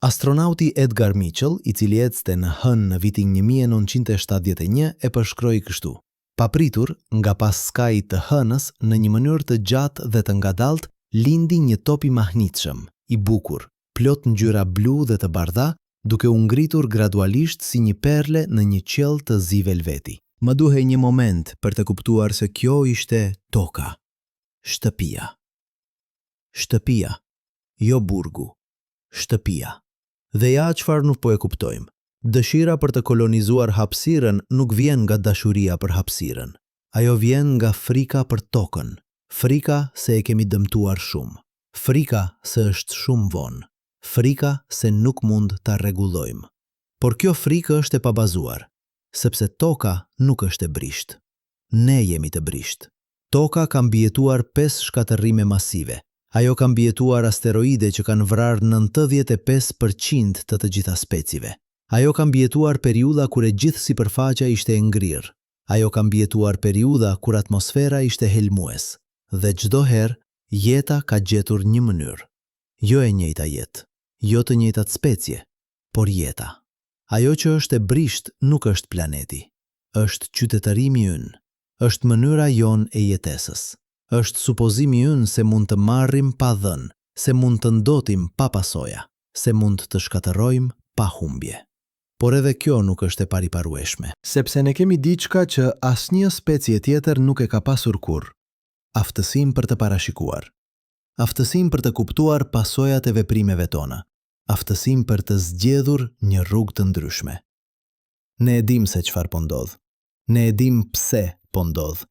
Astronauti Edgar Mitchell, i cili ecste në Hënë në vitin 1971, e përshkroi kështu: papritur, nga pas skajit të Hënës, në një mënyrë të gjatë dhe të ngadalt, lindi një top i mahnitshëm, i bukur, plot ngjyra blu dhe të bardha, duke u ngritur gradualisht si një perle në një qiell të zi velveti. Më duhej një moment për të kuptuar se kjo ishte toka. Shtëpia. Shtëpia, jo burgu. Shtëpia. Dhe ja çfarë nuk po e kuptojmë. Dëshira për të kolonizuar hapësirën nuk vjen nga dashuria për hapësirën. Ajo vjen nga frika për tokën. Frika se e kemi dëmtuar shumë. Frika se është shumë vonë. Frika se nuk mund ta rregullojmë. Por kjo frikë është e pabazuar, sepse toka nuk është e brisht. Ne jemi të brisht. Toka ka mbijetuar 5 shkatërrime masive. Ajo ka mbijetuar asteroide që kanë vrarë 95% të gjitha specive. Ajo ka mbijetuar periudha kur e gjithë sipërfaqja ishte e ngrirë. Ajo ka mbijetuar periudha kur atmosfera ishte helmues. Dhe çdo herë jeta ka gjetur një mënyrë. Jo e njëjta jetë. Jo të njëjtat specie, por jeta. Ajo që është e brisht nuk është planeti, është qytetërimi ynë, është mënyra jon e jetesës, është supozimi ynë se mund të marrim pa dhënë, se mund të ndotim pa pasoja, se mund të shkatërrojmë pa humbje. Por edhe kjo nuk është e pariparueshme, sepse ne kemi diçka që asnjë specie tjetër nuk e ka pasur kurrë: aftësinë për të parashikuar, aftësinë për të kuptuar pasojat e veprimeve tona, aftësinë për të zgjedhur një rrugë të ndryshme. Ne e dim se çfarë po ndodh. Ne e dim pse po ndodh.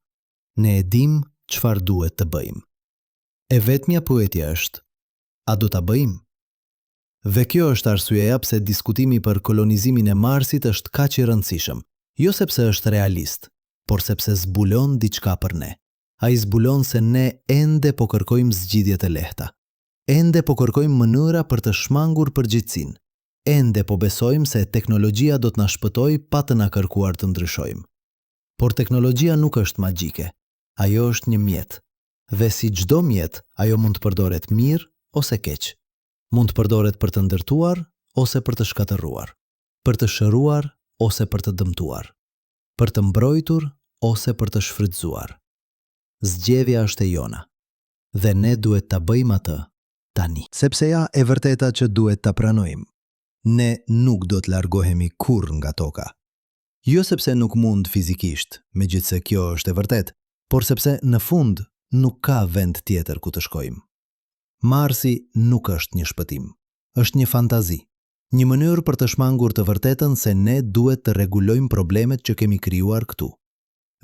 Ne e dim çfarë duhet të bëjmë. E vetmja pyetje është: a do ta bëjmë? Dhe kjo është arsyeja pse diskutimi për kolonizimin e Marsit është kaq i rëndësishëm, jo sepse është realist, por sepse zbulon diçka për ne. Ai zbulon se ne ende po kërkojmë zgjidhje të lehta. Ende po kërkojmë mënyra për të shmangur përgjithësinë. Ende po besojmë se teknologjia do të na shpëtojë pa të na kërkuar të ndryshojmë. Por teknologjia nuk është magjike. Ajo është një mjet. Dhe si çdo mjet, ajo mund të përdoret mirë ose keq. Mund të përdoret për të ndërtuar ose për të shkatërruar, për të shëruar ose për të dëmtuar, për të mbrojtur ose për të shfrytzuar. Zgjedhja është e jona. Dhe ne duhet ta bëjmë atë tani. Sepse ja e vërteta që duhet ta pranojmë. Ne nuk do të largohemi kurrë nga toka. Jo sepse nuk mund fizikisht, megjithse kjo është e vërtet, por sepse në fund nuk ka vend tjetër ku të shkojmë. Marsi nuk është një shpëtim, është një fantazi, një mënyrë për të shmangur të vërtetën se ne duhet të rregulojmë problemet që kemi krijuar këtu.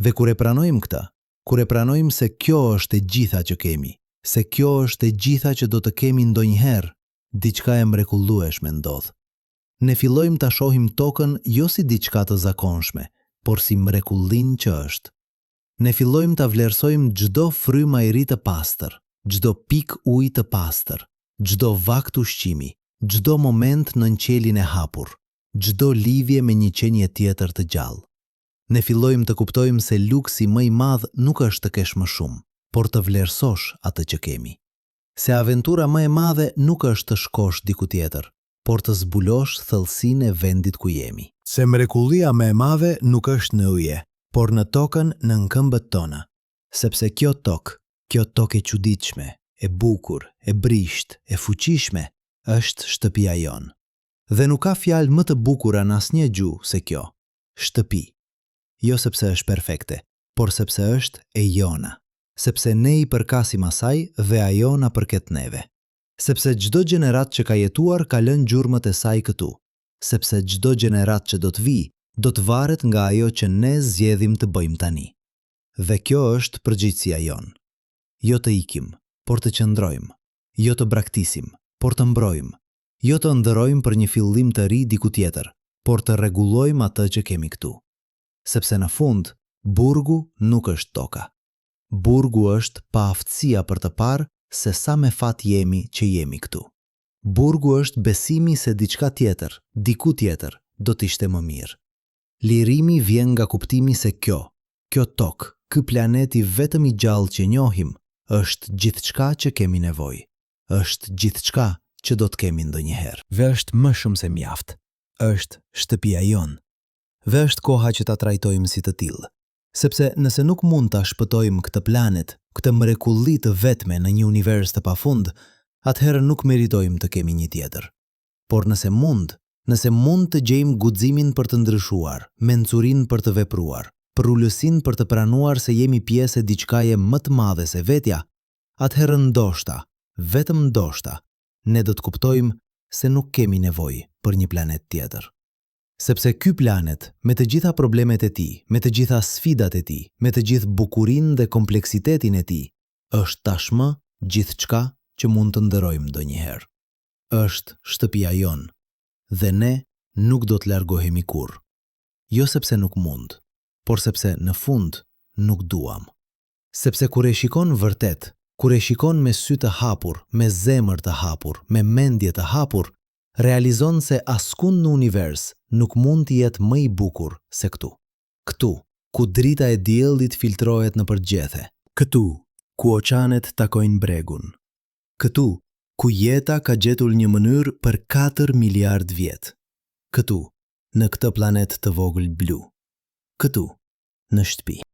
Dhe kur e pranojmë këtë, kur e pranojmë se kjo është e gjitha që kemi, se kjo është e gjitha që do të kemi ndonjëherë, diçka e mrekullueshme ndodh. Ne fillojmë ta shohim tokën jo si diçka të zakonshme, por si mrekullinë që është. Ne fillojmë ta vlerësojmë çdo frymë ajri të pastër, çdo pikë ujë të pastër, çdo vakt ushqimi, çdo moment në qelin e hapur, çdo lidhje me një qenie tjetër të gjallë. Ne fillojmë të kuptojmë se luksi më i madh nuk është të kesh më shumë, por të vlerësosh atë që kemi. Se aventura më e madhe nuk është të shkosh diku tjetër, por të zbulosh thellësinë e vendit ku jemi. Se mrekullia më e madhe nuk është në uje, por në tokën në këmbët tona. Sepse kjo tokë e çuditshme, e bukur, e brisht, e fuqishme, është shtëpia jonë. Dhe nuk ka fjalë më të bukura në asnjë gjuhë se kjo, shtëpi. Jo sepse është perfekte, por sepse është e jona, sepse ne i përkasim asaj dhe ajo na përket neve. Sepse çdo gjenerat që ka jetuar ka lënë gjurmët e saj këtu, sepse çdo gjenerat që do të vijë, do të varet nga ajo që ne zgjedhim të bëjmë tani. Dhe kjo është përgjegjësia jonë. Jo të ikim, por të qëndrojmë, jo të braktisim, por të mbrojmë, jo të ndërojmë për një fillim të ri diku tjetër, por të rregullojmë atë që kemi këtu. Sepse në fund, burgu nuk është toka. Burgu është paaftësia për të parë se sa me fat jemi që jemi këtu. Burgu është besimi se diçka tjetër, diku tjetër, do t'ishte më mirë. Lirimi vjen nga kuptimi se kjo tokë, ky planeti vetëm i gjallë që njohim, është gjithçka që kemi nevojë. Është gjithçka që do të kemi ndonjëherë. Dhe është më shumë se mjaft. Është shtëpia jonë. Dhe është koha që ta trajtojmë si të tillë. Sepse nëse nuk mund ta shpëtojmë këtë planet, këtë mrekulli të vetme në një univers të pafund, atëherë nuk meritojmë të kemi një tjetër. Por nëse mund të gjejmë guximin për të ndryshuar, mencurinë për të vepruar, përullësinë për të pranuar se jemi pjesë e diçkaje më të madhe se vetja, atëherë ndoshta, vetëm ndoshta, ne do të kuptojmë se nuk kemi nevojë për një planet tjetër. Sepse ky planet, me të gjitha problemet e tij, me të gjitha sfidat e tij, me të gjithë bukurinë dhe kompleksitetin e tij, është tashmë gjithçka që mund të ndërojmë ndonjëherë. Është shtëpia jonë, dhe ne nuk do të largohemi kurrë. Jo sepse nuk mund, por sepse në fund nuk duam. Sepse kur e shikon vërtet, kur e shikon me sy të hapur, me zemër të hapur, me mendje të hapur, realizon se askund në univers nuk mund të jetë më i bukur se këtu. Këtu, ku drita e diellit filtrohet në përgjithe. Këtu, ku oqanet takojnë bregun. Këtu, ku jeta ka gjetur një mënyrë për 4 miliard vjet. Këtu, në këtë planet të vogël blu. Këtu, në shtëpi.